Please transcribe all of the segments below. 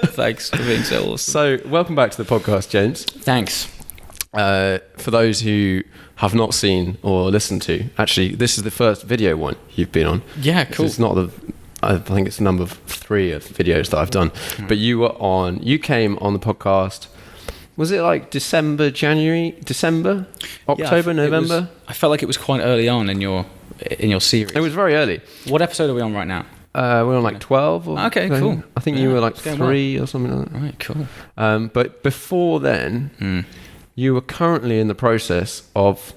Thanks for being so awesome. So, welcome back to the podcast, James. Thanks. For those who have not seen or listened to, actually, this is the first video one you've been on. Yeah, cool. It's not I think it's number 3 of videos that I've done. But you came on the podcast, was it like December, October, November? I felt like it was quite early on in your series. It was very early. What episode are we on right now? We're on like 12 or okay, something. cool. I think you were like 3 or something like that. Right, cool. But before then, you were currently in the process of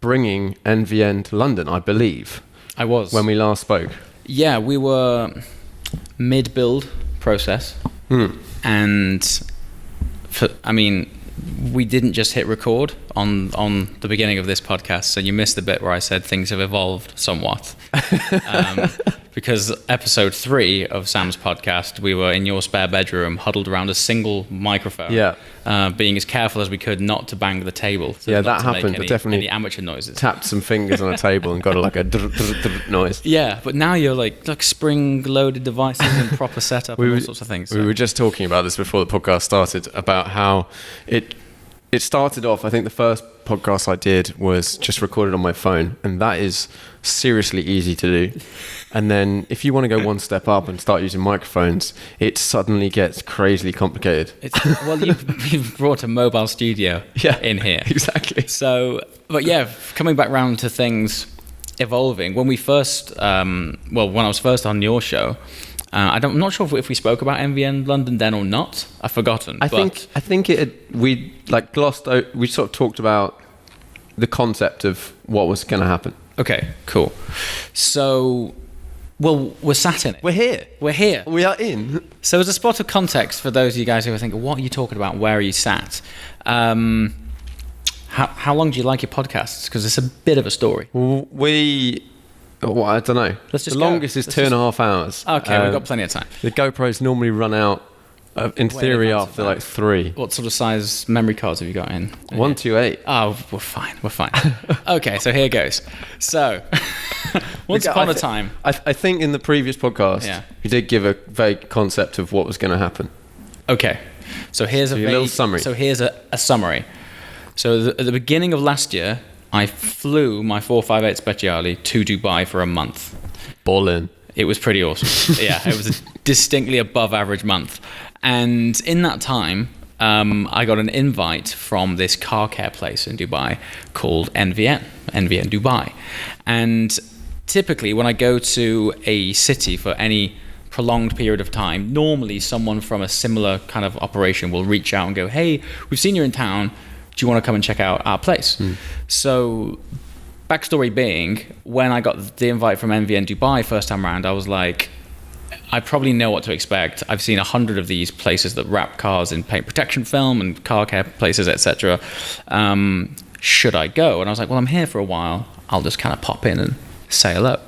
bringing NVN to London, I believe. I was. When we last spoke. Yeah, we were mid-build process. And, we didn't just hit record on the beginning of this podcast, so you missed the bit where I said things have evolved somewhat. Because episode 3 of Sam's podcast, we were in your spare bedroom, huddled around a single microphone, being as careful as we could not to bang the table. Yeah, that happened. Any, definitely any amateur noises. Tapped some fingers on a table and got a noise. Yeah, but now you're like spring-loaded devices and proper setup and all sorts of things. We were just talking about this before the podcast started, about how it started off. I think the first podcast I did was just recorded on my phone, and that is seriously easy to do. And then if you want to go one step up and start using microphones, it suddenly gets crazily complicated. You've brought a mobile studio in here. Exactly. So, but yeah, coming back round to things evolving, when we first, when I was first on your show, I'm not sure if we spoke about NVN London then or not. I've forgotten. I think we glossed out. We sort of talked about the concept of what was going to happen. Okay, cool. So, we're sat in it. We're here. We are in. So, as a spot of context for those of you guys who are thinking, what are you talking about? Where are you sat? How long do you like your podcasts? Because it's a bit of a story. I don't know. The longest is 2.5 hours. Okay, we've got plenty of time. The GoPros normally run out, in theory, after like 3. What sort of size memory cards have you got in? 128. Oh, we're fine. Okay, so here goes. So, once upon a time. I think in the previous podcast, you did give a vague concept of what was going to happen. Okay, so here's a little summary. So here's a summary. So at the beginning of last year, I flew my 458 Speciale to Dubai for a month. Ballin'. It was pretty awesome. Yeah, it was a distinctly above average month. And in that time, I got an invite from this car care place in Dubai called NVN Dubai. And typically when I go to a city for any prolonged period of time, normally someone from a similar kind of operation will reach out and go, hey, we've seen you in town. Do you want to come and check out our place? So backstory being, when I got the invite from NVN Dubai first time around, I was like, I probably know what to expect. I've seen 100 of these places that wrap cars in paint protection film and car care places, etc. Should I go? And I was like, well, I'm here for a while. I'll just kind of pop in and say hello.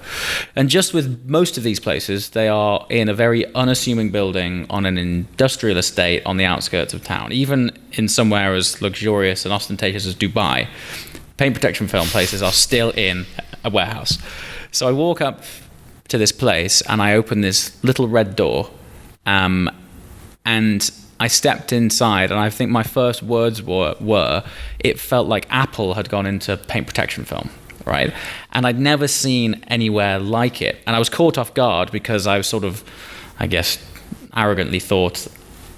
And just with most of these places, they are in a very unassuming building on an industrial estate on the outskirts of town. Even in somewhere as luxurious and ostentatious as Dubai, paint protection film places are still in a warehouse. So I walk up to this place and I open this little red door, and I stepped inside, and I think my first words were it felt like Apple had gone into paint protection film, right? And I'd never seen anywhere like it, and I was caught off guard because I was sort of, I guess, arrogantly thought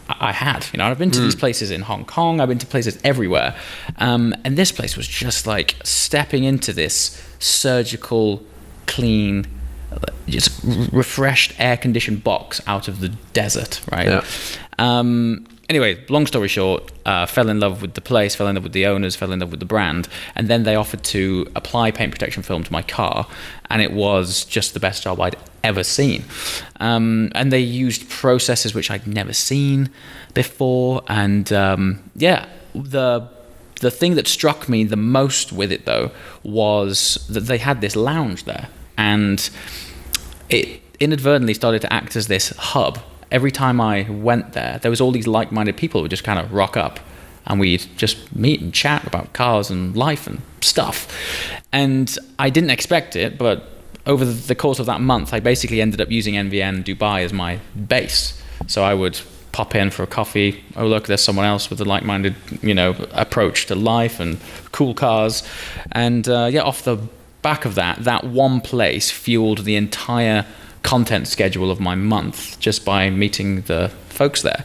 I had. I've been to these places in Hong Kong, I've been to places everywhere, and this place was just like stepping into this surgical, clean, just refreshed, air-conditioned box out of the desert, right? Yeah. Anyway, long story short, fell in love with the place, fell in love with the owners, fell in love with the brand, and then they offered to apply paint protection film to my car, and it was just the best job I'd ever seen. And they used processes which I'd never seen before, and the thing that struck me the most with it, though, was that they had this lounge there, and it inadvertently started to act as this hub. Every time I went there was all these like-minded people who would just kind of rock up, and we'd just meet and chat about cars and life and stuff. And I didn't expect it, but over the course of that month, I basically ended up using NVN Dubai as my base. So I would pop in for a coffee. Oh, look, there's someone else with a like-minded, approach to life and cool cars. And off the back of that one place fueled the entire content schedule of my month just by meeting the folks there.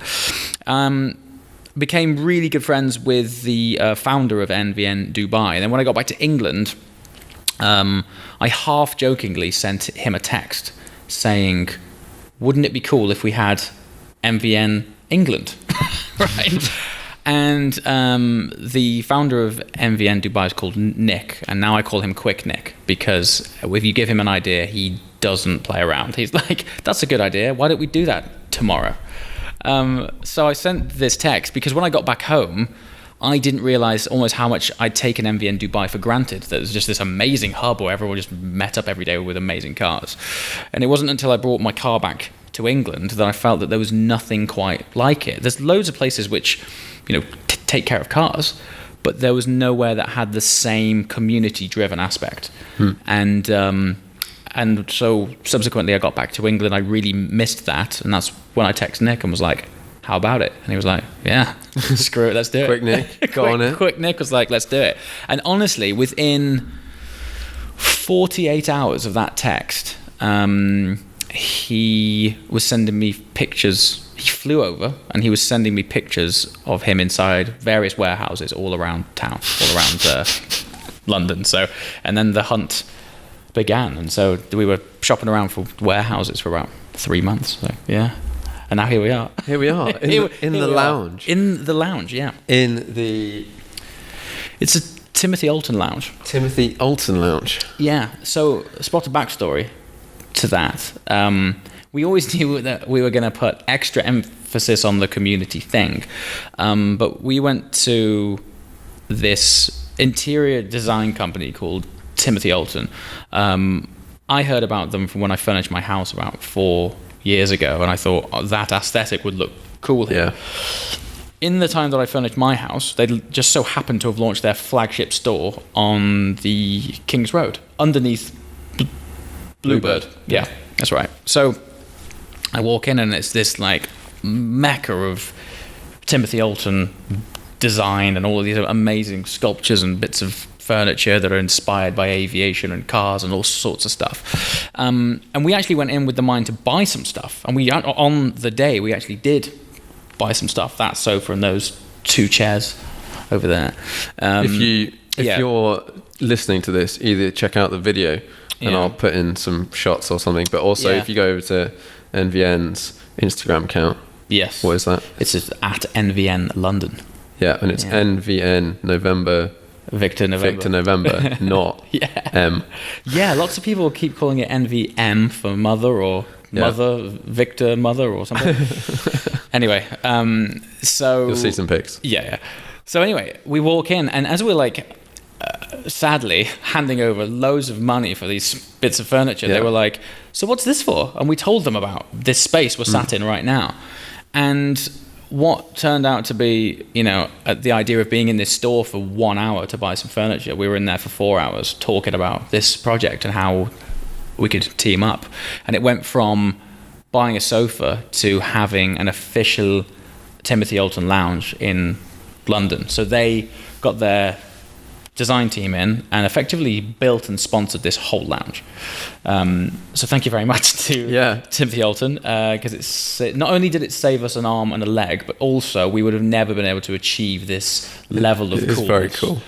Became really good friends with the founder of NVN Dubai. And then when I got back to England, I half-jokingly sent him a text saying, wouldn't it be cool if we had MVN England? Right? And the founder of NVN Dubai is called Nick, and now I call him Quick Nick, because if you give him an idea, he doesn't play around. He's like, that's a good idea. Why don't we do that tomorrow? So I sent this text because when I got back home, I didn't realize almost how much I'd taken MVN Dubai for granted. That it was just this amazing hub where everyone just met up every day with amazing cars. And it wasn't until I brought my car back to England that I felt that there was nothing quite like it. There's loads of places which, take care of cars, but there was nowhere that had the same community-driven aspect. And so subsequently I got back to England. I really missed that, and that's when I texted Nick and was like, how about it? And he was like, yeah, screw it, let's do it. Quick Nick, go on it. Quick Nick was like, let's do it. And honestly, within 48 hours of that text, he was sending me pictures. He flew over and he was sending me pictures of him inside various warehouses all around town, all around London. So, and then the hunt began, and so we were shopping around for warehouses for about 3 months. So yeah, and now here we are. Here we are in the lounge. In the lounge, yeah. It's a Timothy Alton lounge. Timothy Alton lounge. Yeah. So, spot a backstory to that. We always knew that we were going to put extra emphasis on the community thing, but we went to this interior design company called Timothy Alton. I heard about them from when I furnished my house about 4 years ago, and I thought that aesthetic would look cool here. Yeah. In the time that I furnished my house, they just so happened to have launched their flagship store on the King's Road, underneath Bluebird. Yeah, that's right. So I walk in and it's this like mecca of Timothy Alton design and all of these amazing sculptures and bits of furniture that are inspired by aviation and cars and all sorts of stuff. And we actually went in with the mind to buy some stuff. And we, on the day, we actually did buy some stuff. That sofa and those 2 chairs over there. If you're listening to this, either check out the video and I'll put in some shots or something. But also, if you go over to NVN's Instagram account, yes, what is that? It's just at NVN London. Yeah, and it's NVN November. Victor November, not M. Yeah, lots of people keep calling it NVM for mother or mother, Victor mother or something. Anyway, so... You'll see some pics. Yeah. So anyway, we walk in, and as we're like, sadly, handing over loads of money for these bits of furniture, they were like, so what's this for? And we told them about this space we're sat in right now. And what turned out to be, the idea of being in this store for 1 hour to buy some furniture, we were in there for 4 hours talking about this project and how we could team up. And it went from buying a sofa to having an official Timothy Alton lounge in London. So they got their design team in and effectively built and sponsored this whole lounge. So thank you very much to Timothy Alton, because it's not only did it save us an arm and a leg, but also we would have never been able to achieve this level of coolness very cool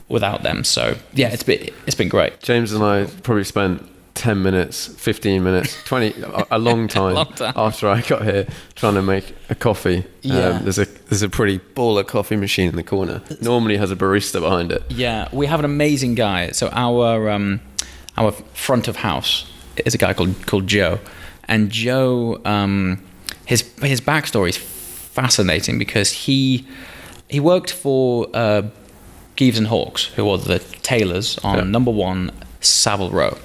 without them. So yeah, it's been great. James and I probably spent 10 minutes, 15 minutes, 20, a long time after I got here trying to make a coffee. Yeah. There's a pretty baller coffee machine in the corner. Normally has a barista behind it. Yeah, we have an amazing guy. So our front of house is a guy called Joe. And Joe, his backstory is fascinating because he worked for Geeves and Hawkes, who are the tailors on number 1 Savile Row.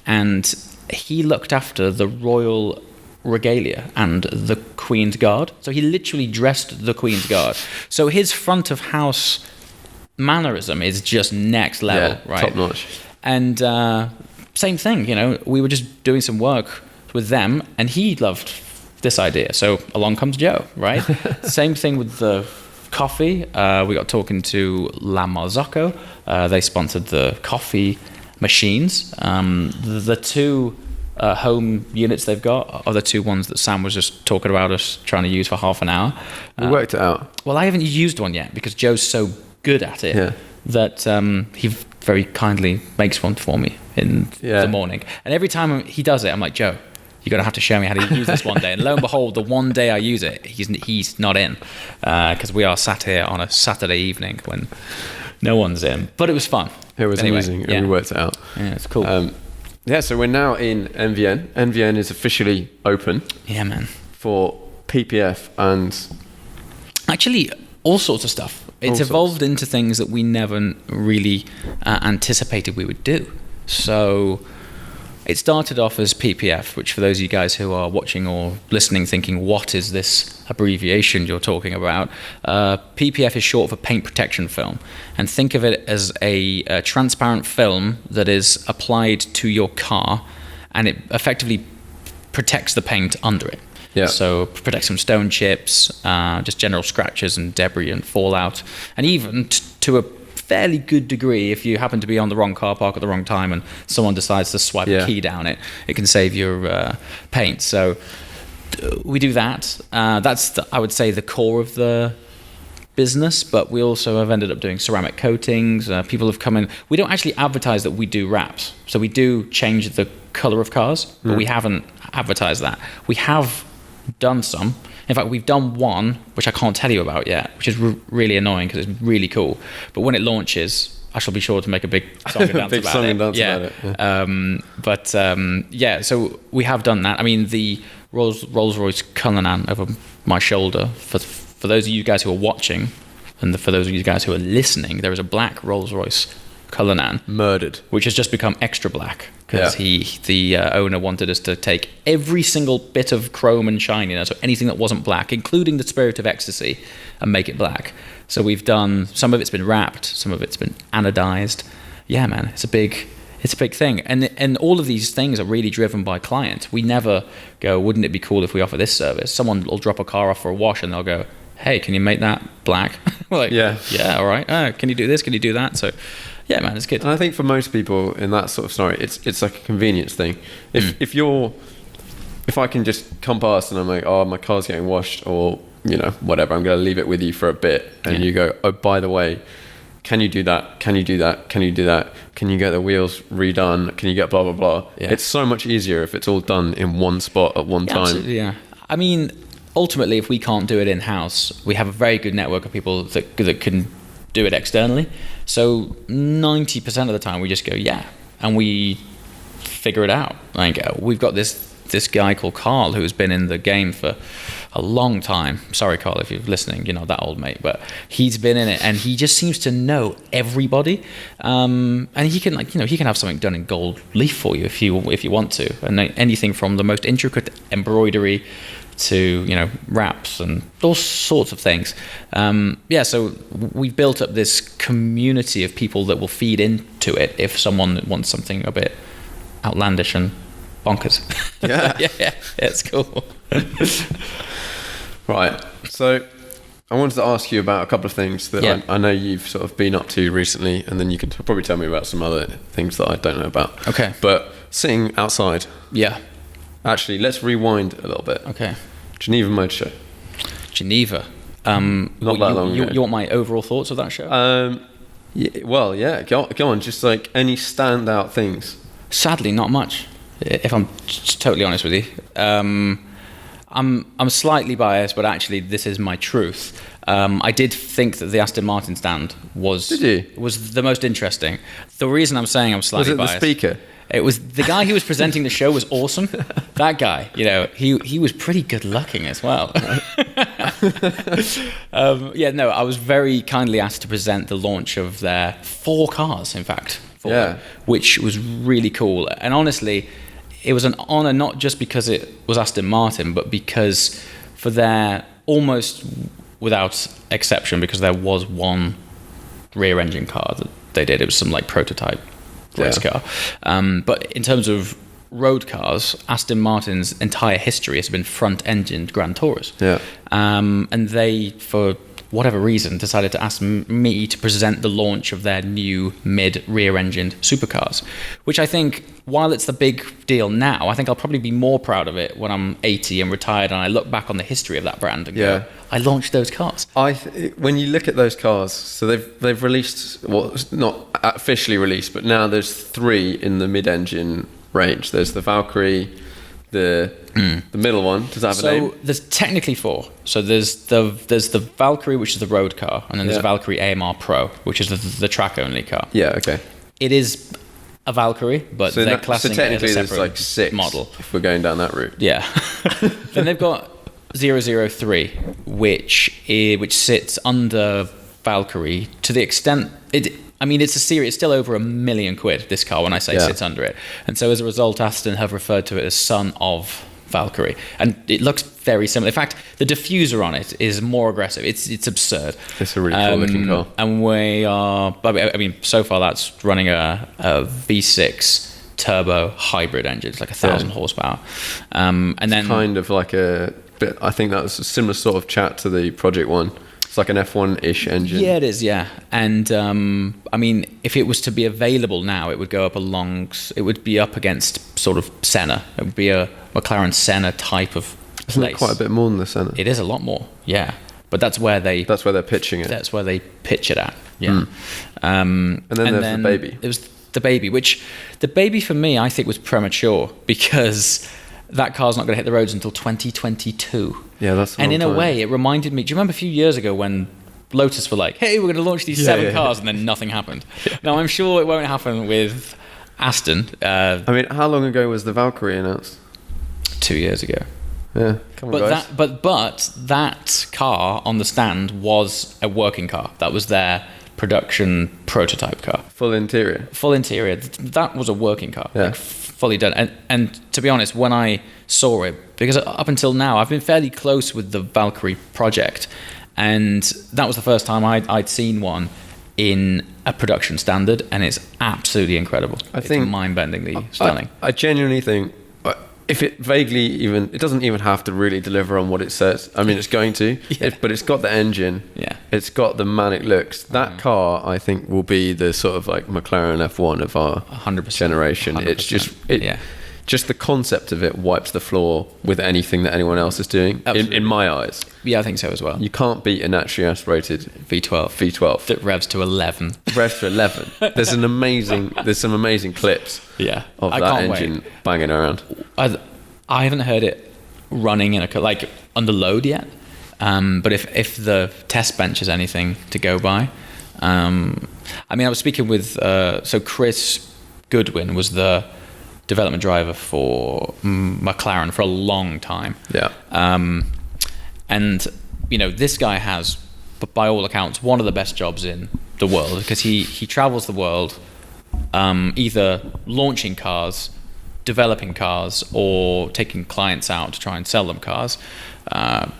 And he looked after the royal regalia and the Queen's Guard. So he literally dressed the Queen's Guard. So his front of house mannerism is just next level, right? Top notch. And same thing, we were just doing some work with them, and he loved this idea. So along comes Joe, right? Same thing with the coffee. We got talking to La Marzocco. They sponsored the coffee machines. The two home units they've got are the two ones that Sam was just talking about us trying to use for half an hour. We worked it out. Well, I haven't used one yet because Joe's so good at it that he very kindly makes one for me in the morning. And every time he does it, I'm like, Joe, you're going to have to show me how to use this one day. And lo and behold, the one day I use it, he's not in because we are sat here on a Saturday evening when no one's in. But it was fun. It was amazing. And we worked it out. Yeah, it's cool. So we're now in NVN. NVN is officially open. Yeah, man. For PPF and... Actually, all sorts of stuff. It's evolved into things that we never really anticipated we would do. So it started off as PPF, which for those of you guys who are watching or listening thinking, what is this abbreviation you're talking about? PPF is short for paint protection film. And think of it as a transparent film that is applied to your car, and it effectively protects the paint under it. Yeah. So protects from stone chips, just general scratches and debris and fallout, and even to a fairly good degree, if you happen to be on the wrong car park at the wrong time and someone decides to swipe a key down it, it can save your paint. So we do that. That's, I would say, the core of the business, but we also have ended up doing ceramic coatings. People have come in. We don't actually advertise that we do wraps. So we do change the color of cars, but we haven't advertised that. We have done some. In fact, we've done one, which I can't tell you about yet, which is really annoying because it's really cool. But when it launches, I shall be sure to make a big song and dance about it. So we have done that. I mean, the Rolls-Royce Cullinan over my shoulder, for those of you guys who are watching, and for those of you guys who are listening, there is a black Rolls-Royce Cullinan. Murdered. Which has just become extra black. Because the owner wanted us to take every single bit of chrome and shininess, so anything that wasn't black, including the Spirit of Ecstasy, and make it black. So we've done, some of it's been wrapped, some of it's been anodized. Yeah, man, it's a big thing. And all of these things are really driven by clients. We never go, wouldn't it be cool if we offer this service? Someone will drop a car off for a wash and they'll go, hey, can you make that black? We're like, yeah, all right. Can you do this? Can you do that? So yeah, man, it's good. And I think for most people in that sort of scenario, it's like a convenience thing. If I can just come past and I'm like, oh, my car's getting washed, or whatever, I'm going to leave it with you for a bit, and you go, oh, by the way, can you do that? Can you do that? Can you do that? Can you get the wheels redone? Can you get blah blah blah? Yeah. It's so much easier if it's all done in one spot at one time. Absolutely, yeah. I mean, ultimately, if we can't do it in house, we have a very good network of people that can do it externally. So 90% of the time we just go, and we figure it out. Like we've got this guy called Carl who's been in the game for a long time. Sorry, Carl, if you're listening, you're not that old, mate, but he's been in it and he just seems to know everybody. And he can he can have something done in gold leaf for you if you want to, and anything from the most intricate embroidery to wraps and all sorts of things. So we've built up this community of people that will feed into it if someone wants something a bit outlandish and bonkers. Yeah, it's cool. Right, so I wanted to ask you about a couple of things that I know you've sort of been up to recently, and then you can probably tell me about some other things that I don't know about. Okay. But sitting outside. Yeah. Actually, let's rewind a little bit. Okay. Geneva Motor Show. Geneva. Not that long ago. You want my overall thoughts of that show? Go on. Just like any standout things. Sadly, not much. If I'm totally honest with you, I'm slightly biased, but actually, this is my truth. I did think that the Aston Martin stand was the most interesting. The reason I'm saying I'm slightly biased. Was it the speaker? It was the guy who was presenting the show was awesome. That guy, he was pretty good looking as well. I was very kindly asked to present the launch of their 4 cars, in fact, which was really cool. And honestly, it was an honor not just because it was Aston Martin, but because for their almost without exception, because there was one rear engine car that they did. It was some like prototype race car. But in terms of road cars, Aston Martin's entire history has been front-engined Grand Tourers. Yeah. And they, for whatever reason, decided to ask me to present the launch of their new mid-rear-engined supercars, which I think, while it's the big deal now, I think I'll probably be more proud of it when I'm 80 and retired and I look back on the history of that brand and go, I launched those cars. When you look at those cars, so they've released, well, not officially released, but now there's 3 in the mid-engine range. There's the Valkyrie, the middle one. Does that have a name? So there's technically 4. So there's the Valkyrie, which is the road car, and then there's Valkyrie AMR Pro, which is the track-only car. Yeah, okay. It is a Valkyrie, but they're classing it as a separate there's like 6 model. If we're going down that route. Yeah. Then they've got 003, which sits under Valkyrie to the extent it's a series. It's still over £1 million. This car, when I say sits under it, and so as a result, Aston have referred to it as son of Valkyrie, and it looks very similar. In fact, the diffuser on it is more aggressive. It's absurd. It's a really cool looking car. And we are. I mean, so far that's running a V6 turbo hybrid engine. It's like 1,000 horsepower, and then kind of like a bit. I think that was a similar sort of chat to the Project One. It's like an F1-ish engine. Yeah, it is, yeah. And, I mean, if it was to be available now, it would go up it would be up against sort of Senna. It would be a McLaren Senna type of place. Isn't it quite a bit more than the Senna? It is a lot more, yeah. But that's where they're pitching it. That's where they pitch it at, yeah. And then there's the Baby. It was the Baby, which the Baby for me, I think, was premature because that car's not going to hit the roads until 2022. Yeah, that's a long in a time. way, it reminded me. Do you remember a few years ago when Lotus were like, "Hey, we're going to launch these 7 cars," and then nothing happened? Now, I'm sure it won't happen with Aston. I mean, how long ago was the Valkyrie announced? 2 years ago. Yeah, come on, guys. But that car on the stand was a working car. That was their production prototype car. Full interior. That was a working car. Yeah. Like, fully done. And to be honest, when I saw it, because up until now I've been fairly close with the Valkyrie project, and that was the first time I'd seen one in a production standard, and it's absolutely incredible. It's mind-bendingly stunning. I genuinely think if it it doesn't even have to really deliver on what it says. I mean, it's going to, but it's got the engine. Yeah. It's got the manic looks. That car, I think, will be the sort of like McLaren F1 of our 100%, generation. 100%. It's just the concept of it wipes the floor with anything that anyone else is doing. In my eyes. Yeah, I think so as well. You can't beat a naturally aspirated V12 that revs to 11. Revs to 11. There's some amazing clips. Yeah, of that engine banging around. I haven't heard it running in under load yet. But if the test bench is anything to go by, I mean, I was speaking with so Chris Goodwin was the development driver for McLaren for a long time. Yeah. And this guy has, by all accounts, one of the best jobs in the world, because he travels the world, either launching cars, developing cars, or taking clients out to try and sell them cars.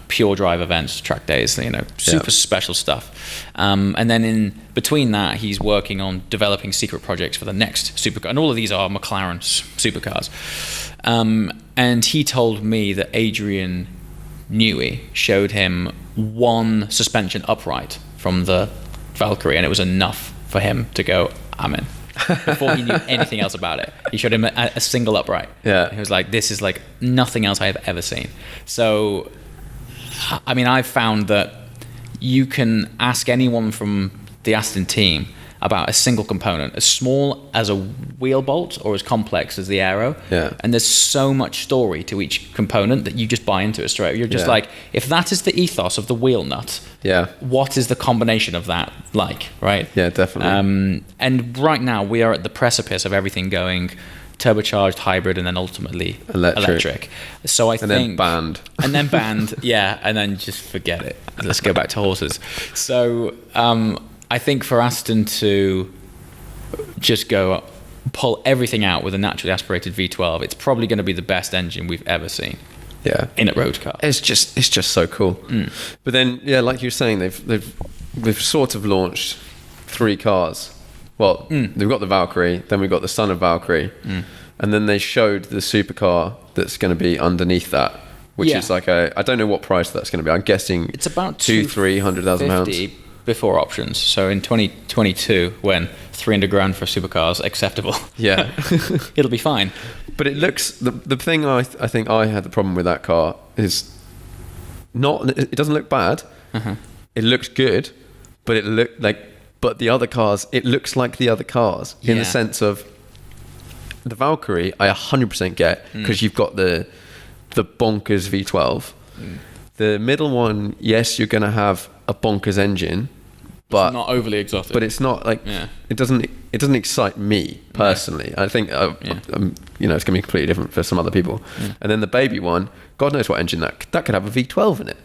Pure drive events, track days, super special stuff. And then in between that, he's working on developing secret projects for the next supercar. And all of these are McLaren supercars. And he told me that Adrian Newey showed him one suspension upright from the Valkyrie, and it was enough for him to go, I'm in. Before he knew anything else about it, he showed him a single upright. Yeah, he was like, "This is like nothing else I have ever seen." So, I mean, I've found that you can ask anyone from the Aston team about a single component, as small as a wheel bolt or as complex as the aero. Yeah. And there's so much story to each component that you just buy into it straight. You're just like, if that is the ethos of the wheel nut, what is the combination of that like, right? Yeah, definitely. And right now we are at the precipice of everything going turbocharged, hybrid, and then ultimately electric. So I think banned. And then banned, and then just forget it. Let's go back to horses. So I think for Aston to just go pull everything out with a naturally aspirated V12, it's probably going to be the best engine we've ever seen. Yeah, in a road car. It's just so cool. But then, like you were saying, they've sort of launched 3 cars. Well, they've got the Valkyrie, then we've got the son of Valkyrie, and then they showed the supercar that's going to be underneath that, which is like I don't know what price that's going to be. I'm guessing it's about £200,000-300,000 before options. So in 2022, when 300 grand for a supercar is acceptable, yeah, it'll be fine. But it looks the thing I think I had the problem with that car is not it doesn't look bad. It looks good, but but the other cars, it looks like the other cars in the sense of the Valkyrie. I 100% get because you've got the bonkers V12. The middle one, yes, you're going to have a bonkers engine, but it's not overly exotic. But it's not like it doesn't excite me personally. I think it's going to be completely different for some other people. And then the baby one, God knows what engine that could have a V12 in it.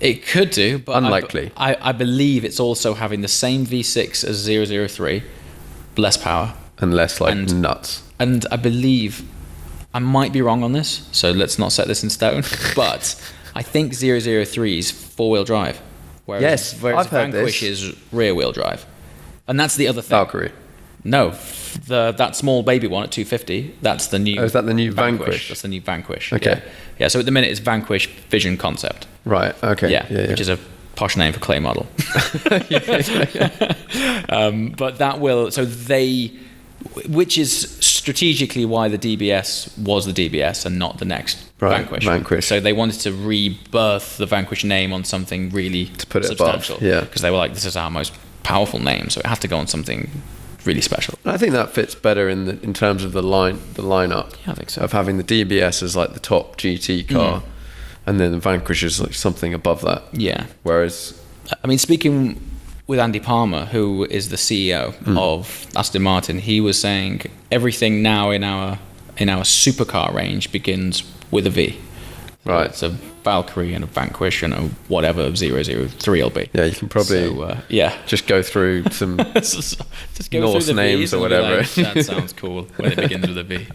It could do, but unlikely. I believe it's also having the same V6 as 003, less power and less nuts. And I believe I might be wrong on this, so let's not set this in stone. But I think 003's four-wheel drive. Whereas I've heard Vanquish is rear-wheel drive, and that's the other thing. Valkyrie. No, that small baby one at 250. That's the new. Oh, is that the new Vanquish? That's the new Vanquish. Okay. Yeah. So at the minute it's Vanquish Vision Concept. Right. Okay. Yeah. Which is a posh name for clay model. But that will. So which is strategically why the DBS was the DBS and not the next Vanquish. So they wanted to rebirth the Vanquish name on something really to put it substantial. Above. Yeah. Because they were like, this is our most powerful name, so it had to go on something really special. I think that fits better in terms of the lineup. Yeah, I think so. Of having the DBS as like the top GT car, and then the Vanquish is like something above that. Yeah. Whereas, I mean, speaking with Andy Palmer, who is the CEO of Aston Martin, he was saying everything now in our supercar range begins with a V. Right. It's a Valkyrie and a Vanquish and a whatever 003 will be. Yeah, you can probably just go through some just go Norse through the names V's or whatever. Like, that sounds cool when it begins with a V.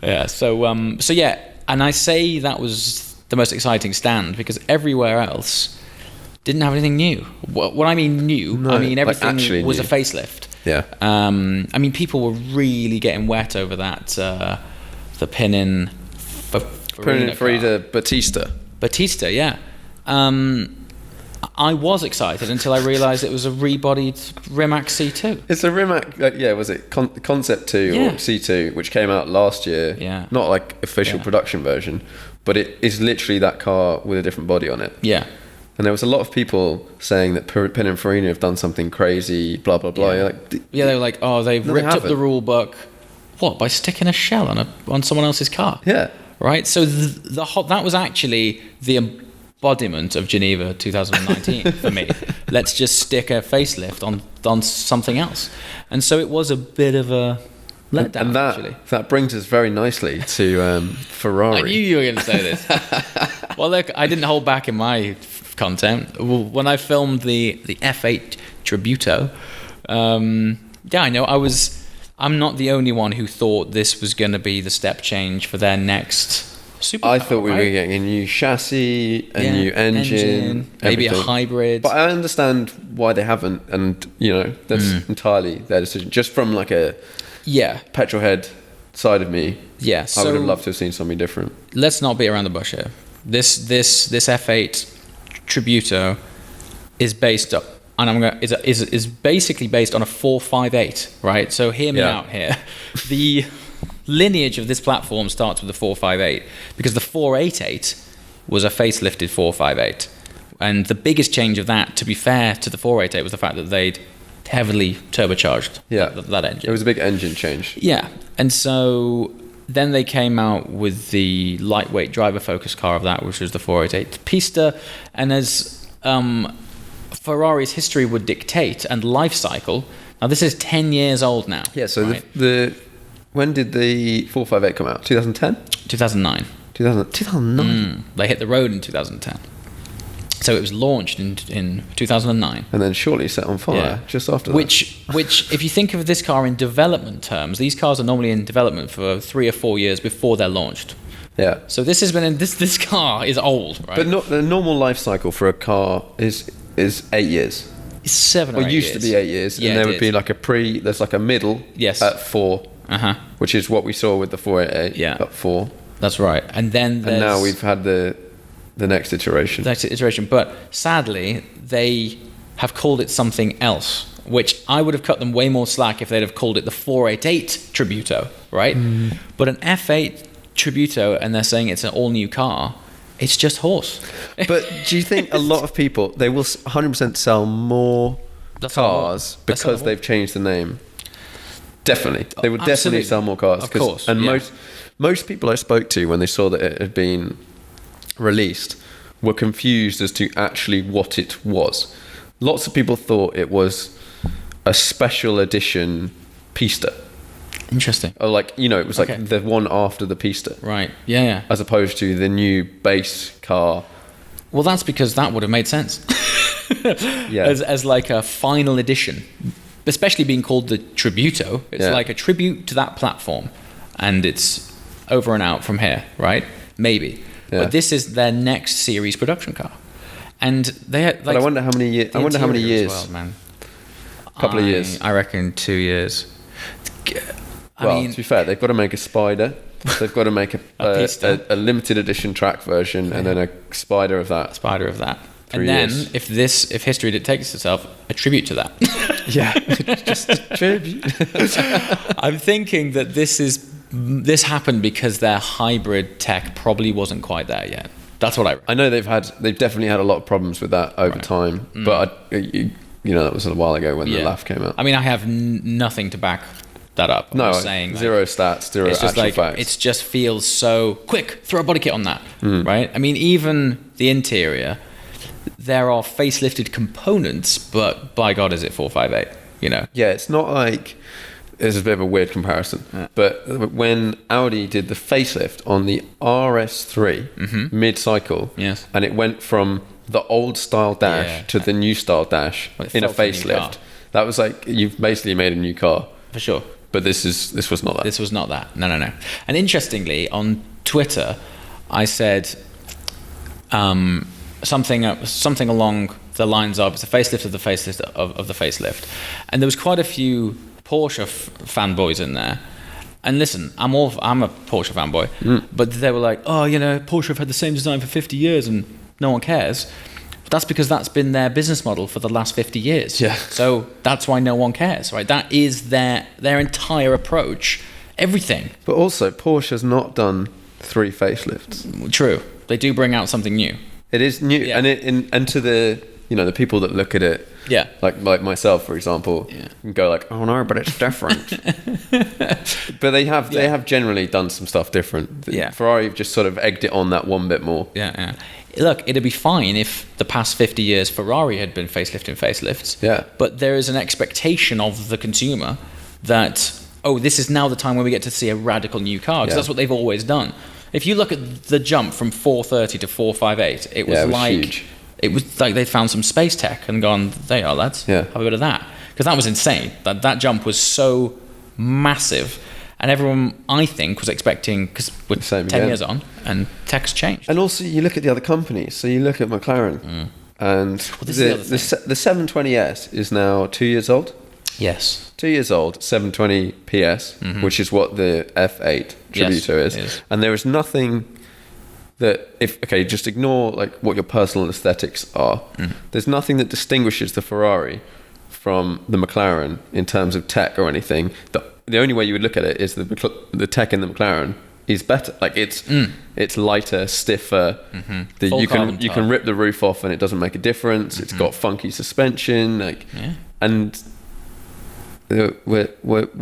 Yeah. So yeah, and I say that was the most exciting stand because everywhere else didn't have anything new. What I mean new, I mean everything was a facelift. Yeah. I mean people were really getting wet over that the Pininfarina Batista, yeah. I was excited until I realised it was a rebodied Rimac C2. It's a Rimac, was it Concept 2 or C2, which came out last year. Yeah. Not like official production version, but it is literally that car with a different body on it. Yeah. And there was a lot of people saying that Pininfarina have done something crazy, blah, blah, blah. Yeah, they were like, they've ripped up the rule book. What, by sticking a shell on someone else's car? Yeah. Right? So that was actually the embodiment of Geneva 2019 for me. Let's just stick a facelift on something else. And so it was a bit of a letdown, and that brings us very nicely to Ferrari. I knew you were going to say this. Well, look, I didn't hold back in my content. When I filmed the F8 Tributo, I know I'm not the only one who thought this was going to be the step change for their next supercar. I thought we were getting a new chassis, a new engine, maybe a hybrid. But I understand why they haven't, and that's entirely their decision. Just from like a petrol head side of me, I would have loved to have seen something different. Let's not beat around the bush here. This F8 Tributo is based up. And is basically based on a 458, right? So hear me out here. The lineage of this platform starts with the 458 because the 488 was a facelifted 458, and the biggest change of that, to be fair to the 488, was the fact that they'd heavily turbocharged that engine. It was a big engine change. Yeah, and so then they came out with the lightweight driver-focused car of that, which was the 488 Pista, and as Ferrari's history would dictate and life cycle. Now this is 10 years old now. Yeah, so right? When did the 458 come out? 2010? 2009. 2009? They hit the road in 2010. So it was launched in 2009. And then shortly set on fire just after that. Which, if you think of this car in development terms, these cars are normally in development for 3 or 4 years before they're launched. Yeah. So this has been this car is old, right? But the normal life cycle for a car is 8 years. It's 7 or 8 years. It used to be 8 years, and there would be like there's like a middle at 4, which is what we saw with the 488 Yeah. up 4. That's right. And then And now we've had the next iteration. next iteration. But sadly, they have called it something else, which I would have cut them way more slack if they'd have called it the 488 Tributo, right? But an F8 Tributo, and they're saying it's an all-new car, it's just horse. But do you think a lot of people, they will 100% sell more cars because they've changed the name? Definitely. They would definitely sell more cars. Of course. And most people I spoke to when they saw that it had been released were confused as to actually what it was. Lots of people thought it was a special edition Pista. Interesting. Or like, you know, it was like the one after the Pista. Right. Yeah. As opposed to the new base car. Well, that's because that would have made sense. Yeah. As like a final edition. Especially being called the Tributo. It's like a tribute to that platform. And it's over and out from here, right? Maybe. Yeah. But this is their next series production car. And they had, like, But I wonder how many years. I wonder how many years. Well, man. A couple of years. I reckon 2 years. I mean, to be fair, they've got to make a Spider. They've got to make a limited edition track version, and then a Spider of that. Spider of that. 3 And then, years. if history dictates itself, a tribute to that. Yeah, just a tribute. I'm thinking that this happened because their hybrid tech probably wasn't quite there yet. That's what I know they've definitely had a lot of problems with that over time, but you know, that was a while ago when the LAF came out. I mean, I have nothing to back that up. No, I'm saying zero stats, zero actual facts. It just feels so quick. Throw a body kit on that, right? I mean, even the interior, there are facelifted components, but by God, is it 458? You know? Yeah, it's not like. This is a bit of a weird comparison, but when Audi did the facelift on the RS3 mid-cycle, yes, and it went from the old style dash to the new style dash in a facelift, that was like you've basically made a new car for sure. But this was not that. This was not that. No. And interestingly, on Twitter, I said something along the lines of it's a facelift of the facelift of the facelift, and there was quite a few Porsche fanboys in there. And listen, I'm a Porsche fanboy, but they were like, oh, you know, Porsche have had the same design for 50 years and no one cares. But that's because that's been their business model for the last 50 years. Yeah. So that's why no one cares, right? That is their entire approach, everything. But also, Porsche has not done 3 facelifts. True. They do bring out something new. It is new, and to the the people that look at it, like myself, for example, and go like, oh no, but it's different. But they have generally done some stuff different. Yeah. Ferrari have just sort of egged it on that one bit more. Yeah. Look, it'd be fine if the past 50 years Ferrari had been facelifts. Yeah. But there is an expectation of the consumer that, oh, this is now the time when we get to see a radical new car, because that's what they've always done. If you look at the jump from 430 to 458, it was huge. It was like they'd found some space tech and gone, there you are, lads. Have a bit of that. Because that was insane. That jump was so massive. And everyone, I think, was expecting, because we're 10 years on, and tech's changed. And also, you look at the other companies. So you look at McLaren, and the 720S is now 2 years old. Yes. 2 years old, 720 PS, which is what the F8 Tributo is. And there is nothing that, just ignore like what your personal aesthetics are. There's nothing that distinguishes the Ferrari from the McLaren in terms of tech or anything. The only way you would look at it is the tech in the McLaren is better. Like it's lighter, stiffer. You can rip the roof off and it doesn't make a difference. It's got funky suspension. And where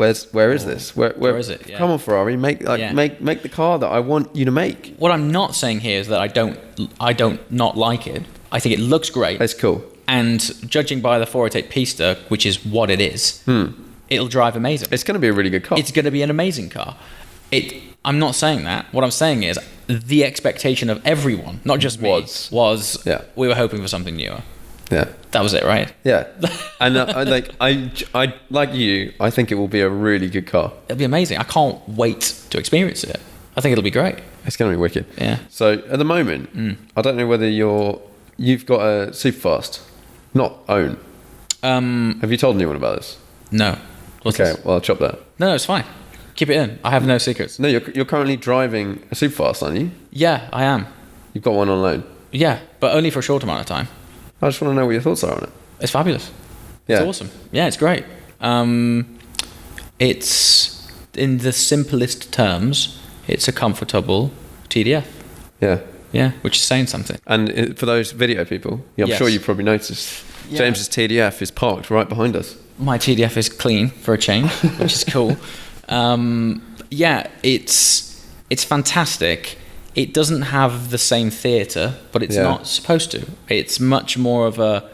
is this? Where is it? Yeah. Come on, Ferrari, make the car that I want you to make. What I'm not saying here is that I don't not like it. I think it looks great. It's cool. And judging by the 488 Pista, which is what it is, it'll drive amazing. It's going to be a really good car. It's going to be an amazing car. I'm not saying that. What I'm saying is the expectation of everyone, not just me, was we were hoping for something newer. Yeah, that was it, right? Yeah, and I like you. I think it will be a really good car. It'll be amazing. I can't wait to experience it. I think it'll be great. It's going to be wicked. Yeah. So at the moment, I don't know whether you've got a Superfast, not own. Have you told anyone about this? No. What's this? Well, I'll chop that. No, it's fine. Keep it in. I have no secrets. No, you're currently driving a Superfast, aren't you? Yeah, I am. You've got one on loan. Yeah, but only for a short amount of time. I just want to know what your thoughts are on it. It's fabulous. Yeah. It's awesome. Yeah, it's great. It's, in the simplest terms, it's a comfortable TDF. Yeah. Yeah, which is saying something. And for those video people, I'm Yes. sure you've probably noticed, Yeah. James's TDF is parked right behind us. My TDF is clean for a change, which is cool. Yeah, it's fantastic. It doesn't have the same theatre, but it's not supposed to. It's much more of a...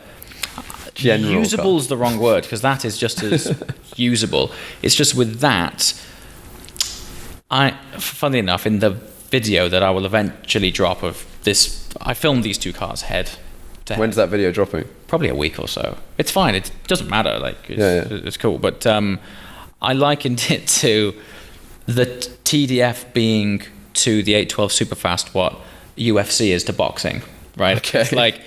General usable car. is the wrong word, because that is just as usable. It's just with that, funnily enough, in the video that I will eventually drop of this, I filmed these two cars head to head. When's that video dropping? Probably a week or so. It's fine. It doesn't matter. Like, it's cool. But I likened it to the TDF being to the 812 Superfast what UFC is to boxing, right? Okay. It's like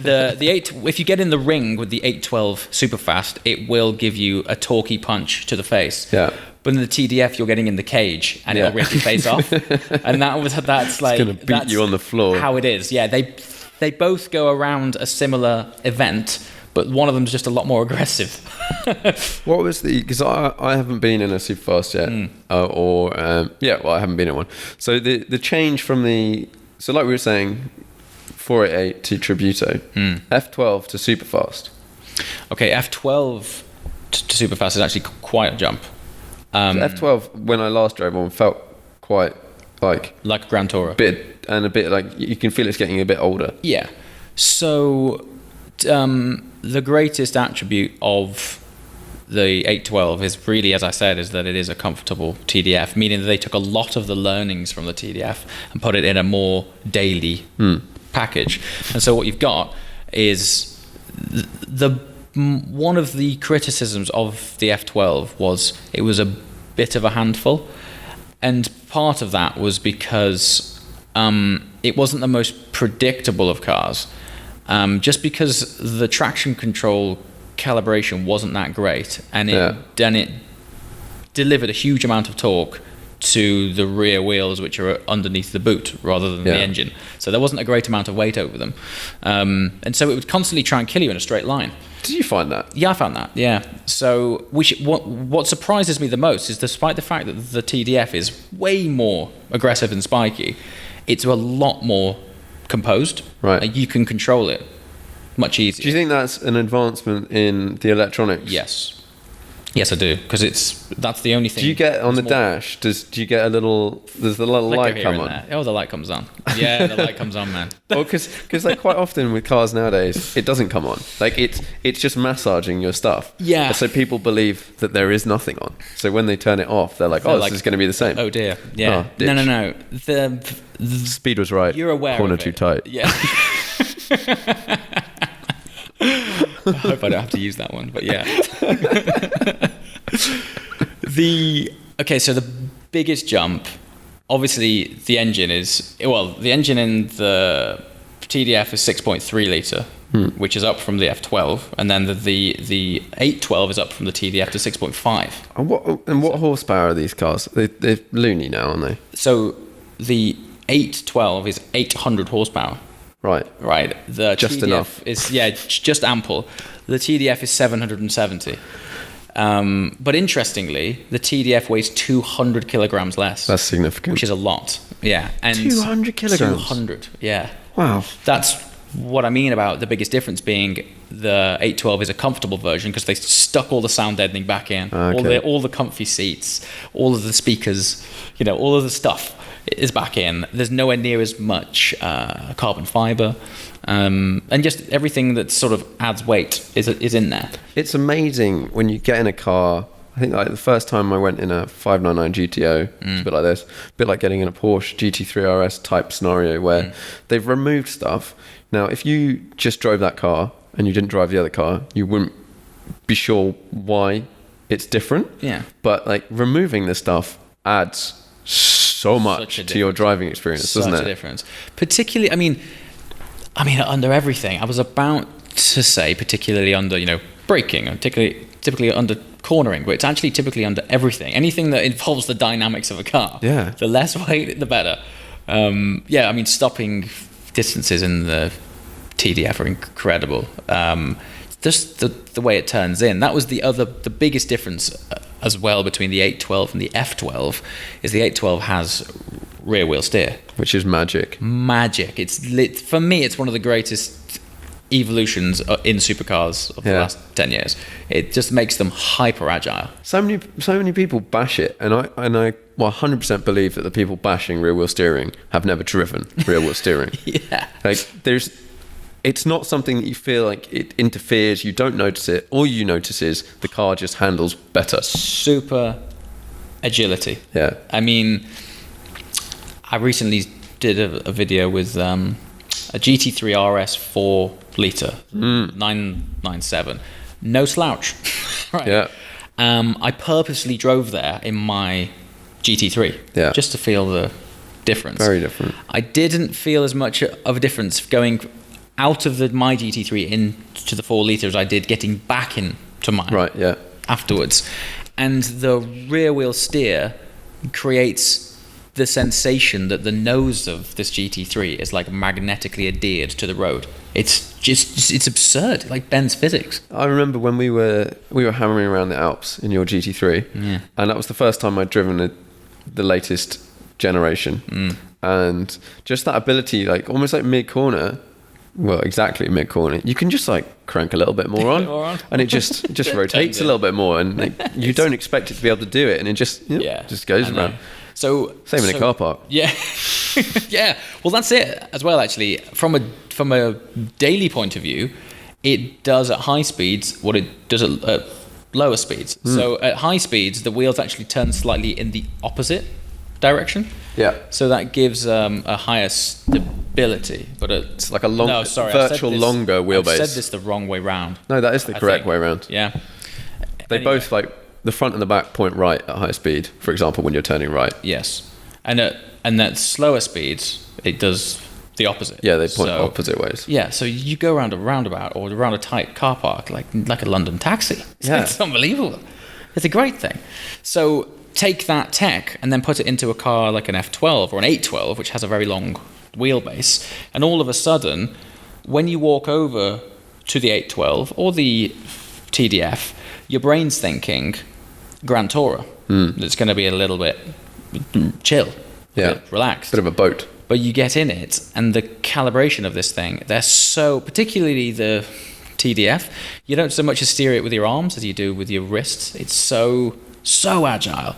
if you get in the ring with the 812 Superfast, it will give you a torquey punch to the face. Yeah. But in the TDF, you're getting in the cage and it'll rip your face off. And that's like... It's going to beat you on the floor. How it is. Yeah, they both go around a similar event, but one of them's just a lot more aggressive. What was because I haven't been in a Superfast yet, I haven't been in one. So the change from so like we were saying, 488 to Tributo, F12 to Superfast. Okay, F12 to Superfast is actually quite a jump. So F12, when I last drove one, felt quite like a Grand Tourer. A bit like you can feel it's getting a bit older. Yeah. So the greatest attribute of the 812 is really, as I said, is that it is a comfortable TDF, meaning that they took a lot of the learnings from the TDF and put it in a more daily package. And so what you've got is one of the criticisms of the F12 was it was a bit of a handful, and part of that was because it wasn't the most predictable of cars, just because the traction control calibration wasn't that great, and it delivered a huge amount of torque to the rear wheels, which are underneath the boot rather than the engine. So there wasn't a great amount of weight over them, and so it would constantly try and kill you in a straight line. Did you find that? Yeah, I found that. Yeah. So what surprises me the most is, despite the fact that the TDF is way more aggressive and spiky, it's a lot more composed. Right. You can control it much easier. Do you think that's an advancement in the electronics? Yes, I do, because that's the only thing. Do you get on the dash? Do you get a little? Does the little light come on? Oh, the light comes on. Yeah, the light comes on, man. Well, because like quite often with cars nowadays, it doesn't come on. Like it's just massaging your stuff. Yeah. So people believe that there is nothing on. So when they turn it off, they're like, this is going to be the same. Oh dear. Yeah. No. The speed was right. You're aware. Corner of it. too tight. Yeah. I hope I don't have to use that one, but yeah. So the biggest jump, obviously the engine in the TDF is 6.3 litre, which is up from the F12, and then the 812 is up from the TDF to 6.5. And what horsepower are these cars? They're loony now, aren't they? So the 812 is 800 horsepower. Right. The just TDF enough. is just ample. The TDF is 770. But interestingly, the TDF weighs 200 kilograms less. That's significant. Which is a lot. Yeah. And 200 kilograms. 200. Yeah. Wow. That's what I mean about the biggest difference being the 812 is a comfortable version because they stuck all the sound deadening back in, all the comfy seats, all of the speakers, all of the stuff is back in. There's nowhere near as much carbon fiber, and just everything that sort of adds weight is in there. It's amazing when you get in a car. I think like the first time I went in a 599 GTO, it's a bit like this, a bit like getting in a Porsche GT3 RS type scenario where they've removed stuff. Now, if you just drove that car and you didn't drive the other car, you wouldn't be sure why it's different. Yeah. But like removing this stuff adds so much to your driving experience, doesn't it? Such a difference. Particularly, I mean, under everything. I was about to say, particularly under, braking, and typically under cornering, but it's actually typically under everything. Anything that involves the dynamics of a car. Yeah. The less weight, the better. I mean, stopping distances in the TDF are incredible. Just the way it turns in. That was the biggest difference as well between the 812 and the F12 is the 812 has rear wheel steer, which is magic. For me, it's one of the greatest evolutions in supercars of the last 10 years. It just makes them hyper agile. So many people bash it, and I 100% believe that the people bashing rear wheel steering have never driven rear wheel steering. Yeah. It's not something that you feel like it interferes, you don't notice it. All you notice is the car just handles better. Super agility. Yeah. I mean, I recently did a video with a GT3 RS 4 litre, 997. No slouch. Right. Yeah. I purposely drove there in my GT3 just to feel the difference. Very different. I didn't feel as much of a difference going out of my GT3 into the 4 litre as I did getting back into mine afterwards. And the rear wheel steer creates the sensation that the nose of this GT3 is like magnetically adhered to the road. It's absurd. Like bends physics. I remember when we were hammering around the Alps in your GT3, and that was the first time I'd driven the latest generation, and just that ability, like almost like mid corner. Well, exactly mid corner. You can just like crank a little bit more on, and it just rotates a little bit more, and you don't expect it to be able to do it, and it just goes around. So same in a car park. Yeah, yeah. Well, that's it as well. Actually, from a daily point of view, it does at high speeds what it does at lower speeds. So at high speeds, the wheels actually turn slightly in the opposite direction. Yeah. So that gives a higher stability, but it's like a virtual longer wheelbase. I said this the wrong way round. No, that is the correct way round. Yeah. They both like the front and the back point right at high speed. For example, when you're turning right. Yes, and at slower speeds, it does the opposite. Yeah, they point opposite ways. Yeah, so you go around a roundabout or around a tight car park like a London taxi. It's unbelievable. It's a great thing. So take that tech and then put it into a car like an F12 or an 812, which has a very long wheelbase, and all of a sudden, when you walk over to the 812 or the TDF, your brain's thinking Grand Tourer. It's going to be a little bit chill, a bit relaxed. Bit of a boat. But you get in it, and the calibration of this thing, they're so, particularly the TDF, you don't so much as steer it with your arms as you do with your wrists. It's so agile.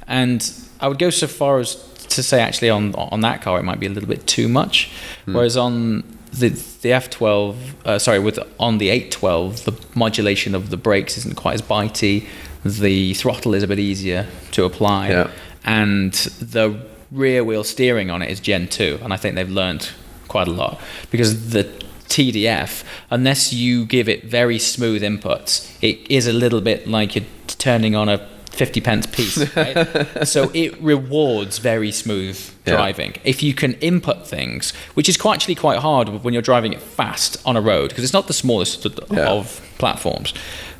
And I would go so far as to say actually on that car it might be a little bit too much, whereas on the F12 on the 812 the modulation of the brakes isn't quite as bitey, the throttle is a bit easier to apply, and the rear wheel steering on it is Gen 2, and I think they've learned quite a lot, because the TDF, unless you give it very smooth inputs, it is a little bit like you're turning on a 50 pence piece, right? So it rewards very smooth driving. If you can input things, which is actually quite hard when you're driving it fast on a road, because it's not the smallest of platforms.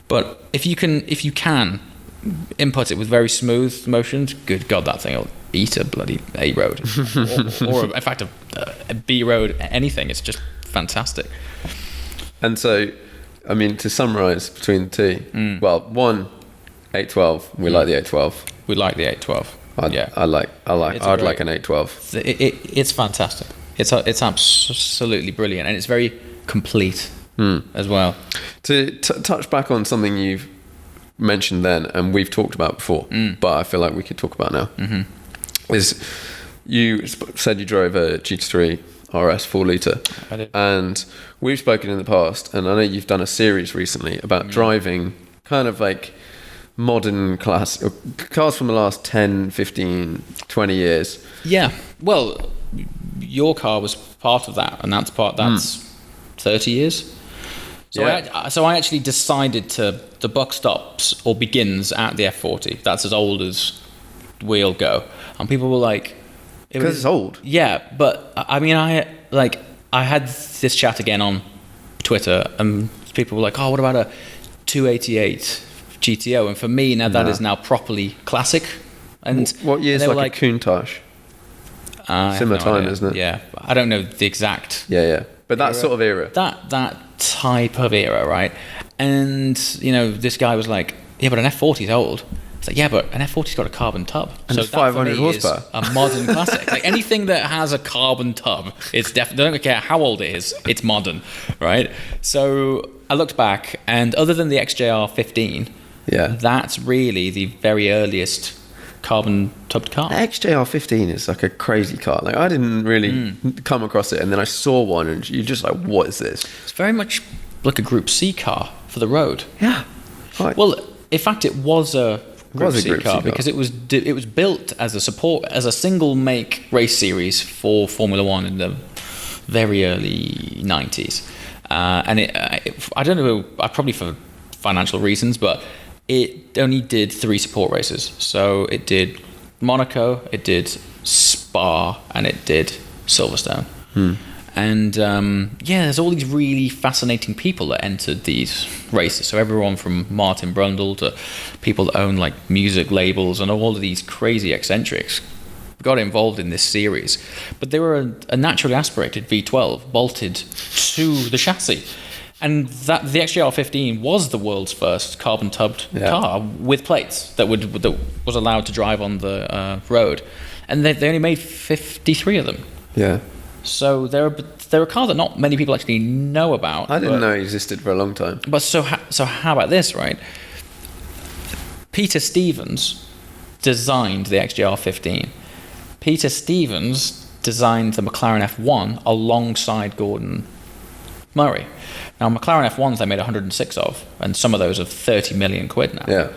But if you can input it with very smooth motions, good God, that thing will eat a bloody A road, or in fact a B road, anything. It's just fantastic. And so, I mean, to summarise between the two, well, one, 812. We like the 812. We like the 812. I'd like an 812. It's fantastic. It's absolutely brilliant, and it's very complete as well. To touch back on something you've mentioned then, and we've talked about before, but I feel like we could talk about now, is you said you drove a GT3 RS 4 litre. I did. And we've spoken in the past, and I know you've done a series recently about driving kind of like modern cars from the last 10, 15, 20 years. Yeah. Well, your car was part of that, and that's 30 years. So I actually decided the buck stops or begins at the F40. That's as old as we'll go. And people were like, because it's old. Yeah, but I mean, I had this chat again on Twitter, and people were like, "Oh, what about a 288 GTO, and for me now that is now properly classic. And what year is like a Countach? Similar time, isn't it? Yeah, I don't know the exact. Yeah. But that sort of era. That type of era, right? And this guy was like, yeah, but an F40 is old. It's like, yeah, but an F40's got a carbon tub. And so it's 500 horsepower. A modern classic. Like anything that has a carbon tub, it's definitely, I don't care how old it is, it's modern, right? So I looked back, and other than the XJR 15, that's really the very earliest carbon tubbed car. The XJR 15 is like a crazy car. Like I didn't really come across it, and then I saw one, and you're just like, what is this? It's very much like a Group C car for the road. Yeah. Right. Well, in fact, it was a Group C car because it was built as a single make race series for Formula One in the very early 90s, and I don't know, probably for financial reasons, but it only did 3 support races. So it did Monaco, it did Spa, and it did Silverstone. And there's all these really fascinating people that entered these races. So everyone from Martin Brundle to people that own like music labels and all of these crazy eccentrics got involved in this series. But they were a naturally aspirated V12 bolted to the chassis. And that the XJR 15 was the world's first carbon tubbed car with plates that was allowed to drive on the road. And they only made 53 of them. Yeah. So they're a car that not many people actually know about. I didn't know it existed for a long time. But so how about this, right? Peter Stevens designed the XJR 15. Peter Stevens designed the McLaren F1 alongside Gordon Murray. Now, McLaren F1s they made 106 of, and some of those are 30 million quid now. Yeah.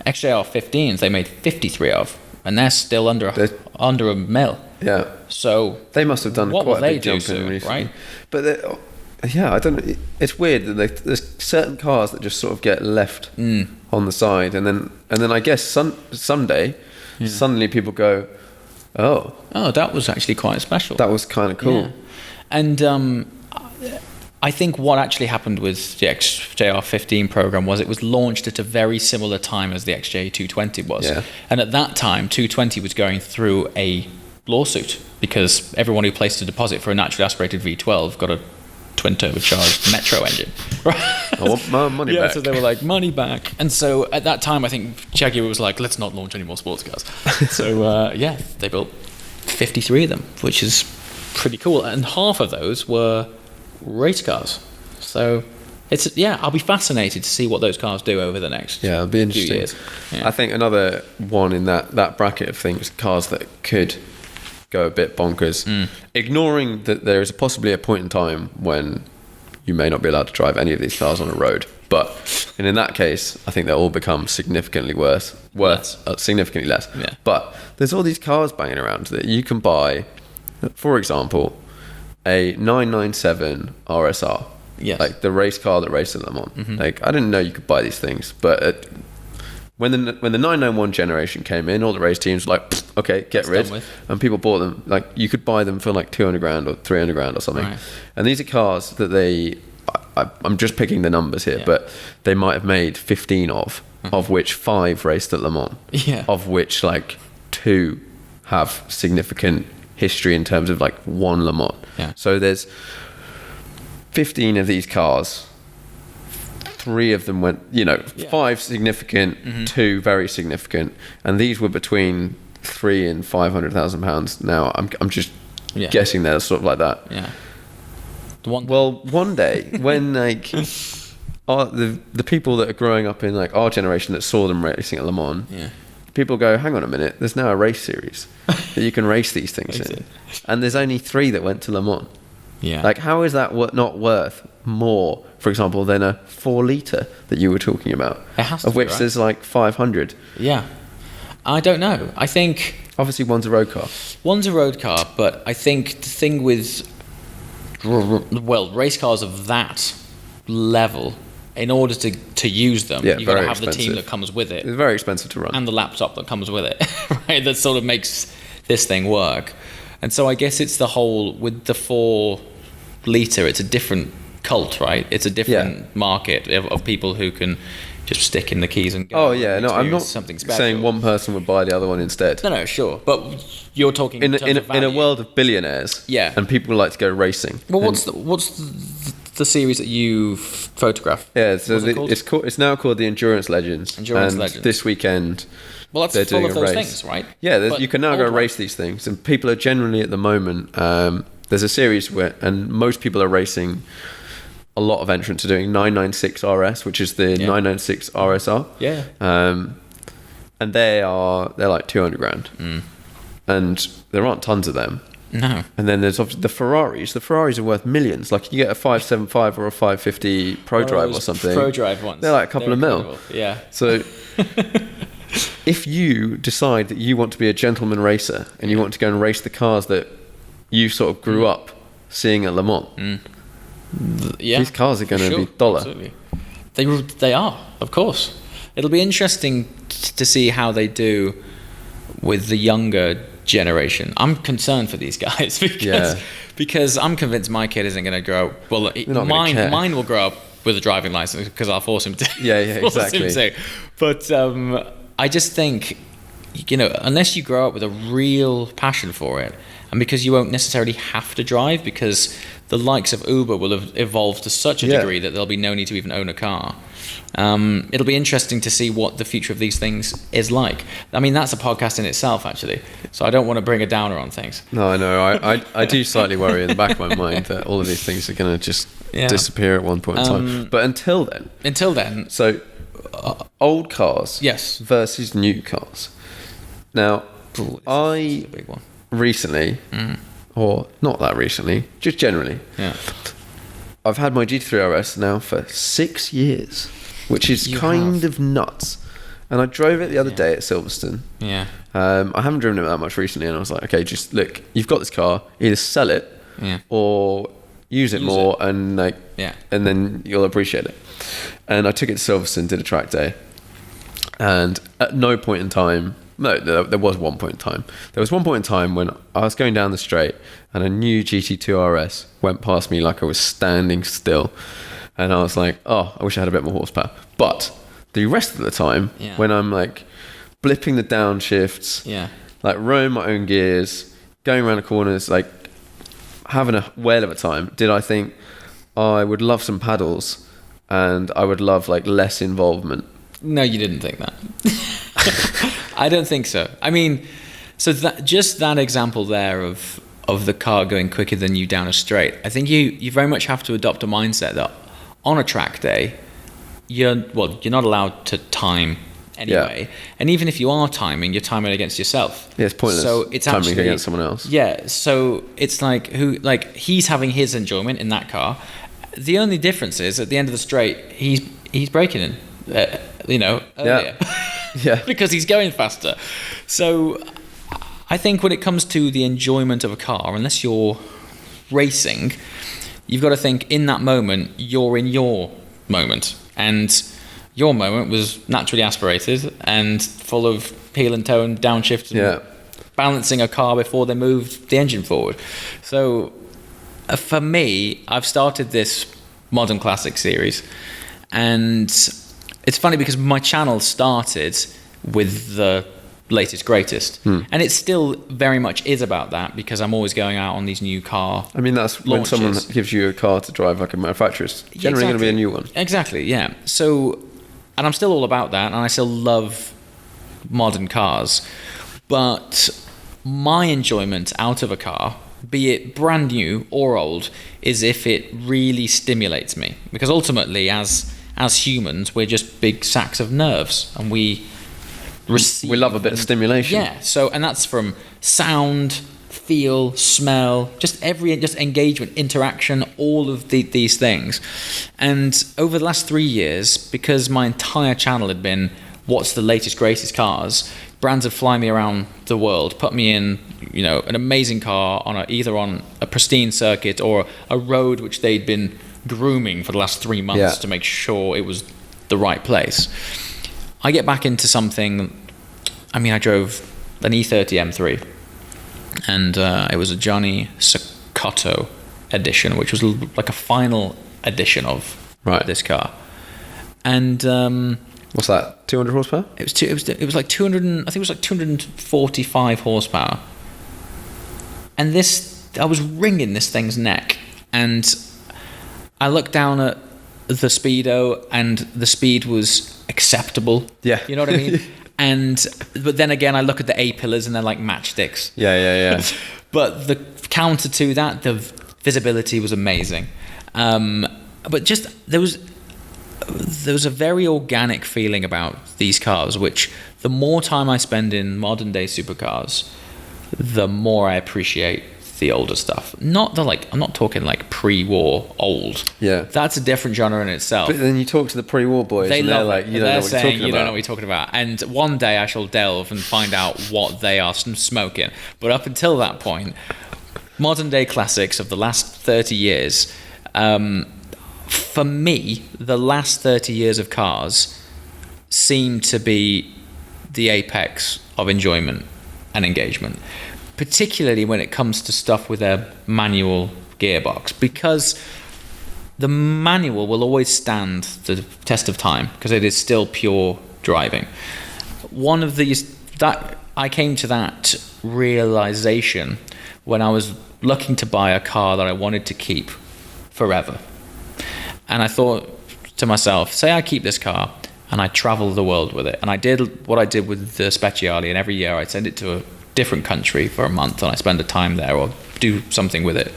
XJR 15s they made 53 of, and they're still under a mil. Yeah. So they must have done quite a big jump in recently. Right? But I don't know. It's weird that there's certain cars that just sort of get left on the side, and then I guess someday suddenly people go, oh, that was actually quite special. That was kind of cool. Yeah. And I think what actually happened with the XJR 15 program was it was launched at a very similar time as the XJ 220 was. Yeah. And at that time, 220 was going through a lawsuit because everyone who placed a deposit for a naturally aspirated V12 got a twin turbocharged Metro engine. Right? I want my money back. So they were like, money back. And so at that time, I think Jaguar was like, let's not launch any more sports cars. So they built 53 of them, which is pretty cool. And half of those were race cars. So I'll be fascinated to see what those cars do over the next it'll be interesting. few years. Yeah. I think another one in that bracket of things, cars that could go a bit bonkers, ignoring that there is possibly a point in time when you may not be allowed to drive any of these cars on a road, and in that case I think they'll all become significantly worth significantly less. Yeah. But there's all these cars banging around that you can buy, for example a 997 RSR. Yes. Like the race car that races Le Mans. Mm-hmm. Like I didn't know you could buy these things, but when the 991 generation came in, all the race teams were like, okay, get rid, and people bought them. Like you could buy them for like 200 grand or 300 grand or something. Right. And these are cars that I'm just picking the numbers here, but they might have made 15 of which 5 raced at Le Mans. Yeah. Of which like 2 have significant history in terms of like one Le Mans. Yeah. So there's 15 of these cars. 3 of them went, 5 significant, 2 very significant, and these were between £300,000 and £500,000. Now I'm just guessing they're sort of like that. Yeah. One day when like the people that are growing up in like our generation that saw them racing at Le Mans. Yeah. People go, hang on a minute, there's now a race series that you can race these things in. And there's only 3 that went to Le Mans. Yeah. Like, how is that not worth more, for example, than a 4-litre that you were talking about? It has to of be, which right? there's like 500. Yeah. I don't know. I think... Obviously, one's a road car. One's a road car, but I think the thing with... race cars of that level... In order to use them, you've got to have the team that comes with it. It's very expensive to run. And the laptop that comes with it, right? That sort of makes this thing work. And so I guess it's the whole, with the 4-litre, it's a different cult, right? It's a different market of people who can just stick in the keys and go. Oh yeah, no, I'm not something special. saying one person would buy the other one instead. No, sure, but you're talking in terms of value. In a world of billionaires. Yeah. And people like to go racing. Well, what's the series that you photograph? Yeah, so called? it's now called the Endurance Legends. Endurance and Legends. This weekend. Well, that's they're full doing of a those race. things, right? Yeah, you can now go old race these things, and people are generally at the moment. There's a series and most people are racing. A lot of entrants are doing 996 RS, which is the 996 RSR. Yeah. And they're like 200 grand, and there aren't tons of them. No. And then there's obviously the Ferraris. The Ferraris are worth millions. Like you get a 575 or a 550 Pro Drive or something. Pro Drive ones. They're like a couple of incredible. mil. Yeah. So if you decide that you want to be a gentleman racer and you want to go and race the cars that you sort of grew up seeing at Le Mans, these cars are going to be dollar. Absolutely. They are, of course. It'll be interesting to see how they do with the younger generation. I'm concerned for these guys because I'm convinced my kid isn't going to grow up. Well, mine will grow up with a driving license because I'll force him to. Yeah, exactly. But I just think, unless you grow up with a real passion for it, and because you won't necessarily have to drive, because the likes of Uber will have evolved to such a degree that there'll be no need to even own a car. It'll be interesting to see what the future of these things is like. I mean, that's a podcast in itself, actually. So I don't want to bring a downer on things. No, I know. I do slightly worry in the back of my mind that all of these things are going to just disappear at one point in time. But until then. So old cars versus new cars. Now, a big one. Recently, or not that recently, just generally, I've had my GT3 RS now for 6 years, which is kind of nuts. And I drove it the other day at Silverstone. Yeah. I haven't driven it that much recently, and I was like, okay, just look, you've got this car, either sell it or use it more, and and then you'll appreciate it. And I took it to Silverstone, did a track day, and at no point in time. No, there was one point in time. There was one point in time when I was going down the straight and a new GT2 RS went past me like I was standing still. And I was like, oh, I wish I had a bit more horsepower. But the rest of the time, when I'm like blipping the downshifts, like rowing my own gears, going around the corners, like having a whale of a time, did I think I would love some paddles and I would love like less involvement? No, you didn't think that. I don't think so. I mean, so just that example there of the car going quicker than you down a straight, I think you very much have to adopt a mindset that on a track day, you're not allowed to time anyway. And even if you are timing, you're timing against yourself. Yeah, it's pointless. So it's timing actually against someone else. Yeah, so it's like he's having his enjoyment in that car. The only difference is at the end of the straight, he's braking in. Earlier. Because he's going faster. So I think when it comes to the enjoyment of a car, unless you're racing, you've got to think in that moment, you're in your moment. And your moment was naturally aspirated and full of heel and toe and downshift and balancing a car before they moved the engine forward. So for me, I've started this Modern Classic series, and it's funny because my channel started with the latest greatest, and it still very much is about that because I'm always going out on these new car. I mean, that's launches. When someone gives you a car to drive like a manufacturer, it's generally going to be a new one. Exactly, yeah. So, and I'm still all about that, and I still love modern cars, but my enjoyment out of a car, be it brand new or old, is if it really stimulates me, because ultimately as humans, we're just big sacks of nerves, and we love a bit of stimulation. Yeah. So, and that's from sound, feel, smell, just engagement, interaction, all of these things. And over the last 3 years, because my entire channel had been what's the latest, greatest cars, brands would fly me around the world, put me in, an amazing car either on a pristine circuit or a road which they'd been grooming for the last 3 months to make sure it was the right place. I get back into something. I mean, I drove an E30 M3, and it was a Johnny Cecotto edition, which was like a final edition of this car. And What's that? 200 horsepower? It was like 200. I think it was like 245 horsepower. And I was wringing this thing's neck, and I looked down at the speedo, and the speed was acceptable. Yeah, you know what I mean. But then again, I look at the A-pillars, and they're like matchsticks. Yeah. But the counter to that, the visibility was amazing. But just there was a very organic feeling about these cars, which the more time I spend in modern day supercars, the more I appreciate the older stuff. Not the I'm not talking like pre-war old. Yeah, that's a different genre in itself. But then you talk to the pre-war boys, and they're like, you don't know what you're talking about. You don't know what you're talking about. And one day I shall delve and find out what they are smoking. But up until that point, modern day classics of the last 30 years. For me, the last 30 years of cars seem to be the apex of enjoyment and engagement, particularly when it comes to stuff with a manual gearbox, because the manual will always stand the test of time because it is still pure driving. One of these that I came to that realization when I was looking to buy a car that I wanted to keep forever. And I thought to myself, say I keep this car and I travel the world with it. And I did what I did with the Speciale, and every year I'd send it to a different country for a month and I spend the time there or do something with it.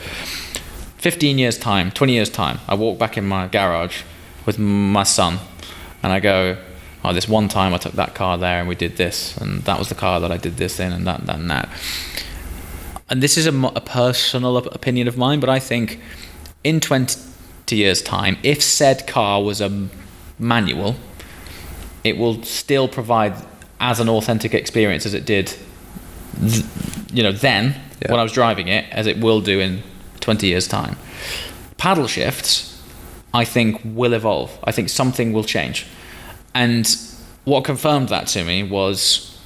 15 years time, 20 years time, I walk back in my garage with my son and I go, oh, this one time I took that car there and we did this, and that was the car that I did this in, and that. And this is a personal opinion of mine, but I think in 20 years time, if said car was a manual, it will still provide as an authentic experience as it did then when I was driving it, as it will do in 20 years time. Paddle shifts, I think, will evolve. I think something will change. And what confirmed that to me was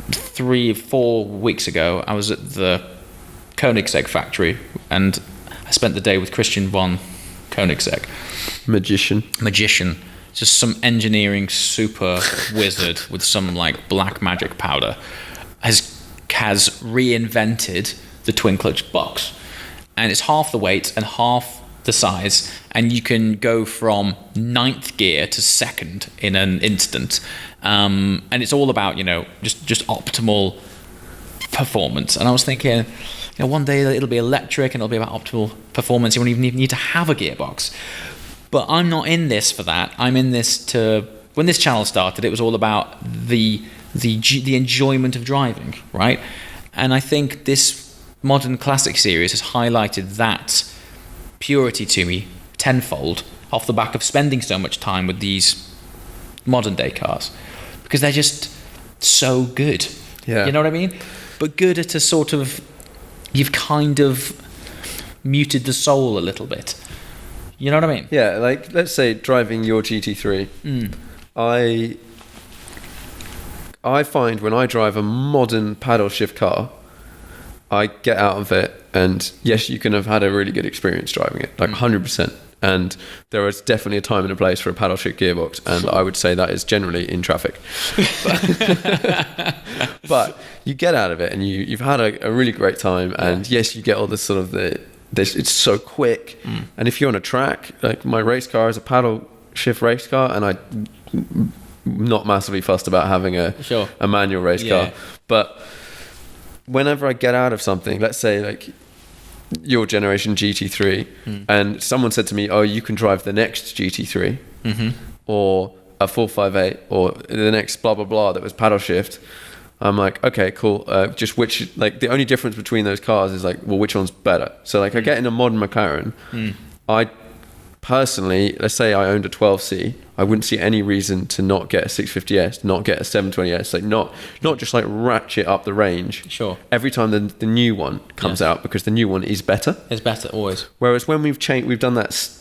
3-4 weeks ago, I was at the Koenigsegg factory and I spent the day with Christian von Koenigsegg. Magician. Just some engineering super wizard with some like black magic powder has reinvented the twin clutch box, and it's half the weight and half the size, and you can go from 9th gear to 2nd in an instant, and it's all about just optimal performance. And I was thinking, one day it'll be electric and it'll be about optimal performance. You won't even need to have a gearbox. But I'm not in this for that. I'm in this when this channel started, it was all about the enjoyment of driving, right? And I think this Modern Classic series has highlighted that purity to me tenfold off the back of spending so much time with these modern day cars, because they're just so good. Yeah. You know what I mean? But good at a sort of, you've kind of muted the soul a little bit. You know what I mean? Yeah, like let's say driving your GT3, I find when I drive a modern paddle shift car, I get out of it, and yes, you can have had a really good experience driving it, like 100%. And there is definitely a time and a place for a paddle shift gearbox, and I would say that is generally in traffic. But you get out of it, and you've had a really great time, and yes, you get all this sort of it's so quick. And if you're on a track, like my race car is a paddle shift race car, and I'm not massively fussed about having a manual race car. But whenever I get out of something, let's say like your generation GT3, and someone said to me, oh, you can drive the next GT3 or a 458 or the next blah blah blah that was paddle shift, I'm like, okay, cool. Just which, like, the only difference between those cars is like, well, which one's better? So like I get in a modern McLaren, I personally, let's say I owned a 12C, I wouldn't see any reason to not get a 650S, not get a 720S, like not just like ratchet up the range. Sure. Every time the new one comes out, because the new one is better. It's better always. Whereas when we've done that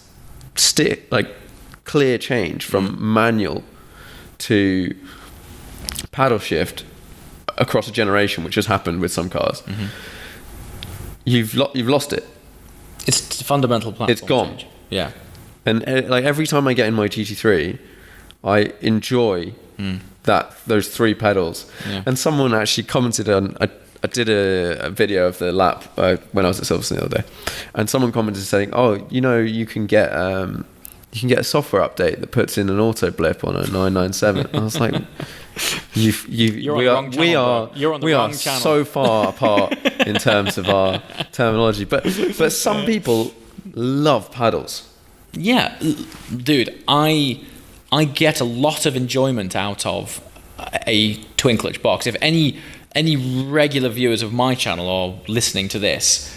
clear change from manual to paddle shift across a generation, which has happened with some cars, you've lost it. It's a fundamental platform. It's gone. Change. Yeah. And like every time I get in my GT3, I enjoy those 3 pedals. Yeah. And someone actually commented on, I did a video of the lap when I was at Silverstone the other day, and someone commented saying, "Oh, you can get a software update that puts in an auto blip on a 997." I was like, You're on the wrong channel. So far apart in terms of our terminology, but some people love paddles. Yeah, dude, I get a lot of enjoyment out of a twin clutch box. If any regular viewers of my channel are listening to this,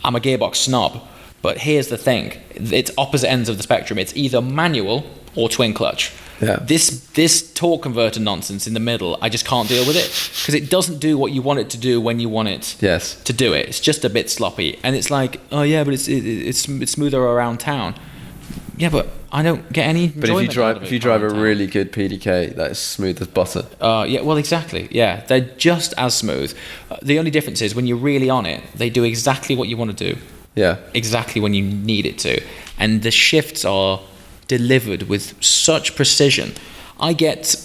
I'm a gearbox snob. But here's the thing: it's opposite ends of the spectrum. It's either manual or twin clutch. Yeah. This torque converter nonsense in the middle, I just can't deal with it, because it doesn't do what you want it to do when you want it to do it. It's just a bit sloppy, and it's like, oh yeah, but it's smoother around town. Yeah, but I don't get any enjoyment. But if you drive a really good PDK, that is smooth as butter. Yeah, well, exactly. Yeah, they're just as smooth. The only difference is when you're really on it, they do exactly what you want to do. Yeah. Exactly when you need it to, and the shifts are delivered with such precision. I get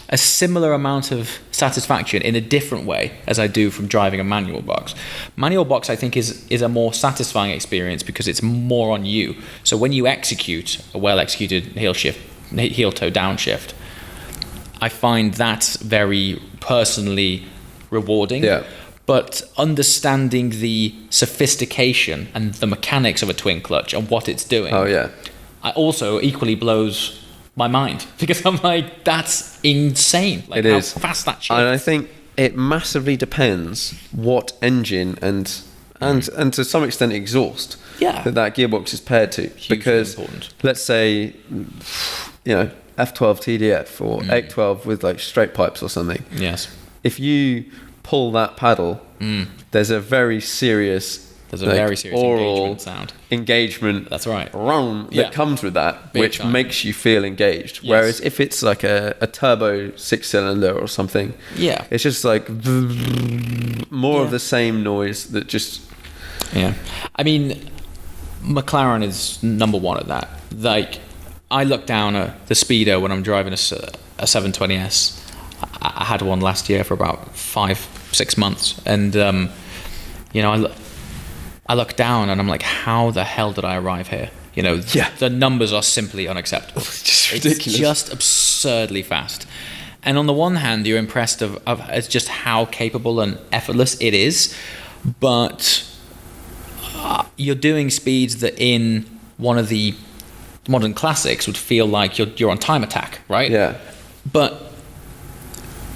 a similar amount of satisfaction in a different way as I do from driving a manual box. Manual box, I think, is a more satisfying experience because it's more on you. So when you execute a well-executed heel toe downshift, I find that very personally rewarding. Yeah. But understanding the sophistication and the mechanics of a twin clutch and what it's doing, I also equally blows my mind, because I'm like, that's insane. Like, how fast that shifts. And I think it massively depends what engine and to some extent exhaust that gearbox is paired to. Hugely because important. Let's say, F12 TDF or 812 with like straight pipes or something. Yes. If you pull that paddle, there's a very serious oral engagement. That's right. That comes with that, which makes you feel engaged. Yes. Whereas if it's like a turbo 6-cylinder or something, it's just like more of the same noise that just. Yeah, I mean, McLaren is number one at that. Like, I look down at the speedo when I'm driving a 720S. I had one last year for about 5-6 months, and I look down and I'm like, how the hell did I arrive here? The numbers are simply unacceptable. It's just ridiculous. It's just absurdly fast. And on the one hand, you're impressed of just how capable and effortless it is, but you're doing speeds that in one of the modern classics would feel like you're on time attack, right? Yeah. But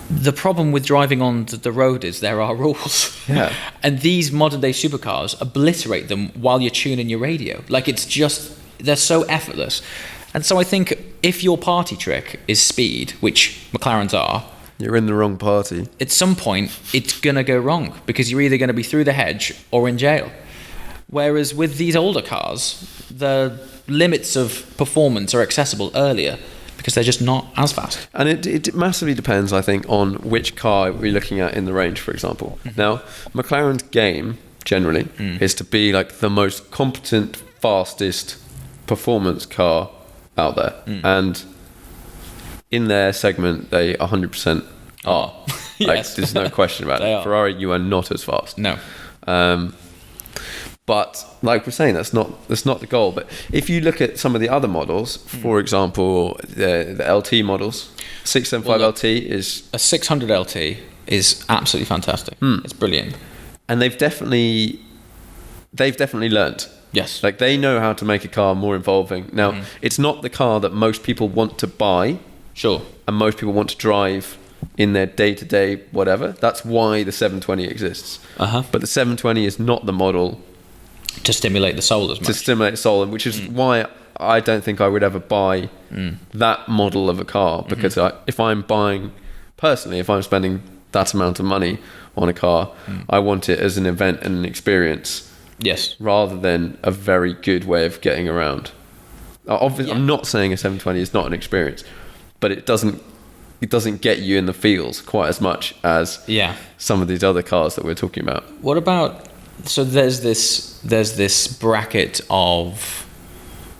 the problem with driving on the road is there are rules. Yeah. And these modern day supercars obliterate them while you're tuning your radio. Like, they're so effortless. And so I think if your party trick is speed, which McLarens are, you're in the wrong party. At some point, it's going to go wrong, because you're either going to be through the hedge or in jail. Whereas with these older cars, the limits of performance are accessible earlier, because they're just not as fast. And it massively depends, I think, on which car we're looking at in the range, for example. Now, McLaren's game, generally, is to be like the most competent, fastest performance car out there. And in their segment, they 100% are. Yes. There's no question about it. Ferrari, you are not as fast. No. But like we're saying, that's not the goal. But if you look at some of the other models, for example, the LT models, 675 LT is a 600 LT is absolutely fantastic. It's brilliant, and they've definitely learnt. Yes, like they know how to make a car more involving. Now, it's not the car that most people want to buy. Sure, and most people want to drive in their day-to-day whatever. That's why the 720 exists. But the 720 is not the model to stimulate the soul as much. To stimulate the soul, which is why I don't think I would ever buy that model of a car, because if I'm spending that amount of money on a car, I want it as an event and an experience. Yes. Rather than a very good way of getting around. Obviously, I'm not saying a 720 is not an experience, but it doesn't get you in the feels quite as much as some of these other cars that we're talking about. What about, so there's this bracket of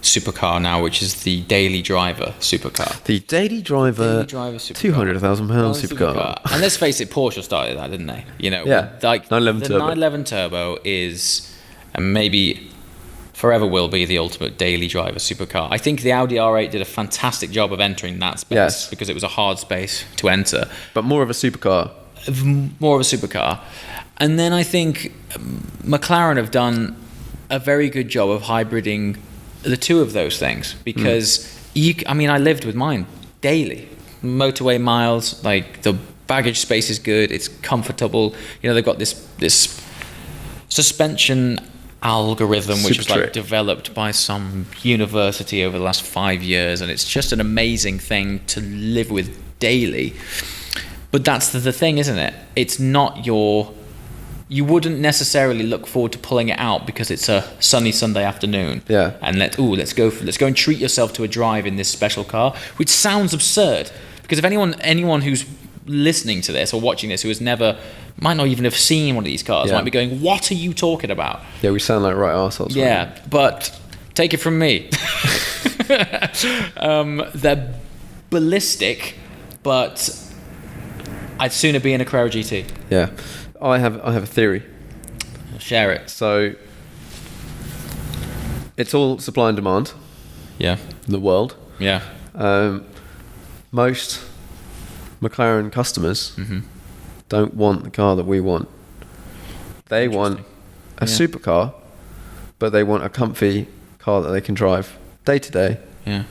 supercar now, which is the daily driver supercar. The daily driver supercar. £200,000 supercar. And let's face it, Porsche started that, didn't they? You know, Yeah. like 911 the turbo. 911 Turbo is, and maybe forever will be, the ultimate daily driver supercar. I think the Audi R8 did a fantastic job of entering that space, Yes. because it was a hard space to enter. But more of a supercar. More of a supercar. And then I think McLaren have done a very good job of hybriding the two of those things, because I lived with mine daily. Motorway miles, like the baggage space is good, it's comfortable. You know, they've got this suspension algorithm which was like developed by some university over the last 5 years, and it's just an amazing thing to live with daily. But that's the thing, isn't it? It's not you wouldn't necessarily look forward to pulling it out because it's a sunny Sunday afternoon. Yeah. And let's go and treat yourself to a drive in this special car, which sounds absurd, because if anyone who's listening to this or watching this who might not even have seen one of these cars, might be going, "What are you talking about?" Yeah, we sound like right arseholes. Yeah, right? But take it from me. They're ballistic, but I'd sooner be in a Carrera GT. Yeah. I have a theory. Share it. So it's all supply and demand. Yeah. In the world. Yeah. Most McLaren customers don't want the car that we want. They want a supercar, but they want a comfy car that they can drive day to day. Yeah.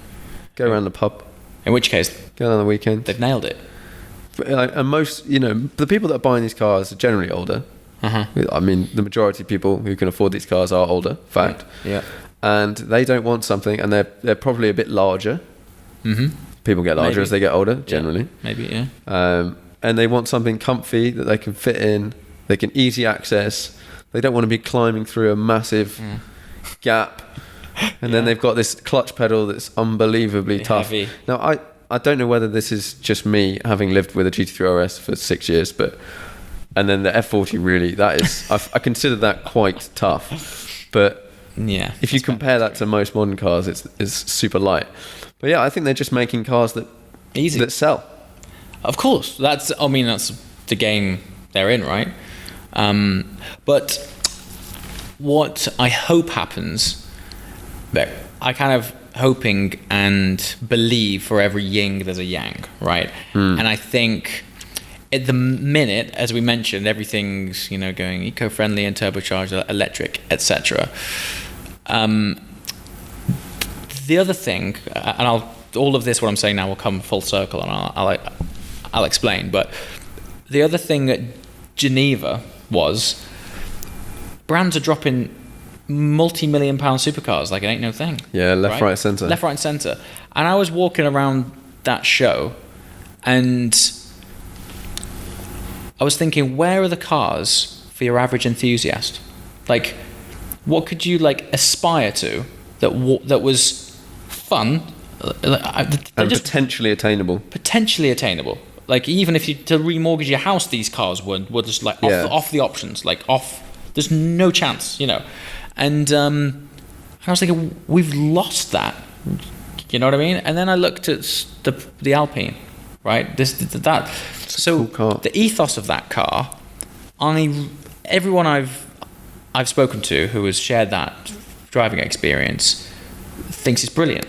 Go around the pub. In which case, go on the weekend. They've nailed it. And most, the people that are buying these cars are generally older. I mean, the majority of people who can afford these cars are older, fact. Yeah. And they don't want something, and they're probably a bit larger. People get larger as they get older, generally. Maybe, yeah. And they want something comfy that they can fit in, they can easy access. They don't want to be climbing through a massive gap. And then they've got this clutch pedal that's unbelievably tough. Heavy. Now, I don't know whether this is just me having lived with a GT3 RS for 6 years, and then the F40 really, that is, I consider that quite tough. But if you compare that to most modern cars, it's super light. But yeah, I think they're just making cars that sell. Of course, that's the game they're in, right? But what I hope happens, I kind of hoping and believe for every yin there's a yang, right? And I think at the minute, as we mentioned, everything's going eco-friendly and turbocharged, electric, etc. The other thing, and all of this, what I'm saying now, will come full circle, and I'll explain. But the other thing at Geneva was brands are dropping multi-million-pound supercars like it ain't no thing. Yeah, left, right, centre. Left, right, and centre. And I was walking around that show, and I was thinking, where are the cars for your average enthusiast? Like, what could you aspire to that was fun and potentially attainable? Potentially attainable. Like, even if you to remortgage your house, these cars were just off the options, off. There's no chance, And I was thinking, we've lost that. You know what I mean? And then I looked at the Alpine, right? So cool car. The ethos of that car, everyone I've spoken to who has shared that driving experience thinks it's brilliant.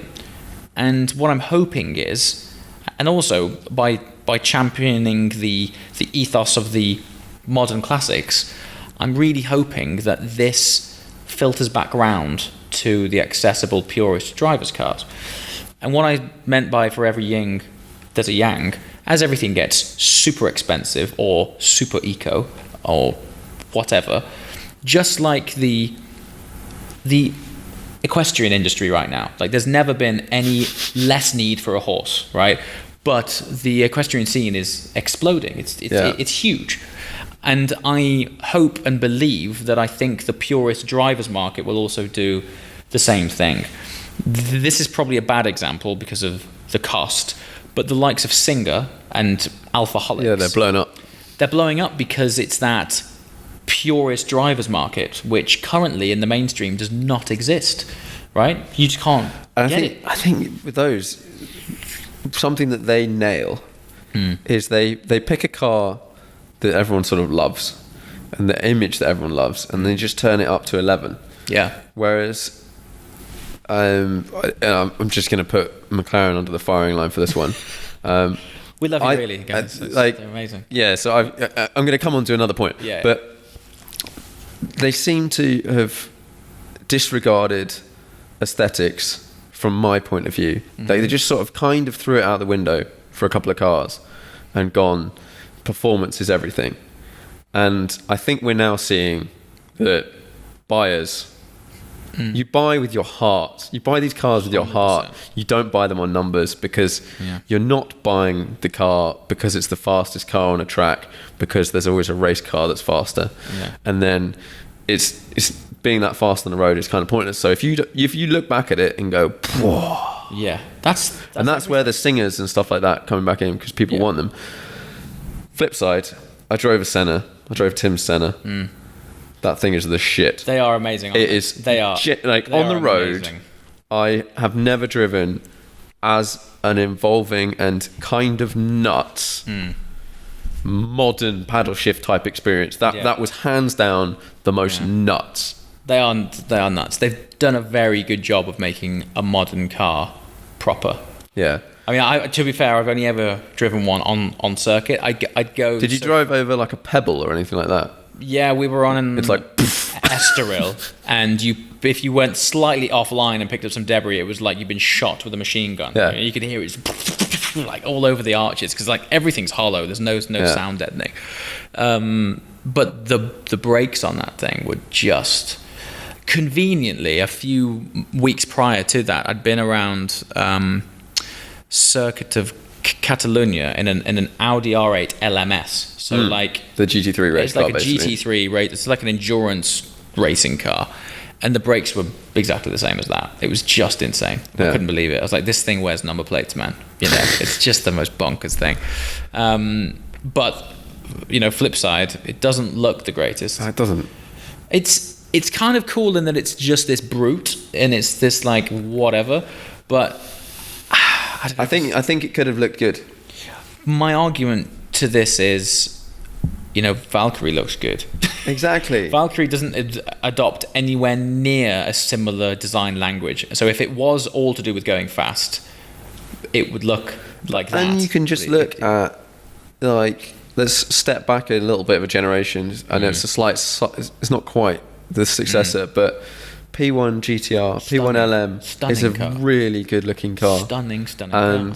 And what I'm hoping is, and also by championing the ethos of the modern classics, I'm really hoping that this filters back round to the accessible purist drivers' cars. And what I meant by for every yin there's a yang, as everything gets super expensive or super eco or whatever, just like the equestrian industry right now. Like, there's never been any less need for a horse, right? But the equestrian scene is exploding. It's huge. And I hope and believe that I think the purist drivers market will also do the same thing. This is probably a bad example because of the cost, but the likes of Singer and Alphaholics. Yeah, they're blown up. They're blowing up because it's that purist drivers market, which currently in the mainstream does not exist. right? You just can't get it. I think with those, something that they nail is they pick a car that everyone sort of loves and the image that everyone loves, and they just turn it up to 11. Yeah. Whereas I'm just going to put McLaren under the firing line for this one. We love you really, guys. They're amazing. Yeah, so I'm going to come on to another point. Yeah. But they seem to have disregarded aesthetics from my point of view. They just sort of kind of threw it out the window for a couple of cars and gone, performance is everything. And I think we're now seeing that buyers, you buy with your heart. You buy these cars with your 100%. Heart. You don't buy them on numbers, because you're not buying the car because it's the fastest car on a track, because there's always a race car that's faster. Yeah. And then it's being that fast on the road is kind of pointless. So if you look back at it and go, whoa. Yeah, that's where the singers and stuff like that coming back in, because people want them. Flip side, I drove a Senna. I drove Tim's Senna. That thing is the shit. They are amazing. It is. They are. Like, on the road, amazing. I have never driven as an involving and kind of nuts modern paddle shift type experience. That was hands down the most nuts. They are nuts. They've done a very good job of making a modern car proper. Yeah. I mean, to be fair, I've only ever driven one on circuit. I'd go. Did you drive over like a pebble or anything like that? Yeah, we were on it's like Estoril, and if you went slightly offline and picked up some debris, it was like you'd been shot with a machine gun. Yeah. You could hear it like all over the arches, because like everything's hollow. There's no sound deadening. But the brakes on that thing were just conveniently. A few weeks prior to that, I'd been around circuit of Catalonia in an Audi R8 LMS. So like the GT3 race car, it's like a GT3 race. It's like an endurance racing car, and the brakes were exactly the same as that. It was just insane. I couldn't believe it. I was like, this thing wears number plates, man. It's just the most bonkers thing. But flip side, it doesn't look the greatest. It doesn't. It's kind of cool in that it's just this brute and it's this like whatever, but I think it could have looked good. My argument to this is, Valkyrie looks good. Exactly. Valkyrie doesn't adopt anywhere near a similar design language. So if it was all to do with going fast, it would look like that. And you can just look at, like, let's step back a little bit of a generation. I know it's it's not quite the successor, but P1 GTR, P1 LM is a really good looking car. Stunning and car.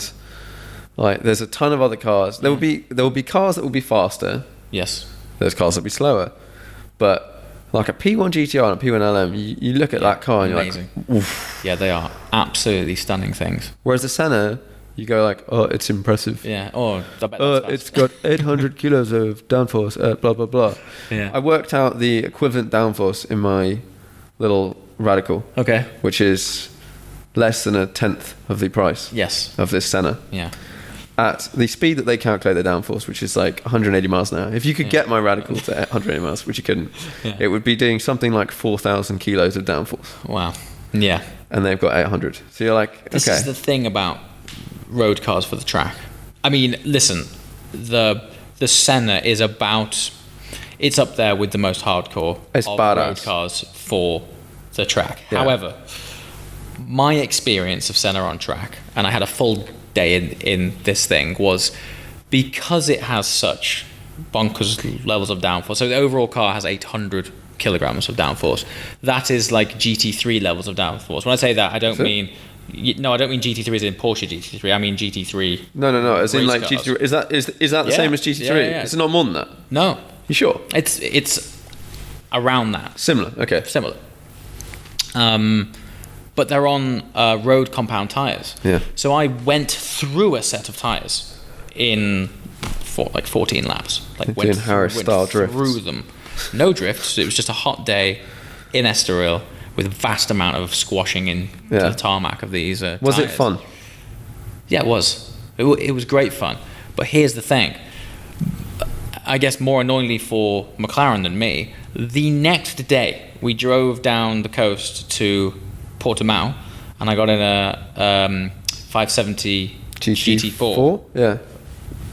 Like, there's a ton of other cars. There will be cars that will be faster. Yes. There's cars that will be slower. But like a P1 GTR and a P1 LM, you look at that car and amazing. You're like, oof. Yeah, they are absolutely stunning things. Whereas the Senna, you go like, oh, it's impressive. Yeah. Oh, I bet that's it's got 800 kilos of downforce. Blah blah blah. Yeah. I worked out the equivalent downforce in my little Radical. Okay. Which is less than a tenth of the price. Yes. Of this Senna. Yeah. At the speed that they calculate the downforce, which is like 180 miles an hour. If you could get my Radical to 180 miles, which you couldn't, it would be doing something like 4,000 kilos of downforce. Wow. Yeah. And they've got 800. So you're like, this is the thing about road cars for the track. I mean, listen, the Senna is it's up there with the most hardcore of road cars for the track. Yeah. However, my experience of Senna on track, and I had a full day in this thing, was because it has such bonkers levels of downforce. So the overall car has 800 kilograms of downforce. That is like GT3 levels of downforce. When I say that, I don't mean GT3 as in Porsche GT3. I mean GT3. No. As in like cars. GT3. Is that the same as GT3? Yeah. Is it not more than that? No. You sure? It's around that. Similar. Okay. Similar. But they're on road compound tires. Yeah. So I went through a set of tires in 14 laps. Like went through them. No drifts. It was just a hot day in Estoril with a vast amount of squashing in the tarmac of these tires. Was it fun? Yeah, it was. It was great fun. But here's the thing. I guess more annoyingly for McLaren than me, the next day we drove down the coast to Portimao, and I got in a 570 GT4. Yeah.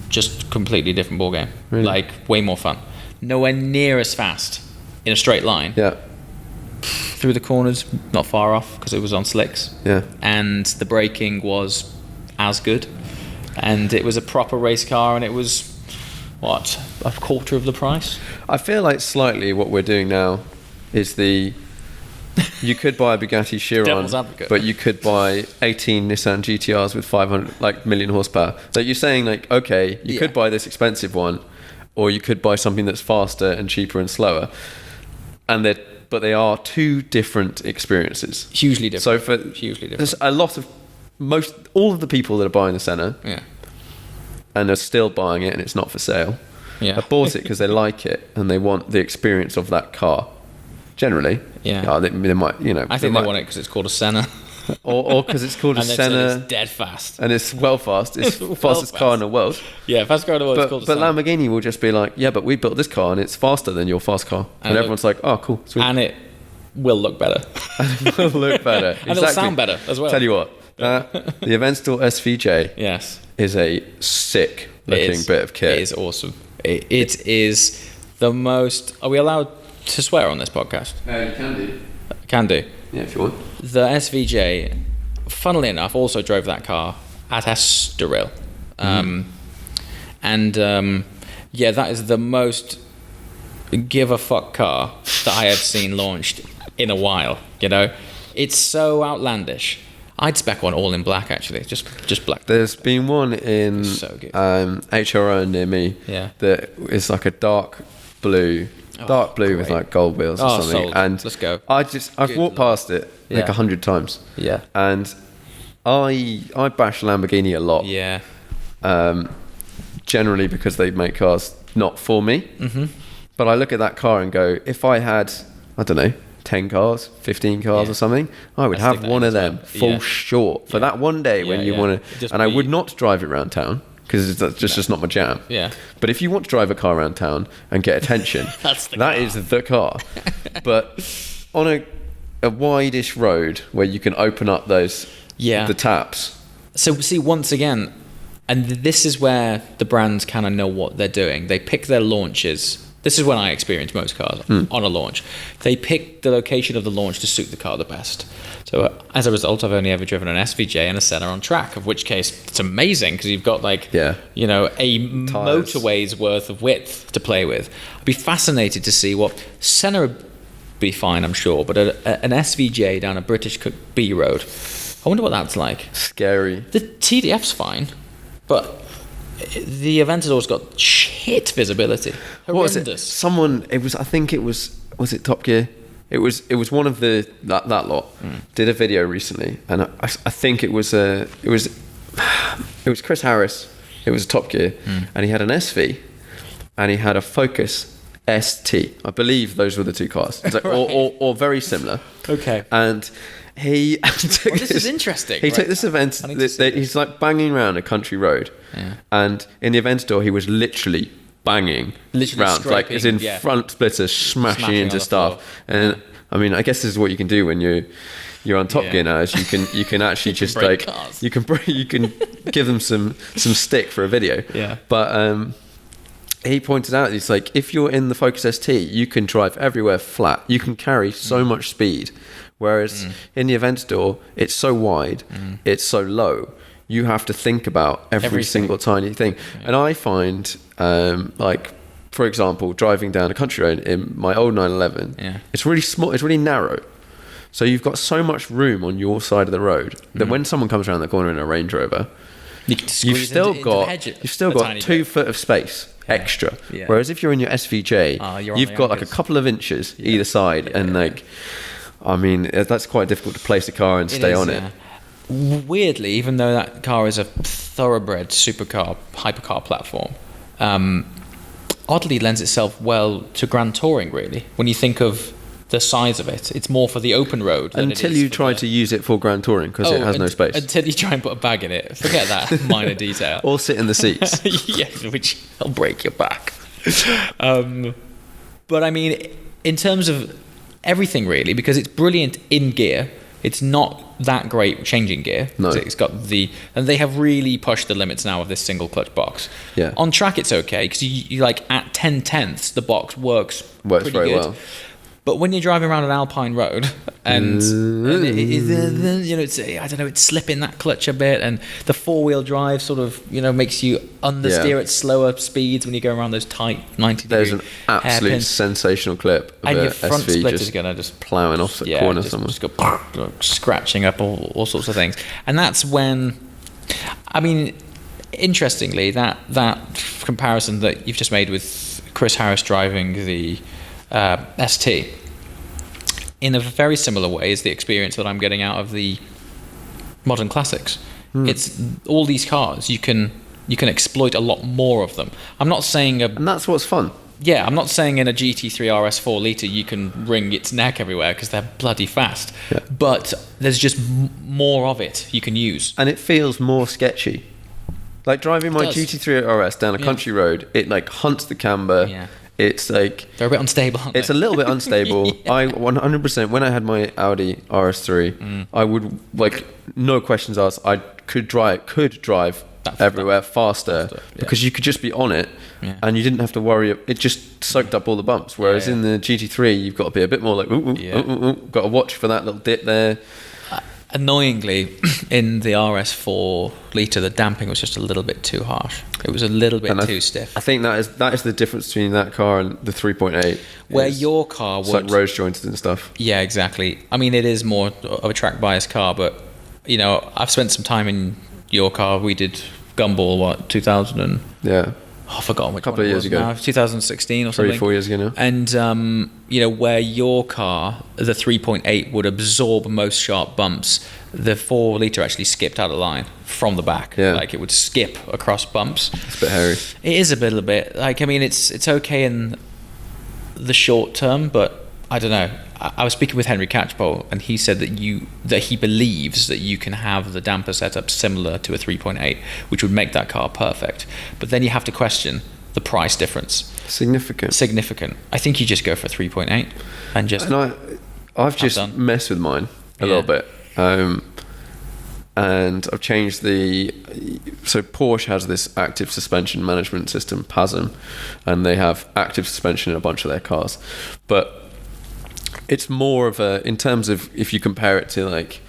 Just completely different ball game. Really? Like way more fun. Nowhere near as fast in a straight line. Yeah. Through the corners, not far off because it was on slicks. Yeah. And the braking was as good. And it was a proper race car, and it was what, a quarter of the price? I feel like slightly what we're doing now is you could buy a Bugatti Devil's Chiron, advocate. but you could buy 18 Nissan GTRs with 500 million horsepower. So you're saying like, okay, you could buy this expensive one, or you could buy something that's faster and cheaper and slower, but they are two different experiences. Hugely different. So hugely different. there's a lot of all of the people that are buying the Senna, and are still buying it, and it's not for sale. Yeah. Have bought it because they like it and they want the experience of that car. Generally, they might, I think they want it because it's called a Senna. or because it's called a And Senna, it's dead fast. and it's well fast. It's Well fastest car in the world. Yeah, fast car in the world is called a But Senna. Lamborghini will just be like, yeah, but we built this car and it's faster than your fast car, and everyone's like, oh, cool, sweet. And it will look better. It will look better. And it'll sound better as well. Tell you what, the Aventador SVJ Yes. is a sick looking bit of kit. It is awesome. It is the most... Are we allowed to swear on this podcast? You can do. Can do. Yeah, if you want. The SVJ, funnily enough, also drove that car at Estoril. That is the most give a fuck car that I have seen launched in a while. It's so outlandish. I'd spec one all in black, actually, just black. There's been one in So good. HRO near me that is like a dark blue with like gold wheels or something. Sold. And Let's go. I've walked past it like 100 times. Yeah. And I bash Lamborghini a lot. Yeah. Generally because they make cars not for me. Mm-hmm. But I look at that car and go, if I had, I don't know, 10 cars, 15 cars or something, I would have one of them for sure. For that one day when you want to... And I would not drive it around town because that's just not my jam. Yeah. But if you want to drive a car around town and get attention, that is the car. But on a wide-ish road where you can open up the taps... So see, once again, and this is where the brands kind of know what they're doing. They pick their launches. This is when I experience most cars on a launch. They pick the location of the launch to suit the car the best. So as a result, I've only ever driven an SVJ and a Senna on track, of which case it's amazing because you've got a motorway's worth of width to play with. I'd be fascinated to see what Senna would be fine, I'm sure, but an SVJ down a British B road, I wonder what that's like. Scary. The TDF's fine, but the Aventador's got shit visibility. Horrendous. What was it? I think it was it Top Gear? It was one of that lot did a video recently, and I think it was Chris Harris. It was a Top Gear, and he had an SV, and he had a Focus ST. I believe those were the two cars, or very similar. Okay. And he this is interesting. He took this event. He's like banging around a country road, and in the Aventador, he was literally banging round, like as in front splitter smashing into stuff. And I mean, I guess this is what you can do when you're on Top Gear now. Is you can actually just like cars. you can give them some stick for a video. Yeah. But he pointed out, he's like, if you're in the Focus ST, you can drive everywhere flat. You can carry so much speed. Whereas in the Aventador, it's so wide, it's so low, you have to think about every single tiny thing. Yeah. And I find, for example, driving down a country road in my old 911, it's really small, it's really narrow. So you've got so much room on your side of the road that when someone comes around the corner in a Range Rover, you've still got 2 foot of space extra. Yeah. Whereas if you're in your SVJ, you've got like a couple of inches either side, and I mean, that's quite difficult to place a car and stay on it. Weirdly, even though that car is a thoroughbred supercar, hypercar platform, oddly lends itself well to Grand Touring, really. When you think of the size of it, it's more for the open road. Until you try to use it for Grand Touring, because it has no space. Until you try and put a bag in it. Forget that minor detail. Or sit in the seats. Which will break your back. But I mean, in terms of everything really, because it's brilliant in gear, It's not that great changing gear. No. It's got and they have really pushed the limits now of this single clutch box. Yeah. On track, it's okay because you like at 10/10ths, the box works pretty very good. well. But when you're driving around an alpine road and I don't know, it's slipping that clutch a bit, and the 4-wheel drive sort of makes you understeer at slower speeds when you go around those tight 90 degree There's an absolute hairpins. sensational clip of And a your front SV split is going to just ploughing off the corner somewhere. just go scratching up all sorts of things. And that's when, I mean, interestingly, that comparison that you've just made with Chris Harris driving the ST, in a very similar way, is the experience that I'm getting out of the modern classics. It's all these cars, you can exploit a lot more of them. I'm not saying and that's what's fun. Yeah, I'm not saying in a GT3 RS 4 litre you can wring its neck everywhere because they're bloody fast. Yeah. But there's just more of it you can use. And it feels more sketchy. Like driving my does. GT3 RS down a country road, it like hunts the camber. Yeah. It's like... They're a bit unstable, aren't It's they? a little bit unstable. Yeah. I 100%, when I had my Audi RS3, I would, like, no questions asked, I could drive everywhere faster because you could just be on it and you didn't have to worry. It just soaked up all the bumps. Whereas in the GT3, you've got to be a bit more like, got to watch for that little dip there. Annoyingly, in the RS4 litre, the damping was just a little bit too harsh. It was a little bit too stiff. I think that is the difference between that car and the 3.8. Where your car would... It's like rose jointed and stuff. Yeah, exactly. I mean, it is more of a track bias car, but, I've spent some time in your car. We did Gumball, 2000 and... Yeah. Oh, I've forgotten which couple one of it years was ago. now, 2016 or something. 3-4 years ago now. And, where your car, the 3.8, would absorb most sharp bumps, the 4 litre actually skipped out of line from the back. Yeah. Like, it would skip across bumps. It's a bit hairy. It is a little bit. Like, I mean, it's okay in the short term, but I don't know. I was speaking with Henry Catchpole, and he said that he believes that you can have the damper setup similar to a 3.8, which would make that car perfect. But then you have to question the price difference. Significant. I think you just go for 3.8 and just. And I've just messed with mine a little bit, and I've changed so Porsche has this active suspension management system, PASM, and they have active suspension in a bunch of their cars, but it's more of in terms of if you compare it to, like,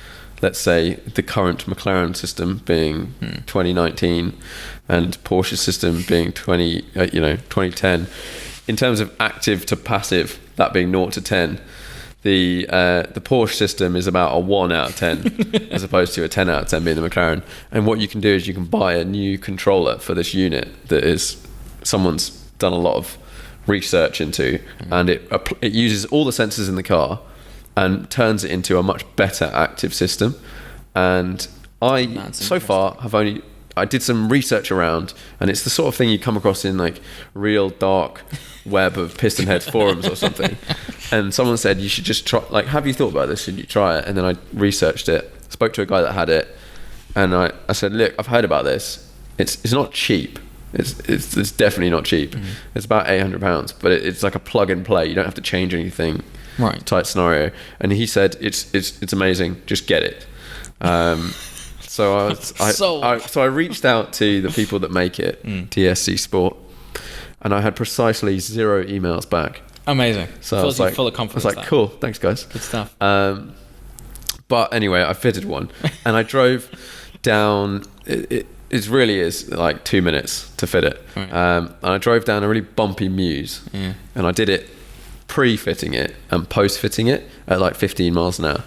let's say the current McLaren system being 2019 and Porsche's system being 2010, in terms of active to passive, that being 0 to 10, the Porsche system is about a 1 out of 10 as opposed to a 10 out of 10 being the McLaren. And what you can do is you can buy a new controller for this unit that is someone's done a lot of research into, and it uses all the sensors in the car and turns it into a much better active system. And I did some research around, and it's the sort of thing you come across in like real dark web of piston heads forums or something. And someone said you should just try, like, have you thought about this, should you try it? And then I researched it, spoke to a guy that had it, and I said, look, I've heard about this. It's not cheap. It's definitely not cheap. It's about £800, but it's like a plug and play. You don't have to change anything. Right. Type scenario. And he said it's amazing. Just get it. So I reached out to the people that make it, DSC Sport, and I had precisely 0 emails back. Amazing. So I was like, full of confidence. I was like, cool, thanks guys. Good stuff. But anyway, I fitted one, and I drove down. It really is like 2 minutes to fit it. Right. And I drove down a really bumpy Muse, and I did it pre-fitting it and post-fitting it at like 15 miles an hour.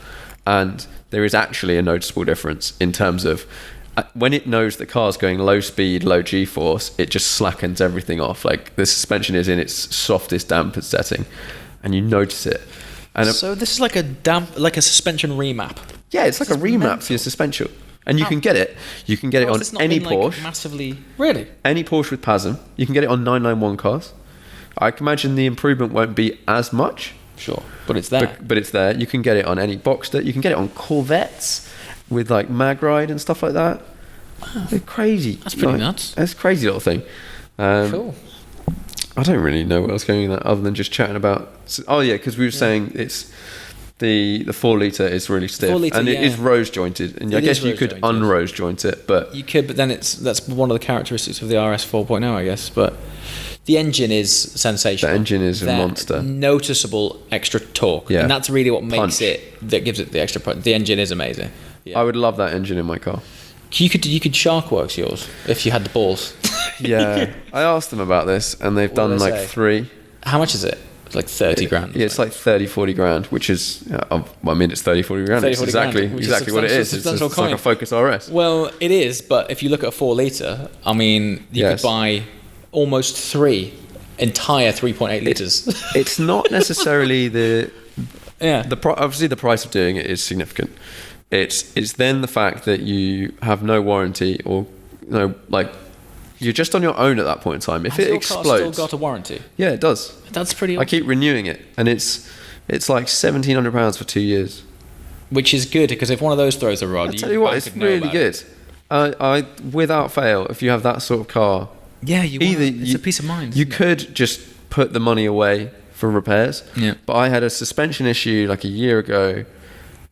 And there is actually a noticeable difference in terms of when it knows the car's going low speed, low G-force, it just slackens everything off. Like the suspension is in its softest dampened setting, and you notice it. And so this is like a suspension remap. Yeah, it's like a remap for your suspension. And you can get it. You can get it on any Porsche. Massively, really? Any Porsche with PASM. You can get it on 991 cars. I can imagine the improvement won't be as much. Sure, but it's there. But it's there. You can get it on any Boxster. You can get it on Corvettes with like mag ride and stuff like that. They're crazy. That's pretty nuts. That's a crazy little thing. Cool. I don't really know what else going on that other than just chatting about. Oh yeah, because we were saying The 4 litre is really stiff, 4 litre, and it yeah. is rose jointed, and I It guess is you rose could jointed. unrose joint it, but You could, but then that's one of the characteristics of the RS 4.0, I guess. But the engine is sensational. the engine is a That monster. Noticeable extra torque, Yeah. and that's really what makes Punch. that gives it the extra punch. The engine is amazing. Yeah. I would love that engine in my car. You could Sharkworks yours if you had the balls. Yeah, I asked them about this, and they've What done did they like say? 3. How much is it? It's like 30 grand. Yeah, it's like 30-40 grand, which is, I mean, it's 30-40 grand. 30, It's 40 exactly, grand, which is exactly what it is. substantial It's like a coin. Focus RS. Well, it is, but if you look at a 4 litre, I mean, you Yes. could buy almost 3 entire 3.8 litres. It's not necessarily Yeah. obviously the price of doing it is significant. It's then the fact that you have no warranty, or like you're just on your own at that point in time. If Has it your car explodes, still got a warranty? yeah, it does. That's pretty I awesome. keep renewing it, and it's like £1,700 for 2 years. Which is good, because if one of those throws a rod, I tell you what, bank it's would know really about good. I without fail, if you have that sort of car, it. Yeah, it's you- a peace of mind. you isn't it? could just put the money away for repairs. Yeah. But I had a suspension issue like a year ago,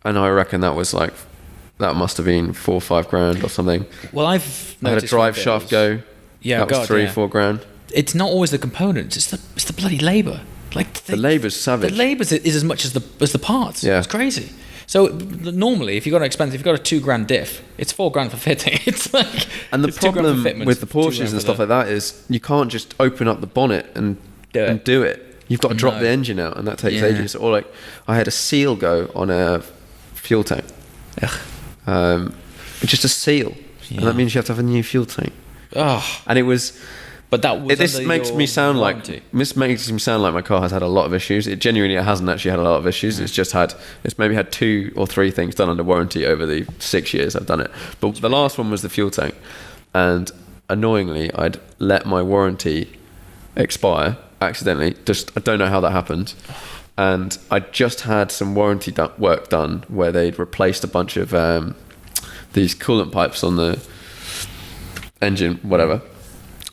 and I reckon that must have been 4 or 5 grand or something. Well, I've I had a noticed drive with shaft those- go. Yeah, that was God, 3 yeah. 4 grand. It's not always the components; it's the bloody labour. Like The labour's savage. The labour is as much as the parts. Yeah. It's crazy. So normally, if you've got a 2 grand diff, it's 4 grand for fitting. It's like, And the it's 2 grand for problem fitments, with the 2 grand Porsches for and stuff like that is you can't just open up the bonnet and do it. You've got to drop No. the engine out, and that takes Yeah. ages. Or like I had a seal go on a fuel tank. It's just a seal, and Yeah. that means you have to have a new fuel tank. Oh, And it was. but that was This under makes your me sound warranty. like my car has had a lot of issues. It genuinely hasn't actually had a lot of issues. It's maybe had 2 or 3 things done under warranty over the 6 years I've done it. But the last one was the fuel tank, and annoyingly, I'd let my warranty expire accidentally. I don't know how that happened. And I just had some warranty work done where they'd replaced a bunch of these coolant pipes on the engine, whatever.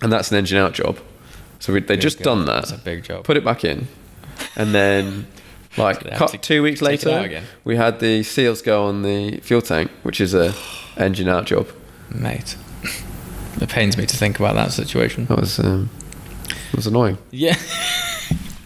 And that's an engine out job. So they just God, done that. That's a big job. Put it back in. And then, like, So they have to 2 weeks take it out later, again. we had the seals go on the fuel tank, which is a engine out job. Mate, it pains me to think about that situation. That was annoying. Yeah.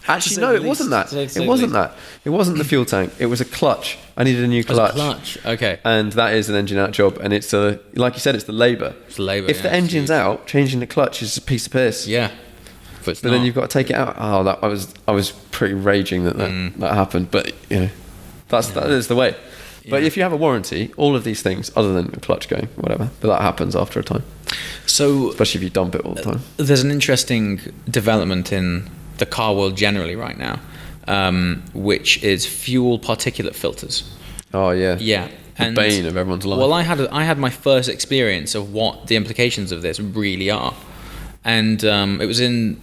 Actually, say no, the it wasn't least. that. To say It the wasn't least. that. It wasn't the fuel tank. It was a clutch. I needed a new clutch. Clutch. Okay. And that is an engine out job. And it's like you said, it's the labour. It's the labour, If the yeah, engine's it's out, changing the clutch is a piece of piss. Yeah. But But then you've got to take it out. Oh, I was pretty raging that happened. But that is the way. But Yeah. if you have a warranty, all of these things, other than a clutch going, whatever, but that happens after a time, So especially if you dump it all the time. there's an interesting development in the car world generally right now, which is fuel particulate filters. Oh yeah, Yeah. the bane of everyone's life. Well, I had my first experience of what the implications of this really are. And it was in,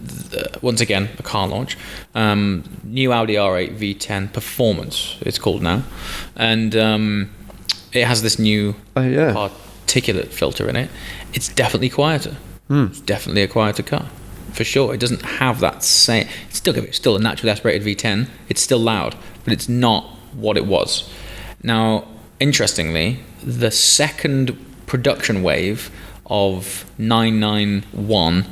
once again, a car launch. New Audi R8 V10 Performance, it's called now. And it has this new particulate filter in it. It's definitely quieter. It's definitely a quieter car, for sure. It doesn't have that same... It's still a naturally aspirated V10. It's still loud, but it's not what it was. Now, interestingly, the second production wave of 991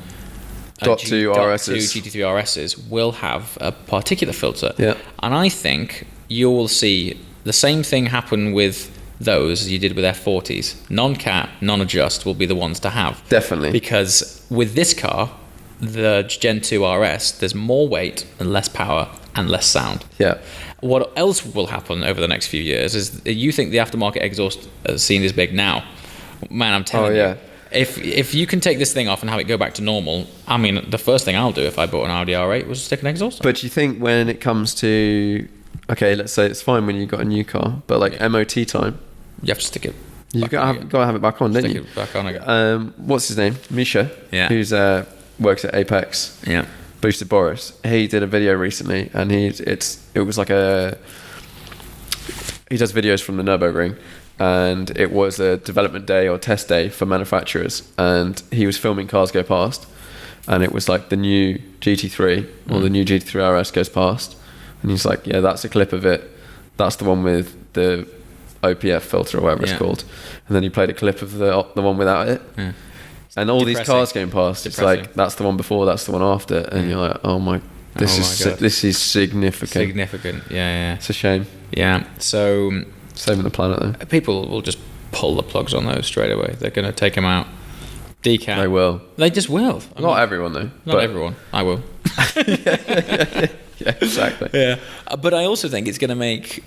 .2 RSs. GT3 RSs will have a particulate filter. Yeah. And I think you will see the same thing happen with those as you did with F40s. Non-cat, non-adjust will be the ones to have. Definitely. Because with this car, the Gen 2 RS, there's more weight and less power and less sound. Yeah. What else will happen over the next few years is you think the aftermarket exhaust scene is big now. Man, I'm telling yeah. you. If you can take this thing off and have it go back to normal, I mean, the first thing I'll do if I bought an Audi R8 was stick an exhaust on. But you think when it comes to, okay, let's say it's fine when you got a new car, but like MOT time, You have to stick it. you've got to have it back on, don't Stick you? it back on again. What's his name? Misha. Yeah. Who's works at Apex. Yeah. Boosted Boris. He did a video recently, and he does videos from the Nürburgring, and it was a development day or test day for manufacturers, and he was filming cars go past, and it was like the new GT3 or the new GT3 RS goes past, and he's like, yeah, that's a clip of it That's the one with the OPF filter or whatever it's called. And then you played a clip of the one without it. Yeah. And all these cars going past, it's like, that's the one before, that's the one after. And you're like, oh my, this is significant. Significant, yeah. It's a shame. Yeah, so... Saving the planet, though. People will just pull the plugs on those straight away. They're going to take them out. Decap. They will. They just will. Not everyone, though. Not everyone. I will. Yeah, exactly. Yeah. But I also think it's going to make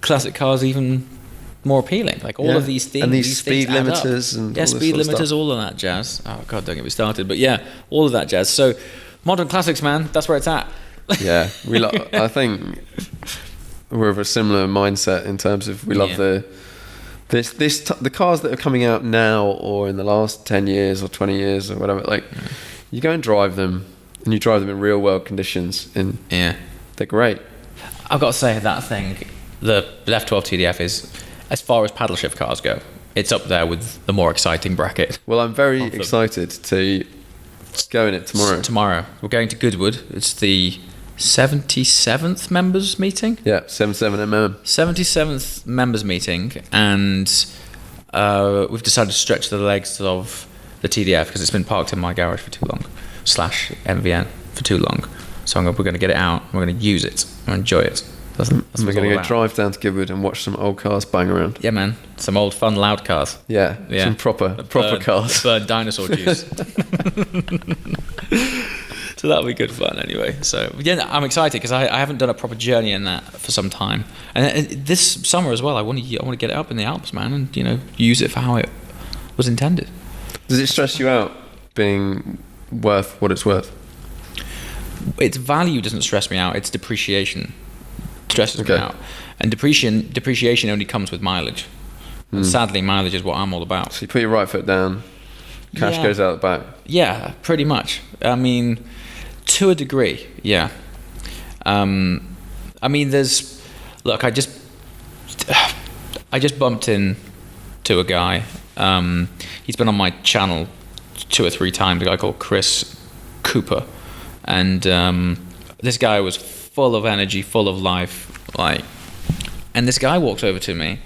classic cars even more appealing. Like all of these things. And these speed limiters and all speed limiters, all of that jazz. Oh, God, don't get me started. But yeah, all of that jazz. So modern classics, man, that's where it's at. Yeah. I think we're of a similar mindset in terms of we love the cars that are coming out now or in the last 10 years or 20 years or whatever. Like, you go and drive them, and you drive them in real world conditions, and they're great. I've got to say that thing, the F12 TDF is, as far as paddle shift cars go, it's up there with the more exciting bracket. Well, I'm very excited to go in it tomorrow. We're going to Goodwood. It's the 77th members meeting. Yeah, 77mm. 77th members meeting, and we've decided to stretch the legs of the TDF because it's been parked in my garage for too long, / NVN for too long. So we're going to get it out. We're going to use it and enjoy it. That's we're going to go drive down to Goodwood and watch some old cars bang around. Yeah, man. Some old fun loud cars. Yeah. Some proper cars. Burn dinosaur juice. So that'll be good fun anyway. So yeah, I'm excited because I haven't done a proper journey in that for some time. And this summer as well, I want to get it up in the Alps, man, and use it for how it was intended. Does it stress you out being worth what it's worth? Its value doesn't stress me out. Its depreciation stresses me out. And depreciation only comes with mileage. And sadly, mileage is what I'm all about. So you put your right foot down, cash goes out the back. Yeah, pretty much. I mean, to a degree, yeah. I mean, look, I just bumped into a guy. He's been on my channel 2 or 3 times. A guy called Chris Cooper, and this guy was full of energy, full of life, like. And this guy walks over to me,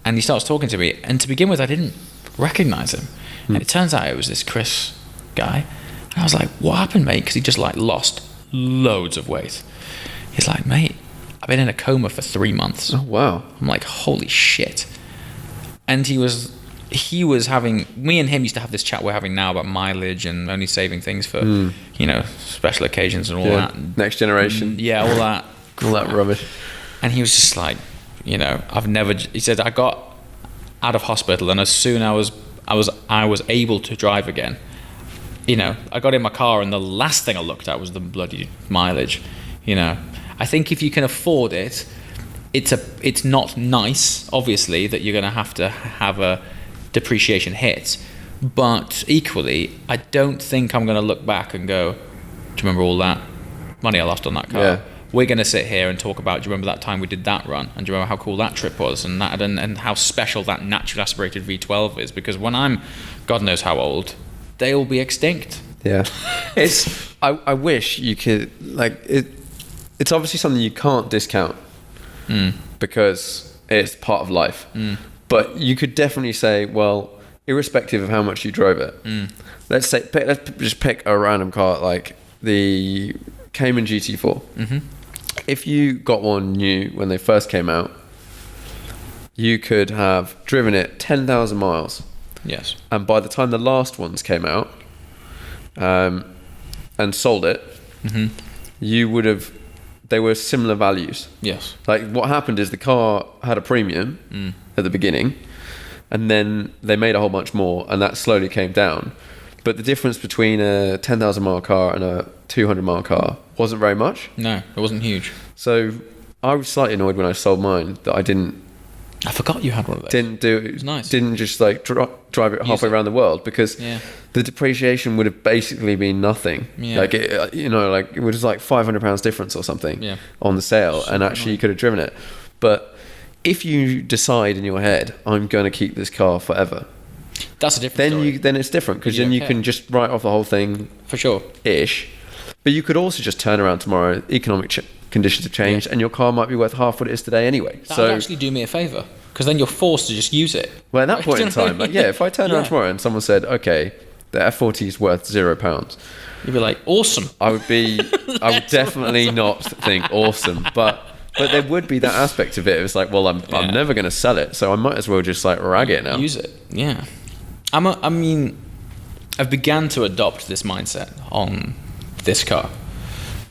and he starts talking to me. And to begin with, I didn't recognize him. And it turns out it was this Chris guy. And I was like, what happened, mate? Because he just lost loads of weight. He's like, mate, I've been in a coma for 3 months. Oh, wow. I'm like, holy shit. And he was having, me and him used to have this chat we're having now about mileage and only saving things for, special occasions and all that. Next generation. Yeah, all that. All that rubbish. And he was just like, he said, I got out of hospital, and as soon I was able to drive again, I got in my car, and the last thing I looked at was the bloody mileage. I think if you can afford it, it's not nice, obviously, that you're going to have a depreciation hit, but equally, I don't think I'm going to look back and go, do you remember all that money I lost on that car? Yeah. We're going to sit here and talk about, do you remember that time we did that run? And do you remember how cool that trip was? And how special that naturally aspirated V12 is? Because when I'm, God knows how old, they'll be extinct. Yeah. I wish you could, it's obviously something you can't discount because it's part of life. But you could definitely say, well, irrespective of how much you drove it, let's just pick a random car like the Cayman GT4. If you got one new when they first came out, you could have driven it 10,000 miles. Yes. And by the time the last ones came out and sold it, they were similar values. Yes. Like what happened is the car had a premium at the beginning, and then they made a whole bunch more, and that slowly came down. But the difference between a 10,000 mile car and a 200 mile car wasn't very much. No, it wasn't huge. So I was slightly annoyed when I sold mine that I forgot you had one of those. It was nice. Didn't just drive it halfway around the world, because the depreciation would have basically been nothing. Yeah. It was £500 difference or something on the sale, and actually you could have driven it. But if you decide in your head, I'm going to keep this car forever, that's a different story. Then it's different, because then you can just write off the whole thing for sure. But you could also just turn around tomorrow, economic conditions have changed, and your car might be worth half what it is today anyway. That would actually do me a favour, because then you're forced to just use it. Well, at that point in time, like, yeah, if I turn around tomorrow and someone said, okay, the F40 is worth £0, you'd be like, awesome. I would definitely not think awesome, but there would be that aspect of it. It was like, well, I'm never going to sell it, so I might as well just like rag it now. Use it, yeah. I've begun to adopt this mindset on this car.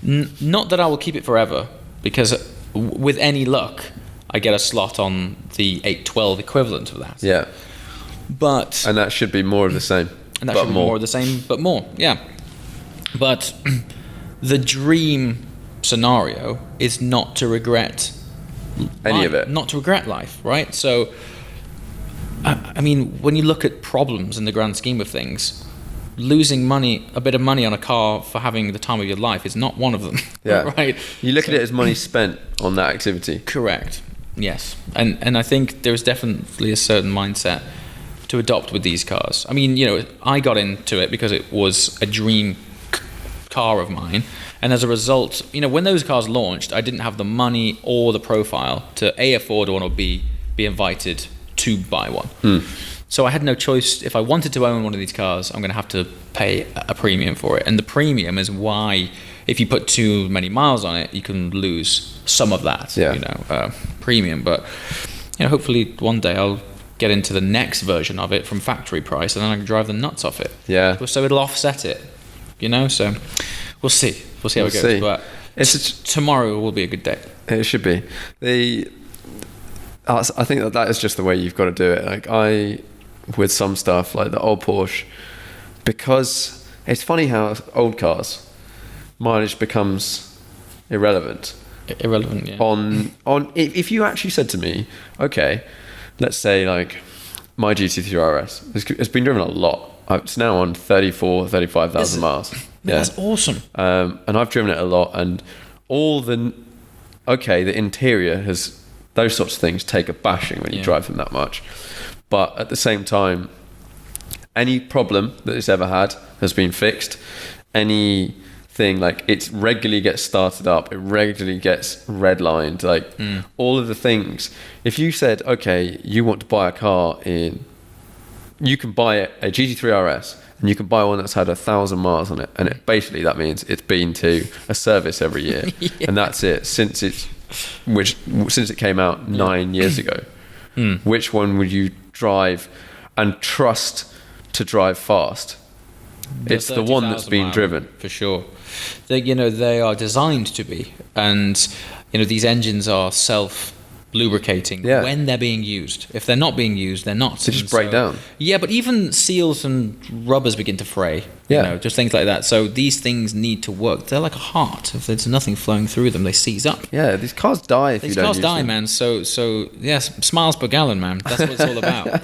Not that I will keep it forever, because with any luck, I get a slot on the 812 equivalent of that. Yeah. And that should be more of the same. And that should be more of the same, but more, yeah. But the dream scenario is not to regret any of it. Not to regret life, right? So, I mean, when you look at problems in the grand scheme of things, losing a bit of money on a car for having the time of your life is not one of them. Yeah. Right? You look at it as money spent on that activity. Correct. Yes. And I think there's definitely a certain mindset to adopt with these cars. I mean, I got into it because it was a dream car of mine, and as a result, when those cars launched, I didn't have the money or the profile to A, afford one, or B, be invited to buy one. So I had no choice. If I wanted to own one of these cars, I'm going to have to pay a premium for it, and the premium is why, if you put too many miles on it, you can lose some of that premium. But hopefully one day I'll get into the next version of it from factory price, and then I can drive the nuts off it. Yeah. So it'll offset it, so we'll see how it goes. But tomorrow will be a good day. It should be. I think that is just the way you've got to do it. Like with some stuff like the old Porsche, because it's funny how old cars mileage becomes irrelevant. Yeah. On if you actually said to me, okay, let's say like my GT3 RS, it's been driven a lot. It's now on 35,000 miles. Yeah. That's awesome. And I've driven it a lot, and the interior has, those sorts of things take a bashing when you drive them that much. But at the same time, any problem that it's ever had has been fixed. Anything, like, it regularly gets started up, it regularly gets redlined, like all of the things. If you said, okay, you want to buy a car you can buy a GT3 RS, and you can buy one that's had 1,000 miles on it, and that means it's been to a service every year, and that's it since it came out 9 years ago. Which one would you drive and trust to drive fast? It's the one that's been driven, for sure. They are designed to be, and these engines are self-lubricating when they're being used. If they're not being used, they're not. They just break down. Yeah, but even seals and rubbers begin to fray. Just things like that. So these things need to work. They're like a heart. If there's nothing flowing through them, they seize up. Yeah, these cars die if you don't use them. These cars die, man. So yes, smiles per gallon, man. That's what it's all about.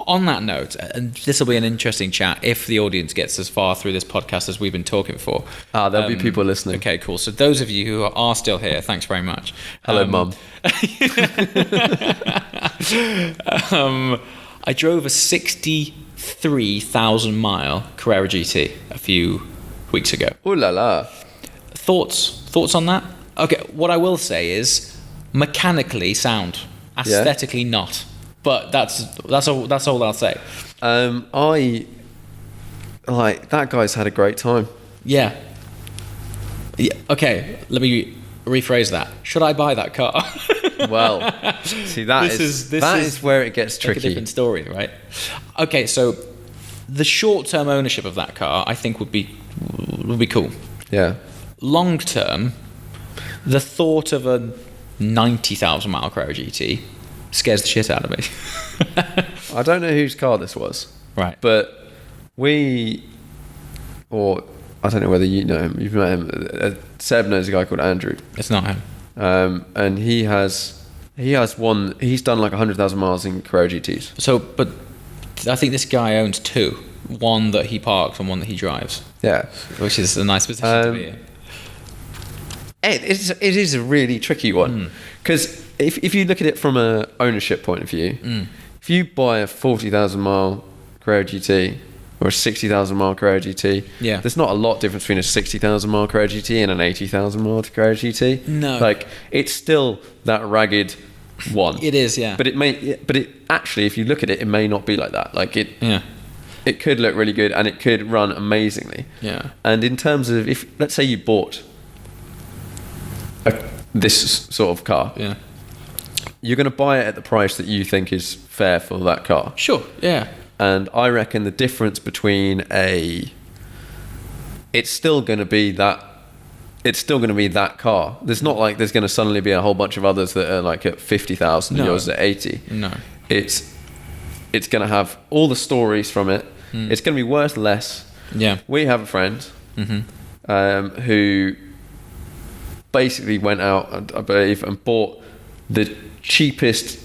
On that note, and this will be an interesting chat if the audience gets as far through this podcast as we've been talking for. There'll be people listening. Okay, cool. So those of you who are still here, thanks very much. Hello, Mum. I drove a 63,000 mile Carrera GT a few weeks ago. Ooh la la. Thoughts on that? Okay, what I will say is mechanically sound, aesthetically not. But that's all I'll say. That guy's had a great time. Yeah. Okay, let me rephrase that. Should I buy that car? Well, see, that is where it gets tricky. Like a different story, right? Okay, so the short-term ownership of that car, I think, would be cool. Yeah. Long-term, the thought of a 90,000 mile Carrera GT scares the shit out of me. I don't know whose car this was. Right. But I don't know whether you know him. You've met him. Seb knows a guy called Andrew. It's not him. And he has one. He's done like 100,000 miles in Carrera GTs. So, but I think this guy owns two. One that he parks and one that he drives. Yeah. Which is a nice position to be in. It is a really tricky one. Because if you look at it from an ownership point of view, if you buy a 40,000 mile Carrera GT or a 60,000 mile Carrera GT. Yeah. There's not a lot difference between a 60,000 mile Carrera GT and an 80,000 mile Carrera GT. No. Like, it's still that ragged one. It is, yeah. But it actually, if you look at it, it may not be like that. Like, it could look really good and it could run amazingly. Yeah. And in terms of, if let's say you bought this sort of car, Yeah. you're going to buy it at the price that you think is fair for that car. Sure, yeah. And I reckon the difference between it's still going to be that car. There's not like there's going to suddenly be a whole bunch of others that are like at 50,000 and yours at 80. No. It's going to have all the stories from it. It's going to be worth less. Yeah. We have a friend who basically went out, I believe, and bought the cheapest,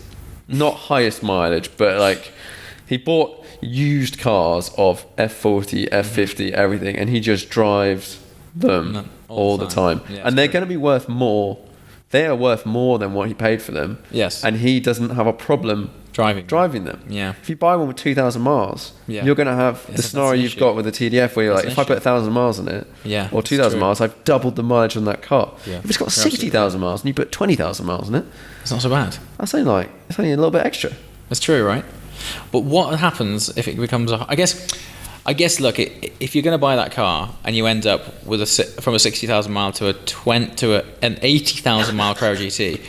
not highest mileage, but like he bought used cars of F40, F50, everything, and he just drives them all the time. Yeah, and they're going to be worth more. They are worth more than what he paid for them. Yes. And he doesn't have a problem driving them. Yeah. If you buy one with 2,000 miles, you're going to have the scenario you've got with the TDF where you're like, if I put 1,000 miles on it, or 2,000 miles, I've doubled the mileage on that car. Yeah. If it's got 60,000 miles and you put 20,000 miles on it, it's not so bad. it's only a little bit extra. That's true, right? But what happens if it becomes I guess look, if you're going to buy that car and you end up with from a 60,000 mile to an 80,000 mile Carrera GT,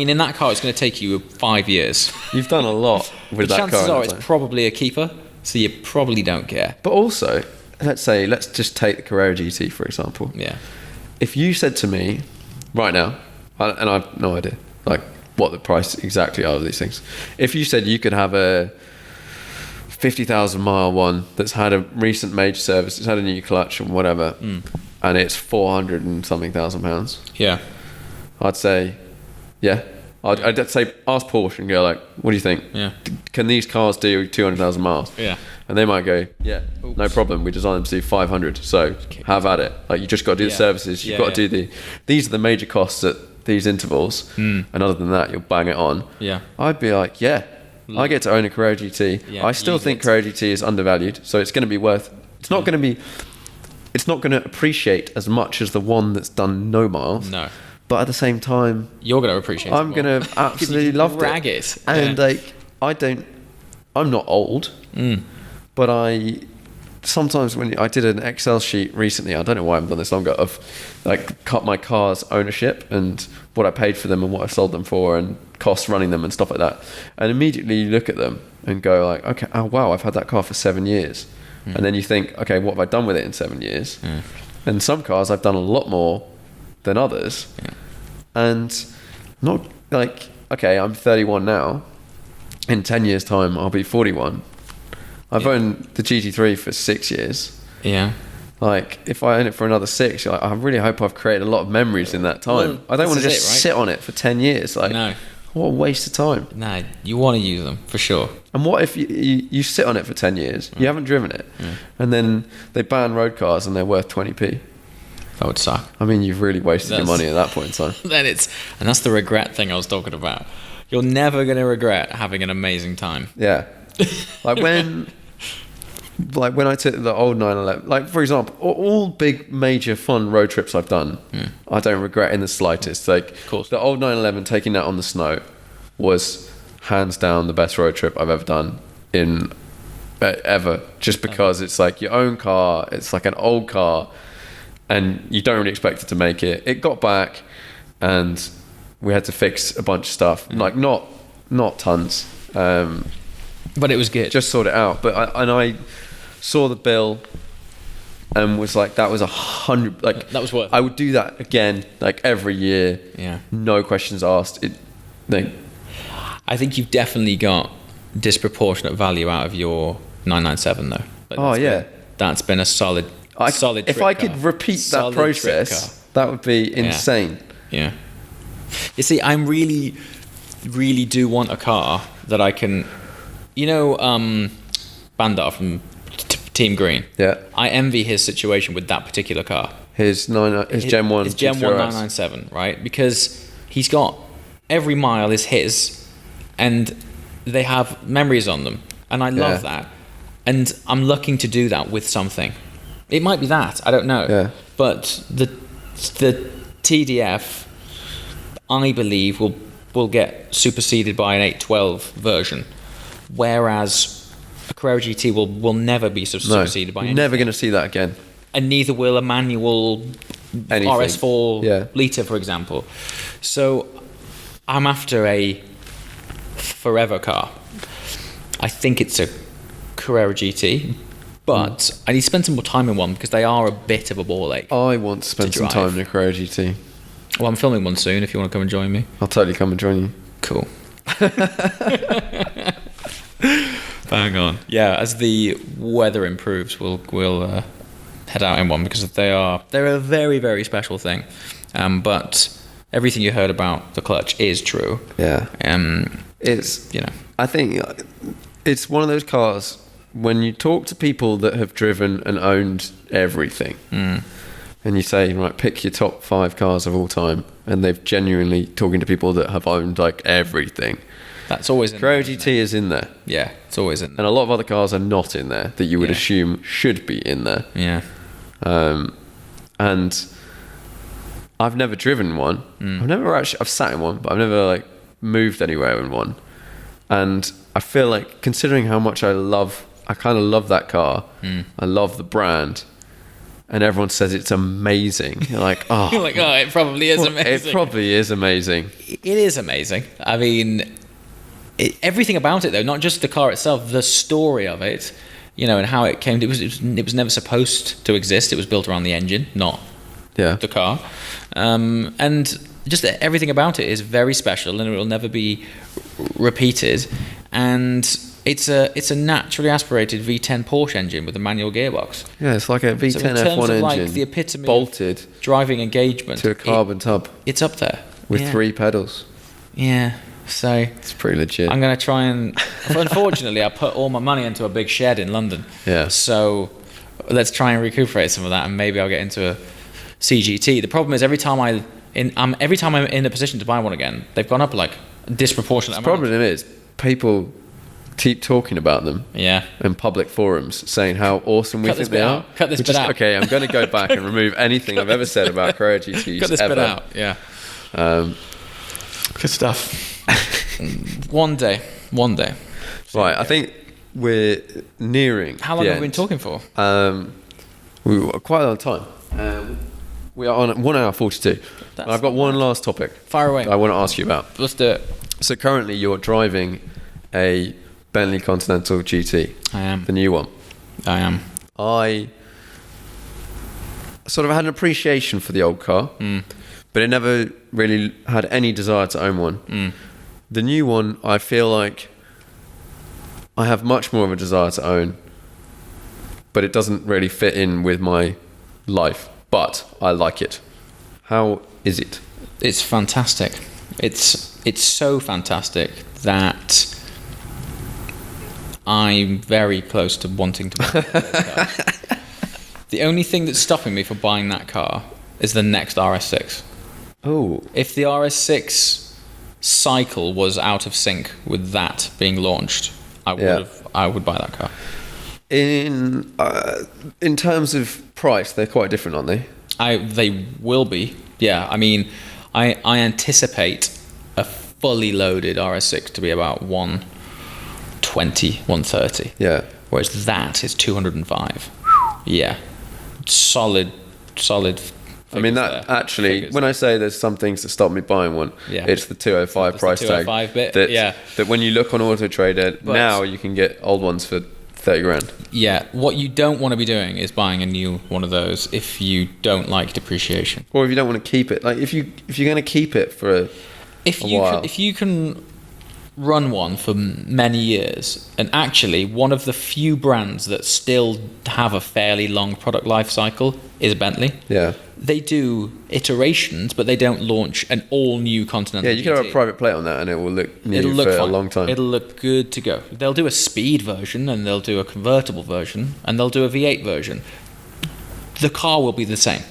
in that car it's going to take you 5 years. You've done a lot with that car. Chances are it's probably a keeper, so you probably don't care. But also, let's just take the Carrera GT for example. Yeah. If you said to me right now, and I have no idea like what the price exactly are of these things, if you said you could have a 50,000 mile one that's had a recent major service, it's had a new clutch and whatever, and it's 400 and something thousand pounds. Yeah. I'd say, yeah. I'd say ask Porsche and go like, what do you think? Yeah. Can these cars do 200,000 miles? Yeah. And they might go, yeah, no problem. We designed them to do 500, so have at it. Like, you just got to do the services. You've got to do these are the major costs at these intervals, and other than that, you'll bang it on. Yeah. I'd be like, yeah. I get to own a Carrera GT. I still think Carrera GT is undervalued, so it's going to be worth. It's not going to appreciate as much as the one that's done no miles. No. But at the same time, you're going to appreciate it. I'm going to absolutely love it. And I'm not old, but sometimes when I did an Excel sheet recently, I don't know why I haven't done this longer, of like cut my car's ownership and what I paid for them and what I sold them for and costs running them and stuff like that. And immediately you look at them and go like, okay, oh wow, I've had that car for 7 years. And then you think, okay, what have I done with it in 7 years? And some cars I've done a lot more than others. And not like, okay, I'm 31 now. In 10 years time, I'll be 41. I've owned the GT3 for 6 years. Yeah. Like, if I own it for another 6, like, I really hope I've created a lot of memories in that time. Well, I don't want to just sit on it for 10 years. Like, no. What a waste of time. No, you want to use them, for sure. And what if you sit on it for 10 years, you haven't driven it, and then they ban road cars and they're worth 20p? That would suck. I mean, you've really wasted your money at that point in time. And that's the regret thing I was talking about. You're never going to regret having an amazing time. Yeah. Like when I took the old 911, like for example, all big major fun road trips I've done, I don't regret in the slightest. Like the old 911, taking that on the snow was hands down the best road trip I've ever done ever. Just because it's like your own car, it's like an old car, and you don't really expect it to make it. It got back, and we had to fix a bunch of stuff, like not tons, but it was good. Just sort it out. But I saw the bill and was like, that was 100. Like that was worth. I would do that again, like every year. Yeah. No questions asked. I think you've definitely got disproportionate value out of your 997 though. That's been a solid. If I could repeat that process, that would be insane. Yeah. You see, I really, really do want a car that I can, Bandar from Team Green. Yeah. I envy his situation with that particular car. His Gen 1. His Gen 1 997, right? Because he's got every mile is his, and they have memories on them, and I love that. And I'm looking to do that with something. It might be that, I don't know. Yeah. But the TDF, I believe, will get superseded by an 812 version, whereas a Carrera GT will never be superseded by you're anything. never going to see that again. And neither will a manual Anything. RS4 litre, for example. So I'm after a forever car. I think it's a Carrera GT, but I need to spend some more time in one because they are a bit of a ball ache. I want to spend some time in a Carrera GT. Well, I'm filming one soon if you want to come and join me. I'll totally come and join you. Cool. Bang on. Yeah, as the weather improves, we'll head out in one because they're a very, very special thing. But everything you heard about the clutch is true. Yeah. It's, you know. I think it's one of those cars, when you talk to people that have driven and owned everything, and you say, right, pick your top 5 cars of all time, and they've genuinely talking to people that have owned like everything. That's always in Carrera there. GT is in there. Yeah, it's always in there. And a lot of other cars are not in there that you would assume should be in there. Yeah. And I've never driven one. I've sat in one, but I've never like moved anywhere in one. And I feel like, considering how much I kind of love that car. I love the brand. And everyone says it's amazing. You're like, oh. You're like, oh, it probably is amazing. It probably is amazing. It is amazing. I mean, everything about it, though, not just the car itself, the story of it, you know, and how it came. It was never supposed to exist. It was built around the engine, not the car. And just everything about it is very special, and it will never be repeated. And it's a naturally aspirated V10 Porsche engine with a manual gearbox. Yeah, it's like a V10 so in terms F1 of engine, like the epitome bolted of driving engagement to a carbon tub. It's up there with 3 pedals. Yeah, so it's pretty legit. I'm going to try and. Unfortunately, I put all my money into a big shed in London. Yeah. So let's try and recuperate some of that, and maybe I'll get into a CGT. The problem is every time I'm in a position to buy one again, they've gone up like a disproportionate amount. The problem is people keep talking about them in public forums, saying how awesome we think they are. Cut this bit out. Okay, I'm going to go back and remove anything I've ever said about Carrera GTs. Cut this bit out. Yeah. Good stuff. One day. Right, I think we're nearing. How long have we been talking for? We were quite a long time. We are on 1 hour 42. I've got one last topic. Fire away. I want to ask you about. Let's do it. So currently you're driving a Bentley Continental GT. I am. The new one. I am. I sort of had an appreciation for the old car, but it never really had any desire to own one. The new one, I feel like I have much more of a desire to own, but it doesn't really fit in with my life. But I like it. How is it? It's fantastic. It's so fantastic that I'm very close to wanting to buy that car. The only thing that's stopping me from buying that car is the next RS6. Oh. If the RS6 cycle was out of sync with that being launched, I would buy that car. In terms of price, they're quite different, aren't they? They will be. Yeah, I mean, I anticipate a fully loaded RS6 to be about 120, 130. Yeah. Whereas that is 205. Yeah. Solid. I mean, that actually, when I say there's some things that stop me buying one, it's the 205 price tag. 205 bit. That when you look on Auto Trader, now you can get old ones for 30 grand. Yeah, what you don't want to be doing is buying a new one of those if you don't like depreciation. Or if you don't want to keep it. Like if you're going to keep it for a while. If you can run one for many years, and actually one of the few brands that still have a fairly long product life cycle is Bentley. Yeah. They do iterations, but they don't launch an all-new Continental. Yeah, you can have a private plate on that and it will look new for a long time. It'll look good to go. They'll do a speed version, and they'll do a convertible version, and they'll do a V8 version. The car will be the same.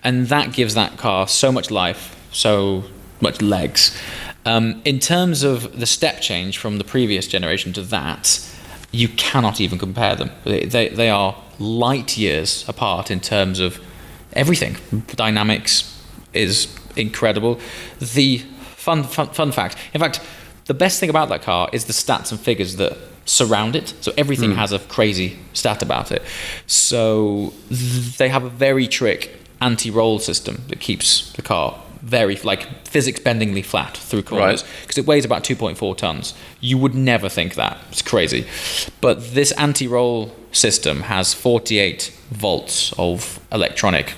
And that gives that car so much life, so much legs. In terms of the step change from the previous generation to that, you cannot even compare them. They are light years apart in terms of everything. Dynamics is incredible. The fun fact, in fact, the best thing about that car is the stats and figures that surround it. So everything has a crazy stat about it. So they have a very trick anti-roll system that keeps the car very, like, physics-bendingly flat through corners, because it weighs about 2.4 tons. You would never think that. It's crazy. But this anti-roll system has 48 volts of electronic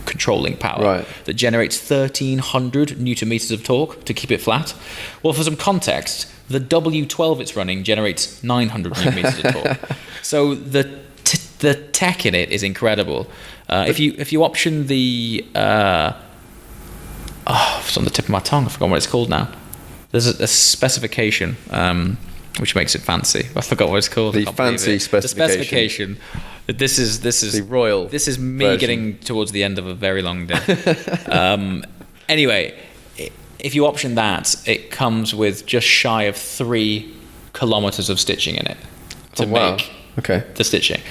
controlling power that generates 1,300 newton meters of torque to keep it flat. Well, for some context, the W12 it's running generates 900 newton meters of torque. So the tech in it is incredible. If you option the it's on the tip of my tongue. I forgot what it's called now. There's a specification which makes it fancy. I forgot what it's called. The fancy specification. The specification. This is the royal. This is me version. getting towards the end of a very long day. Anyway, if you option that, it comes with just shy of 3 kilometers of stitching in it to make the stitching.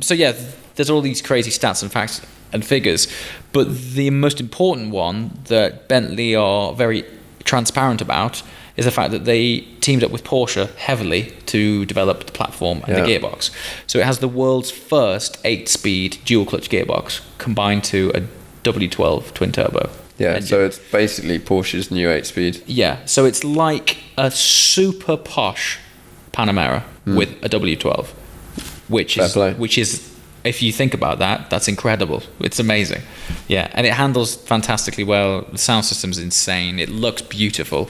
So yeah, there's all these crazy stats and facts and figures, but the most important one that Bentley are very transparent about is the fact that they teamed up with Porsche heavily to develop the platform and the gearbox. So it has the world's first 8-speed dual-clutch gearbox combined to a W12 twin-turbo engine. So it's basically Porsche's new 8-speed. Yeah, so it's like a super posh Panamera with a W12, which is, if you think about that, that's incredible. It's amazing. Yeah, and it handles fantastically well. The sound system's insane. It looks beautiful.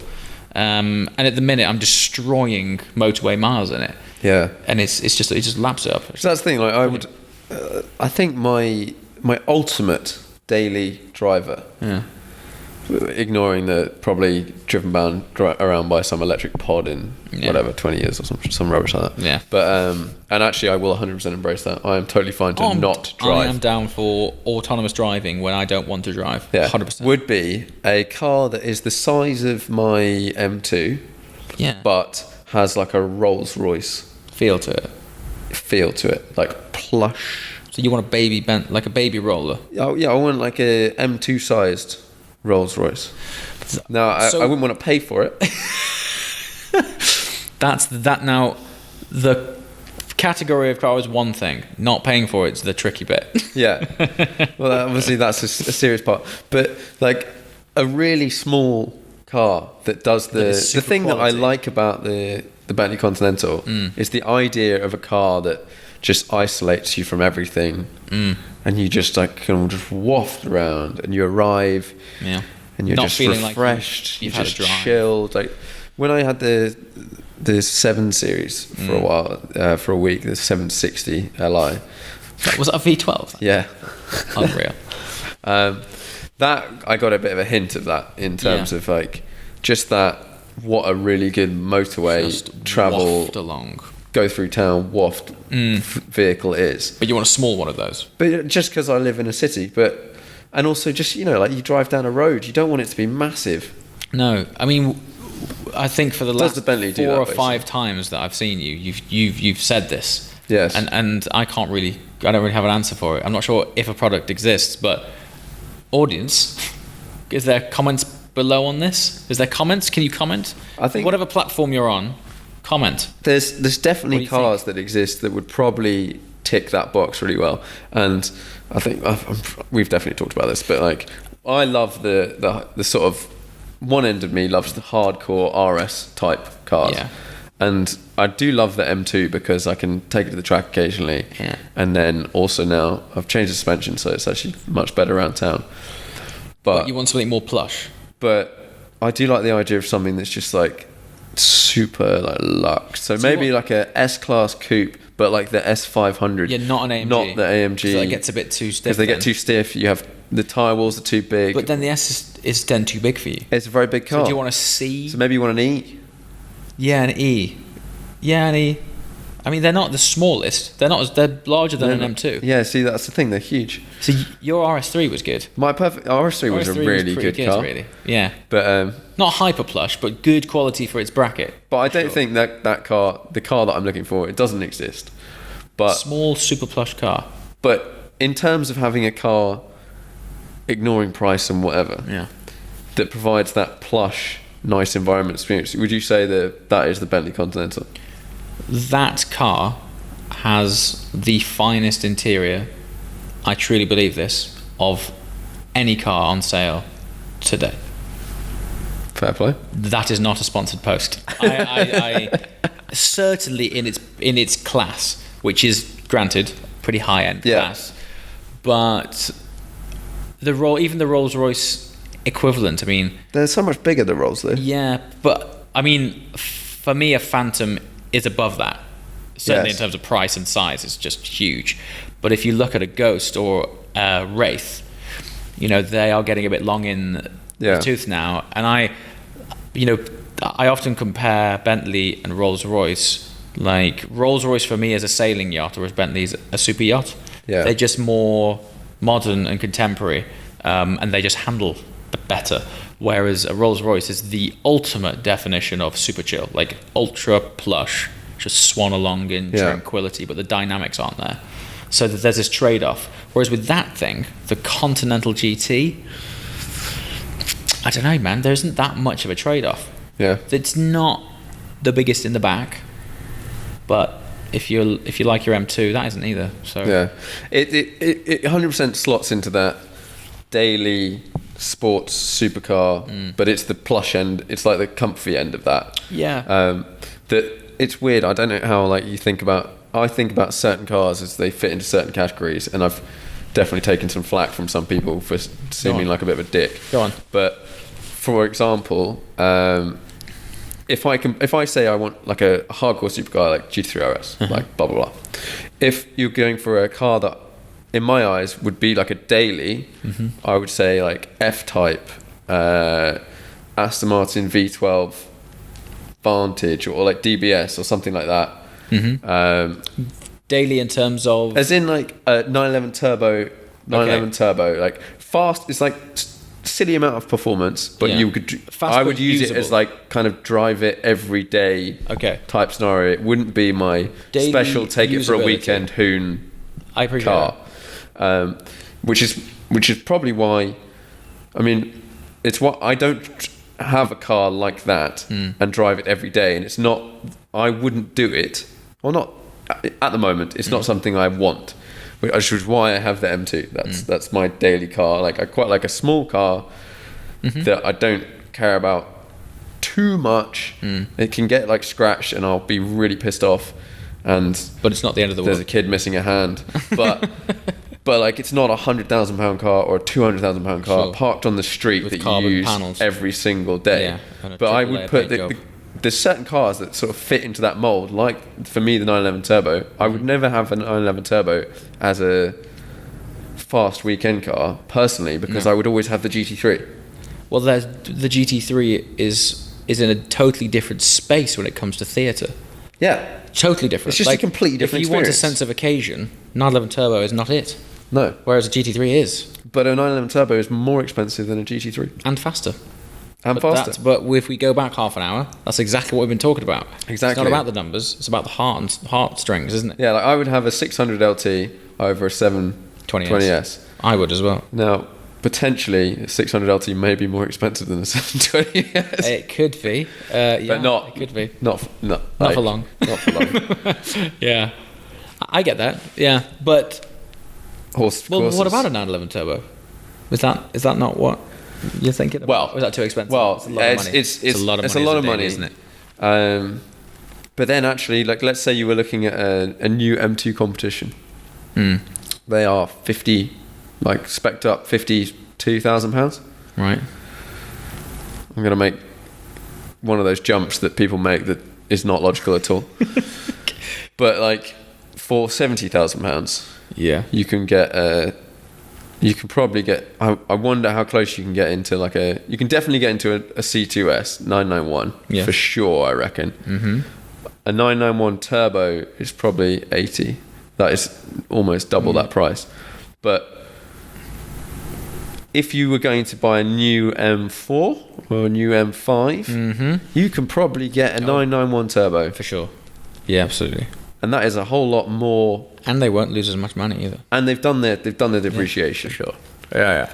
And at the minute, I'm destroying motorway miles in it. Yeah, and it just laps it up. So that's the thing. Like I think my ultimate daily driver, ignoring the probably driven around by some electric pod in whatever 20 years or some rubbish like that. Yeah, but and actually, I will 100% embrace that. I am totally fine to not drive. I am down for autonomous driving when I don't want to drive. Yeah, 100%. Would be a car that is the size of my M2. Yeah, but has like a Rolls-Royce feel to it, like plush. So you want a baby like a baby roller? Oh yeah, I want like a M2 sized Rolls-Royce. Now, I wouldn't want to pay for it. That's that. Now, the category of car is one thing. Not paying for it's the tricky bit. Yeah. Well, obviously that's a serious part. But like a really small car that does the thing quality. That I like about the Bentley Continental is the idea of a car that just isolates you from everything. And you just like can just waft around, and you arrive, and you're not just refreshed. You've had just a drive. Chilled. Like when I had the 7 Series for a while, for a week, the 760 Li. Was that a V12? Yeah, unreal. That I got a bit of a hint of that in terms of like just that. What a really good motorway just travel waft along. Go through town waft vehicle is. But you want a small one of those. But just because I live in a city, and also just like you drive down a road, you don't want it to be massive. No, I mean, I think for the last 4 or 5 times that I've seen you've said this. Yes. And I don't really have an answer for it. I'm not sure if a product exists, but audience, is there comments below on this? Is there comments? Can you comment? I think whatever platform you're on. Comment. There's definitely cars that exist that would probably tick that box really well, and I think we've definitely talked about this. But like, I love the sort of one end of me loves the hardcore RS type cars, and I do love the M2 because I can take it to the track occasionally, and then also now I've changed the suspension, so it's actually much better around town. But you want something more plush. But I do like the idea of something that's just like super like luxe. So maybe like a S-Class coupe, but like the S500. Yeah, not an AMG. Not the AMG. So that gets a bit too stiff. Because they get too stiff. You have the tyre walls are too big. But then the S is then too big for you. It's a very big car. So do you want a C? So maybe you want an E? Yeah, an E. Yeah, an E. I mean, they're not the smallest. They're larger than an M2. Yeah, see, that's the thing. They're huge. So your RS3 was good. My perfect RS3 was a really good car. Really. Yeah. But not hyper plush, but good quality for its bracket. But I don't think that car, the car that I'm looking for, it doesn't exist. But small super plush car. But in terms of having a car, ignoring price and whatever, that provides that plush, nice environment experience, would you say that is the Bentley Continental? That car has the finest interior, I truly believe this, of any car on sale today. Fair play. That is not a sponsored post. I certainly in its class, which is granted pretty high end class, but even the Rolls-Royce equivalent. I mean, they're so much bigger, the Rolls, though. Yeah, but I mean, for me, a Phantom is above that. Certainly in terms of price and size, it's just huge. But if you look at a Ghost or a Wraith, they are getting a bit long in the tooth now. And I often compare Bentley and Rolls-Royce. Like, Rolls-Royce for me is a sailing yacht, whereas Bentley's a super yacht. Yeah. They're just more modern and contemporary, and they just handle better. Whereas a Rolls-Royce is the ultimate definition of super chill, like ultra plush, just swan along in tranquility, but the dynamics aren't there. So that there's this trade-off. Whereas with that thing, the Continental GT, I don't know, man, there isn't that much of a trade-off. Yeah. It's not the biggest in the back, but if you like your M2, that isn't either. So yeah, it 100% slots into that daily sports supercar, but it's the plush end. It's like the comfy end of that. Yeah. That it's weird. I don't know how I think about certain cars as they fit into certain categories, and I've definitely taken some flack from some people for seeming like a bit of a dick. Go on. But for example, if I say I want like a hardcore supercar like GT3 RS, like blah blah blah, if you're going for a car that in my eyes would be like a daily, I would say like F-Type, Aston Martin V12 Vantage, or like DBS or something like that. Daily in terms of, as in like a 911 turbo, like fast. It's like silly amount of performance, but I would use it as like kind of drive it every day type scenario. It wouldn't be my daily special take it for a weekend hoon car. Which is probably why, I mean, it's what I don't have a car like that and drive it every day, and it's not, I wouldn't do it, or not at the moment. It's not something I want, which is why I have the M2. That's my daily car. Like, I quite like a small car that I don't care about too much. It can get like scratched and I'll be really pissed off, but it's not the end of the world. There's a kid missing a hand, but but like, it's not £100,000 car or a £200,000 car parked on the street with that you use panels every single day. But I would put there's certain cars that sort of fit into that mold. Like for me, the 911 Turbo. I would never have a 911 Turbo as a fast weekend car personally, because I would always have the GT3. Well, the GT3 is in a totally different space when it comes to theatre. Yeah, totally different. It's just a completely different experience. If you want a sense of occasion, 911 Turbo is not it. No. Whereas a GT3 is. But a 911 Turbo is more expensive than a GT3. And faster. But if we go back half an hour, that's exactly what we've been talking about. Exactly. It's not about the numbers, it's about the heartstrings, isn't it? Yeah, like I would have a 600 LT over a 720S. I would as well. Now, potentially, a 600 LT may be more expensive than a 720S. It could be. But not. It could be. Not for long. Not for long. Yeah. I get that. Yeah. But what about a 911 Turbo? Is that not what you're thinking about? Well, or is that too expensive? Well, it's a lot of money. It's a lot of money, isn't it? But then actually, like, let's say you were looking at a new M2 competition. They are 50, like, spec'd up £52,000. Right. I'm going to make one of those jumps that people make that is not logical at all. But like, for £70,000, you can get you can probably get, I wonder how close you can get into like you can definitely get into a C2S 991 for sure, I reckon. A 991 turbo is probably 80. That is almost double that price. But if you were going to buy a new M4 or a new M5, you can probably get a 991 turbo. For sure. Yeah, absolutely. And that is a whole lot more. And they won't lose as much money either. And they've done their depreciation. For sure. Yeah.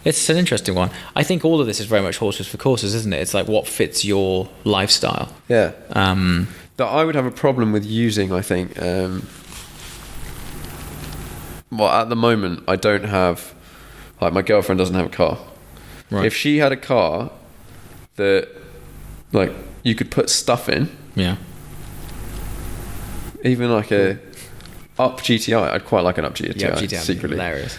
It's an interesting one. I think all of this is very much horses for courses, isn't it? It's like what fits your lifestyle. Yeah. That I would have a problem with using, I think. Well, at the moment, I don't have... Like, my girlfriend doesn't have a car. Right. If she had a car that, like, you could put stuff in... Yeah. Even like a up GTI. I'd quite like an up GTI, GTI secretly. Hilarious.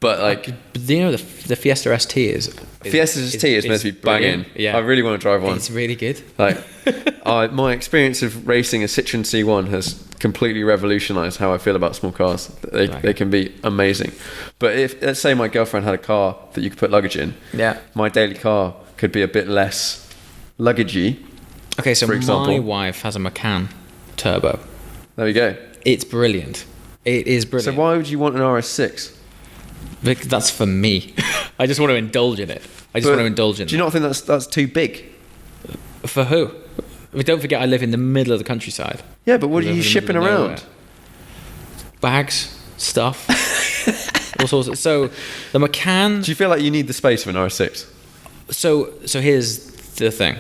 But like, you know, the Fiesta ST is Fiesta ST is meant to be banging. Yeah. I really want to drive one. It's really good. Like, my experience of racing a Citroen C1 has completely revolutionised how I feel about small cars. They can be amazing. But if, let's say my girlfriend had a car that you could put luggage in, my daily car could be a bit less luggagey. Okay, so for example. My wife has a Macan turbo. There we go. It's brilliant. It is brilliant. So why would you want an RS6? Because that's for me. I just want to indulge in it. Do you not think that's too big? For who? I mean, don't forget, I live in the middle of the countryside. Yeah, but what are you shipping around? Bags, stuff, all sorts of. So the Macan. Do you feel like you need the space of an RS6? So here's the thing.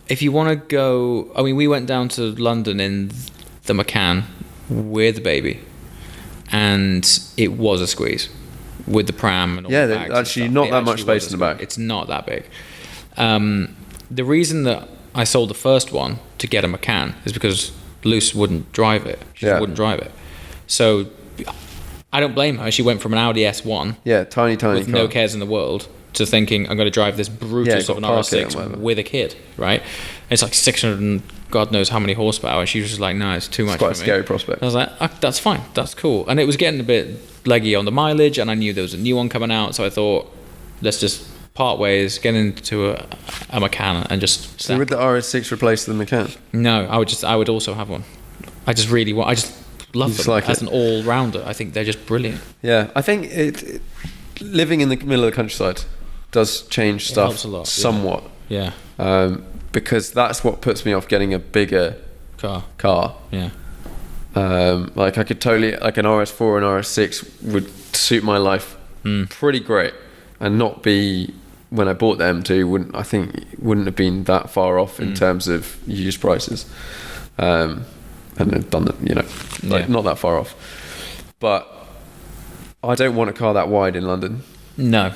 If you want to go, I mean, we went down to London in the Macan with the baby, and it was a squeeze with the pram and all the bags. Yeah, actually not that much space in the back. It's not that big. The reason that I sold the first one to get a Macan is because Luce wouldn't drive it. She just wouldn't drive it. So I don't blame her. She went from an Audi S1, tiny with car. no cares in the world, to thinking I'm going to drive this Brutus of an R6 with a kid, right? It's like 600 and God knows how many horsepower. She was just like, no, it's too much. It's quite for a me. scary prospect. I was like, that's fine, that's cool. And it was getting a bit leggy on the mileage, and I knew there was a new one coming out, so I thought, let's just part ways, get into a Macan and just. So would the RS6 replace the Macan? No, I would also have one. I just love them as an all-rounder. I think they're just brilliant. Yeah, I think living in the middle of the countryside does change stuff helps a lot, somewhat. Yeah. Because that's what puts me off getting a bigger car. Yeah. Like I could totally, like an RS4 and RS6 would suit my life pretty great, and not be, when I bought the M2, wouldn't have been that far off in terms of used prices. And I've done that, not that far off. But I don't want a car that wide in London. No,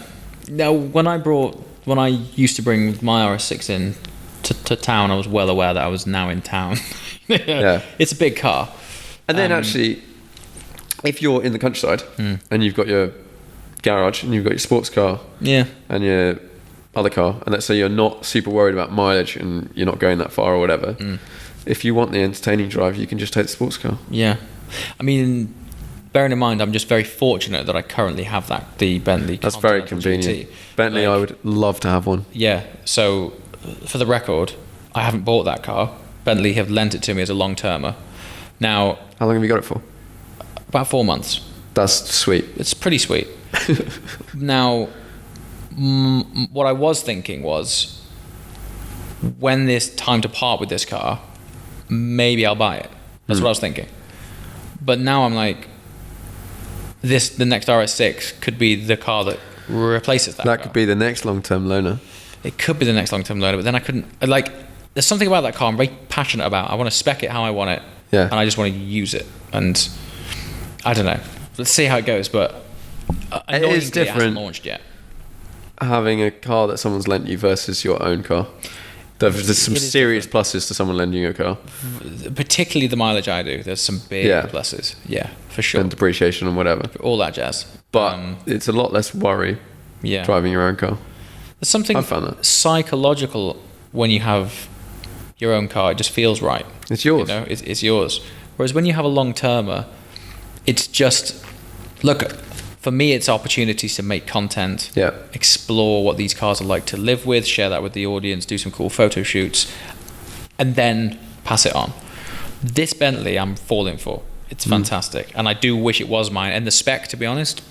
when I used to bring my RS6 in to town, I was well aware that I was now in town. Yeah, it's a big car. And then actually, if you're in the countryside and you've got your garage and you've got your sports car, and your other car, and let's say you're not super worried about mileage and you're not going that far or whatever, if you want the entertaining drive, you can just take the sports car. Yeah, I mean, bearing in mind, I'm just very fortunate that I currently have the Bentley. That's very convenient. GT. Bentley, I would love to have one. Yeah. So, for the record, I haven't bought that car. Bentley have lent it to me as a long-termer. Now, how long have you got it for? About 4 months. That's sweet. It's pretty sweet. Now, what I was thinking was, when there's time to part with this car, maybe I'll buy it. That's what I was thinking. But now I'm like, the next RS6 could be the car that replaces that car. That could be the next long-term loaner. It could be the next long-term loaner, but then I couldn't, there's something about that car I'm very passionate about. I want to spec it how I want it. Yeah. And I just want to use it. And I don't know. Let's see how it goes, but it is different. It hasn't launched yet. Having a car that someone's lent you versus your own car. There's some serious pluses to someone lending you a car. Particularly the mileage I do. There's some big pluses. Yeah, for sure. And depreciation and whatever. All that jazz. But it's a lot less worry driving your own car. There's something psychological when you have your own car. It just feels right. It's yours. You know, it's yours. Whereas when you have a long-termer, it's just... Look, for me, it's opportunities to make content, explore what these cars are like to live with, share that with the audience, do some cool photo shoots. and then pass it on. This Bentley I'm falling for. It's fantastic, and I do wish it was mine. And the spec, to be honest,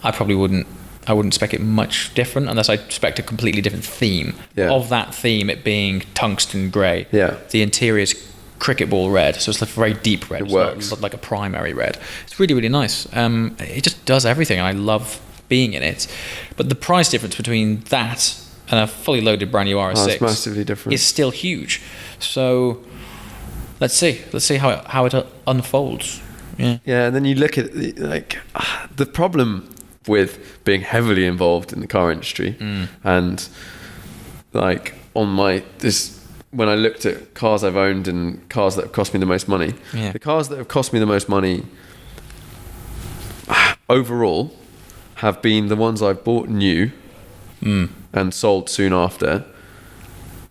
I wouldn't spec it much different unless I spec a completely different theme. Of that theme, it being tungsten grey. The interior's cricket ball red, so it's like a very deep red. It works. Not like a primary red. It's really, really nice. It just does everything, and I love being in it. But the price difference between that and a fully loaded brand new RS6 it's massively different. Is still huge. So let's see how it unfolds. Yeah, and then you look at like the problem with being heavily involved in the car industry, and like when I looked at cars I've owned and cars that have cost me the most money, the cars that have cost me the most money overall have been the ones I've bought new and sold soon after.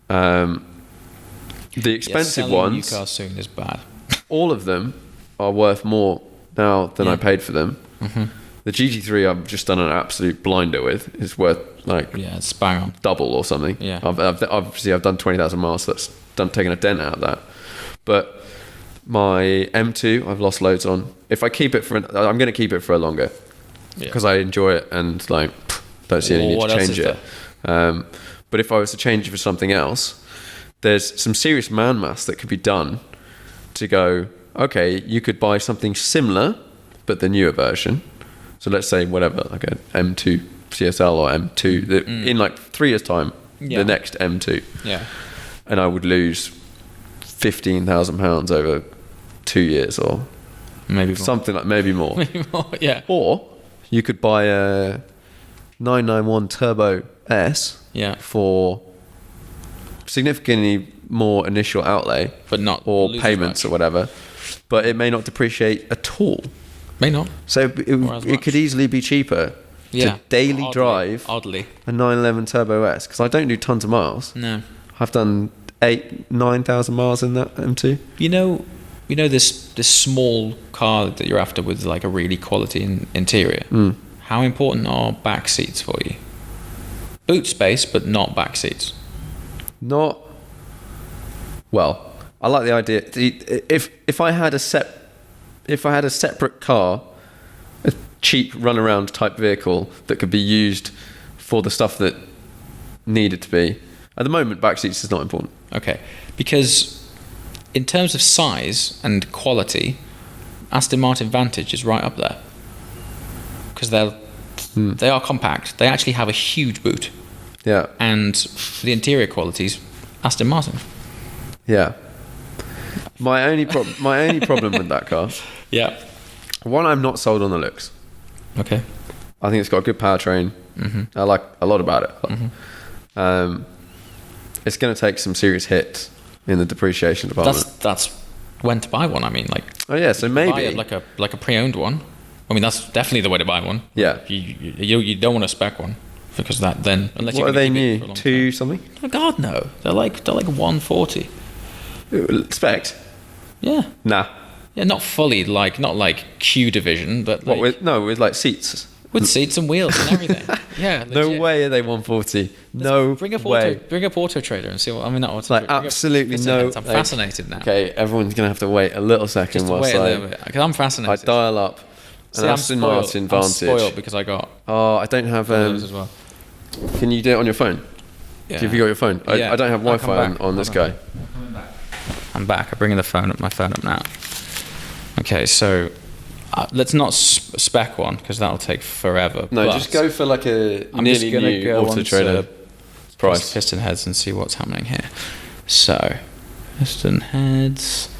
The expensive ones, new cars soon is bad. all of them are worth more now than I paid for them. The GT3 I've just done an absolute blinder with. It's worth like it's bang on double or something. I've done 20,000 miles, so that's taken a dent out of that. But my M2 I've lost loads on. If I keep it I'm going to keep it for a longer because I enjoy it and like don't see any need to change it. But if I was to change it for something else, there's some serious man mass that could be done to go, okay, you could buy something similar but the newer version. So let's say whatever, like an M2 CSL or M2 in like 3 years time, the next M2. And I would lose £15,000 over 2 years or maybe more. Something like maybe more. Or you could buy a 991 Turbo S for significantly more initial outlay, but not or payments or whatever, but it may not depreciate at all. May not. So it could easily be cheaper to daily drive a 911 Turbo S, because I don't do tons of miles. No, I've done 9,000 miles in that M2. You know this small car that you're after with like a really quality interior. How important are back seats for you? Boot space, but not back seats. Not well. I like the idea. If I had a separate car, a cheap runaround type vehicle that could be used for the stuff that needed to be. At the moment, back seats is not important. Okay, because in terms of size and quality, Aston Martin Vantage is right up there. Because they are compact. They actually have a huge boot. Yeah. And the interior qualities, Aston Martin. Yeah. My only problem with that car. Yeah. One, I'm not sold on the looks. Okay. I think it's got a good powertrain. I like a lot about it. It's going to take some serious hits in the depreciation department. That's when to buy one. I mean, like. Oh yeah, so maybe buy it like a pre-owned one. I mean, that's definitely the way to buy one. Yeah. You don't want to spec one because that then unless what are they new? 2 something? Oh God, no. They're like 140. Spec? Yeah. Nah. Yeah, not fully not like Q division, but like, with like seats. With seats and wheels and everything. Yeah. Legit. No way are they 140. No way. Bring up Auto Trader and see what I mean. That's like absolutely no. I'm fascinated now. Okay, everyone's gonna have to wait a little second Just wait a little bit because I'm fascinated. I dial up. See, Aston Martin Vantage. I'm spoiled because I got. Oh, I don't have those as well. Can you do it on your phone? Yeah. Have you got your phone? Yeah. I don't have Wi-Fi on this guy. I'm back. I'm bringing my phone up now. Okay, so let's not spec one because that'll take forever. No, just go for like a nearly new Auto Trader price. Piston heads and see what's happening here. So, piston heads.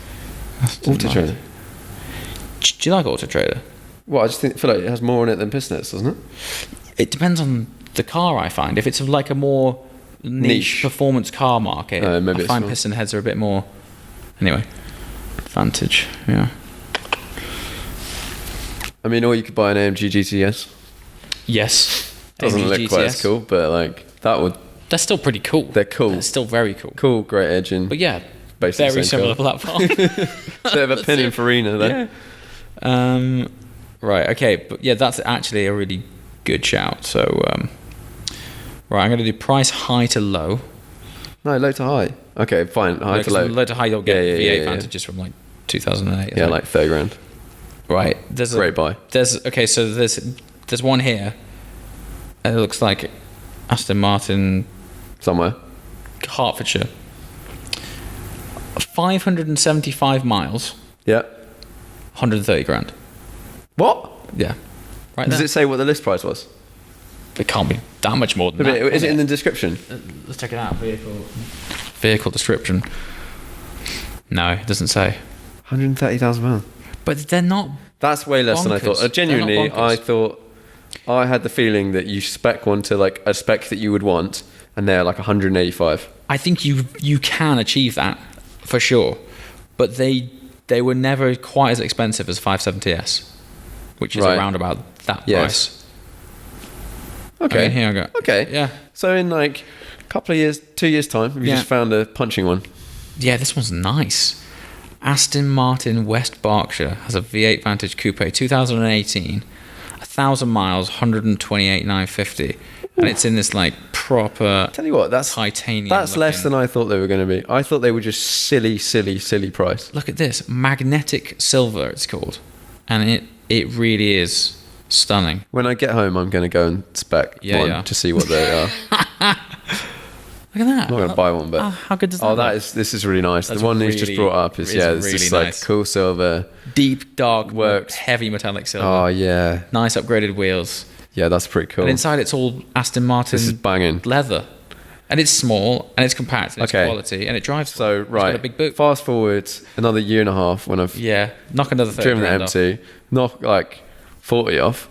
Auto Trader. Do you like Auto Trader? Well, I just feel like it has more in it than piston heads, doesn't it? It depends on the car, I find. If it's like a more niche performance car market, maybe I find piston heads are a bit more. Anyway, Vantage, yeah. I mean, or you could buy an AMG GTS. Yes. Doesn't AMG look GTS. quite as cool, but like that would. They're still pretty cool. They're cool. They're still very cool. Cool, great engine. But yeah, basically very similar car. platform. Bit of a Pininfarina then. Yeah. Right. Okay. But yeah, that's actually a really good shout. So, right, I'm going to do price high to low. No, low to high. Okay, fine. High to low. Low to high, you'll get Yeah, V8 yeah. Vantages from like 2008. Yeah, like 30 grand. Right. There's Great buy. So there's one here. And it looks like Aston Martin, Somewhere. Hertfordshire. 575 miles, Yeah. 130 grand. What? Yeah. Right Does there. it say what the list price was? It can't be that much more than that. Is it in the description? Let's check it out. Vehicle description. No, it doesn't say. £130,000. But they're not. That's way less than I Bonkers. thought. Genuinely, They're not bonkers. I thought I had the feeling that you spec one to like a spec that you would want, and they're like 185. I think you can achieve that for sure, but they were never quite as expensive as 570S, which is Right. around about that Yes. price. Okay. I mean, here I go. Okay. Yeah. So in like a couple of years, 2 years time, you Yeah. just found a punching one. Yeah, this one's nice. Aston Martin West Berkshire has a V8 Vantage Coupe 2018, 1,000 miles, 128,950, and it's in this like proper Tell you what, that's titanium. That's less looking- than I thought they were going to be. I thought they were just silly price. Look at this, magnetic silver. It's called, and it really is stunning. When I get home, I'm going to go and spec Yeah, one yeah. to see what they are. Look at that. I'm not going to buy one, but How good does that oh, look? this is really nice. That's The one he's just really- brought up is is it's really just like nice. cool silver. Deep, dark, Works. heavy metallic silver. Oh yeah, Nice upgraded wheels. yeah, that's pretty cool. And inside it's all Aston Martin This is banging. leather. And it's small, and it's compact, and it's Okay. quality, and it drives. So well. It's right, got a big boot. fast forward another year and a half when I've Yeah, knock another 30 driven the grand off. M2, knock like 40 off.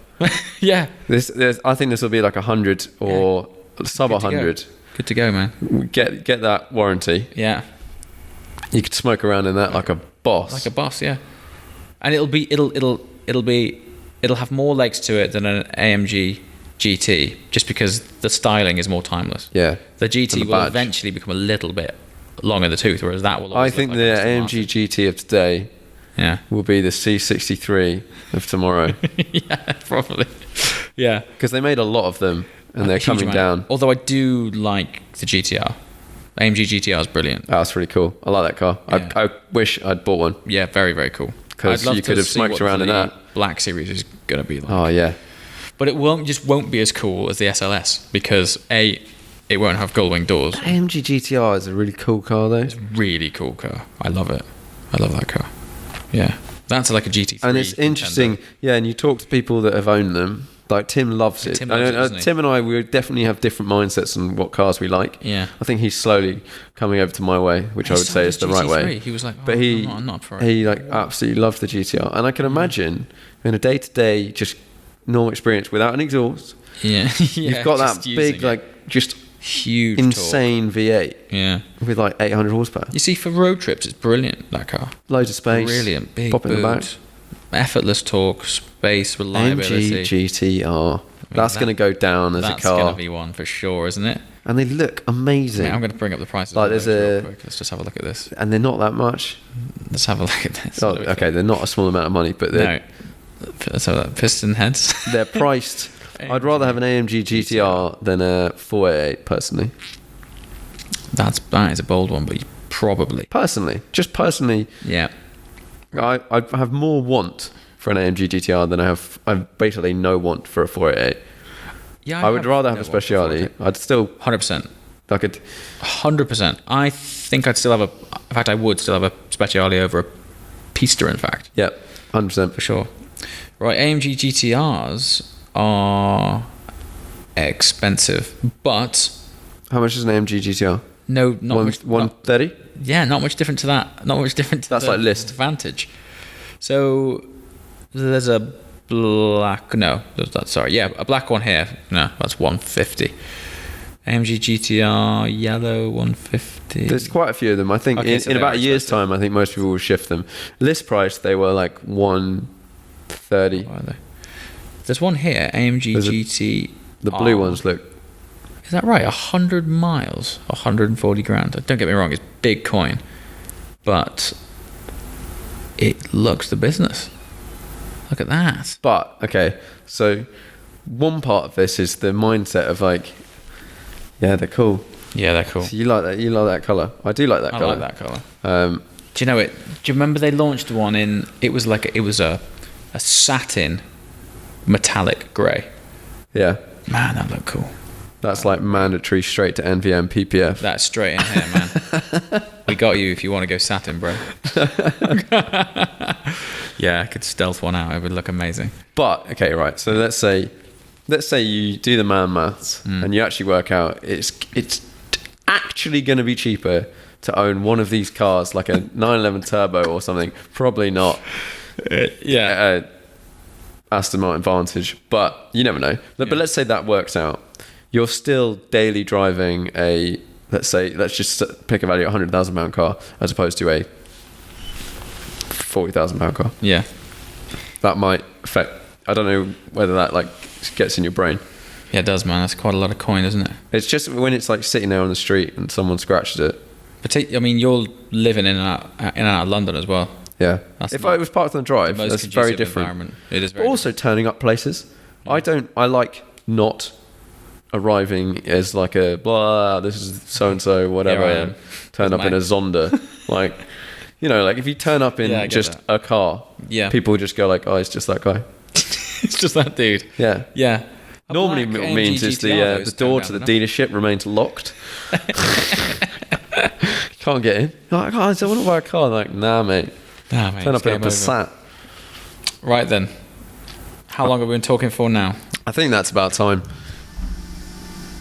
Yeah. I think this will be like 100 or sub Good to go. 100. Good to go, man. Get that warranty. Yeah, You could smoke around in that like a boss. like a boss. Yeah, and it'll have more legs to it than an AMG GT, just because the styling is more timeless. yeah. The GT And the will badge. eventually become a little bit long in the tooth, whereas that will. I always think look the like an Aston AMG GT of today Martin. Yeah. will be the C63 of tomorrow Yeah, probably. Yeah. because they made a lot of them and they're Huge coming amount. down. Although I do like the GTR. AMG GTR is brilliant. Oh, that's really cool. I like that car. Yeah. I wish I'd bought one. Yeah, very, very cool. 'Cause I'd love you to could have see smoked what around in the that. Black Series is going to be like. Oh yeah. But it won't be as cool as the SLS because it won't have gull wing doors. AMG GTR is a really cool car though. Really cool car. I love it. I love that car. Yeah, that's like a GT3. And it's interesting, yeah. And you talk to people that have owned them. Like Tim loves it. Tim loves it, doesn't he? Tim and I, we definitely have different mindsets on what cars we like. Yeah. I think he's slowly coming over to my way, which I would say is the right way. He was like, But I'm not for it. he like absolutely loves the GTR, and I can imagine in a day-to-day just normal experience without an exhaust, Yeah, you've got that big like just huge insane V8 torque. Yeah. with like 800 horsepower, You see, for road trips, it's brilliant. That car. loads of space, Brilliant. Big pop in the back. boot, effortless torque, space, reliability. AMG GTR. That's going to go down as a That's car, going to be one for sure, isn't it? and they look amazing. I'm going to bring up the prices. Like, of there's those real a- quick. Let's just have a look at this. and they're not that much. Let's have a look at this. Oh, What do we okay, think? they're not a small amount of money, but they're, No. Let's have that. Piston heads. they're priced. I'd rather have an AMG GTR than a 488 personally. that is a bold one, but probably. Just personally, Yeah. I have more want for an AMG GTR than I have basically no want for a 488. Yeah. I would rather have a speciality. I'd still 100%. like it. 100%. I think I'd still have in fact, I would still have a speciality over a Pista, in fact. Yeah, 100%. For sure. Right, AMG GTRs are expensive, but How much is an AMG GTR? no, not much. 130. Yeah, not much different to that. Not much different to That's the like list. Vantage. So there's a black. No, a black one here. No, that's 150. AMG GTR yellow 150. There's quite a few of them. I think Okay, so in they about are a year's expensive. time, I think most people will shift them. List price, they were like 130. What are they? There's one here, AMG There's a- GT. The blue ones look. Is that right? 100 miles, 140 grand. Don't get me wrong, it's big coin, but it looks the business. Look at that. But okay, so one part of this is the mindset of like, yeah, they're cool. Yeah, they're cool. So you like that? You like that colour? I do like that I colour. like that colour. Do you know it? Do you remember they launched one in? It was a satin metallic grey. Yeah. Man, that looked cool. That's like mandatory straight to NVN PPF. That's straight in here, man. We got you if you want to go satin, bro. Yeah, I could stealth one out. It would look amazing. But okay, right. So let's say you do the maths and you actually work out it's actually going to be cheaper to own one of these cars, like a 911 Turbo or something. Probably not. Yeah. Aston Martin Vantage, but you never know. But let's say that works out. You're still daily driving a, let's just pick a value, £100,000 car as opposed to a £40,000 car. Yeah. That might affect, I don't know whether that like gets in your brain. Yeah, it does, man. That's quite a lot of coin, isn't it? It's just when it's like sitting there on the street and someone scratches it. I mean, you're living in and out of London as well. Yeah. That's if it was parked on the drive, most that's very conducive different. environment. It is But very also turning up places. I like not arriving as like a blah, this is so and so, whatever. Here I am. Turn up in a Zonda. Like, you know, like if you turn up in just a car, people just go like, oh, it's just that guy. It's just that dude. Yeah. Yeah. Normally it means is the door to the dealership remains locked. Can't get in. You're like, oh, I want to buy a car. They're like, nah, mate. Turn up in a Passat. Right then. How long have we been talking for now? I think that's about time.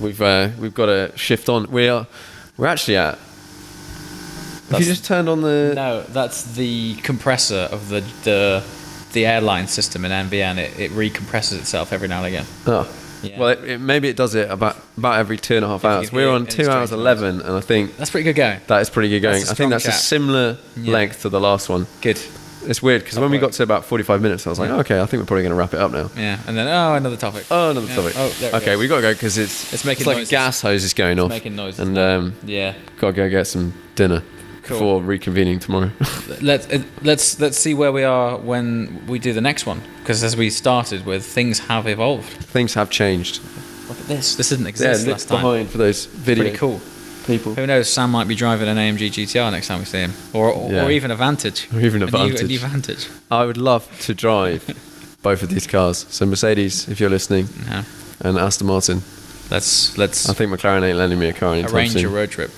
We've got to shift on. We're actually at. Have you just turned on the? No, that's the compressor of the airline system in NVN. It recompresses itself every now and again. Oh. Yeah. Well, maybe it does it about every 2.5 hours. We're on 2 hours 11, and I think that's pretty good going. That is pretty good going. I think that's chat. a similar length to the last one. Good. It's weird because when we got to about 45 minutes, I was like, okay, I think we're probably going to wrap it up now. Yeah, and then another topic. Another topic. Oh, there it okay, goes. we got to go because it's making like noises. a gas hose is going off. Making noises. And got to go get some dinner before reconvening tomorrow. Let's see where we are when we do the next one, because as we started with, things have evolved. Things have changed. Look at this. This didn't exist last time. Behind for those video. Pretty cool. People. Who knows? Sam might be driving an AMG GTR next time we see him, or even a Vantage. Or even a Vantage. A new Vantage. I would love to drive both of these cars. So Mercedes, if you're listening, and Aston Martin. Let's. I think McLaren ain't lending me a car anytime arrange soon. a road trip.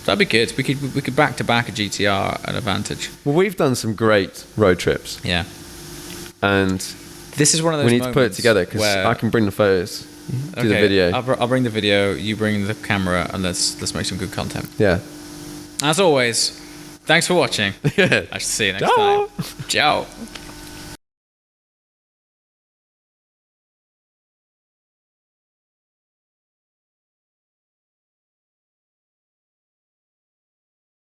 That'd be good. We could back to back a GTR and a Vantage. Well, we've done some great road trips. Yeah. And this is one of those. We need to put it together because I can bring the photos. Do the video. I'll bring the video. You bring the camera, and let's make some good content. Yeah. As always, thanks for watching. I shall see you next time. Ciao.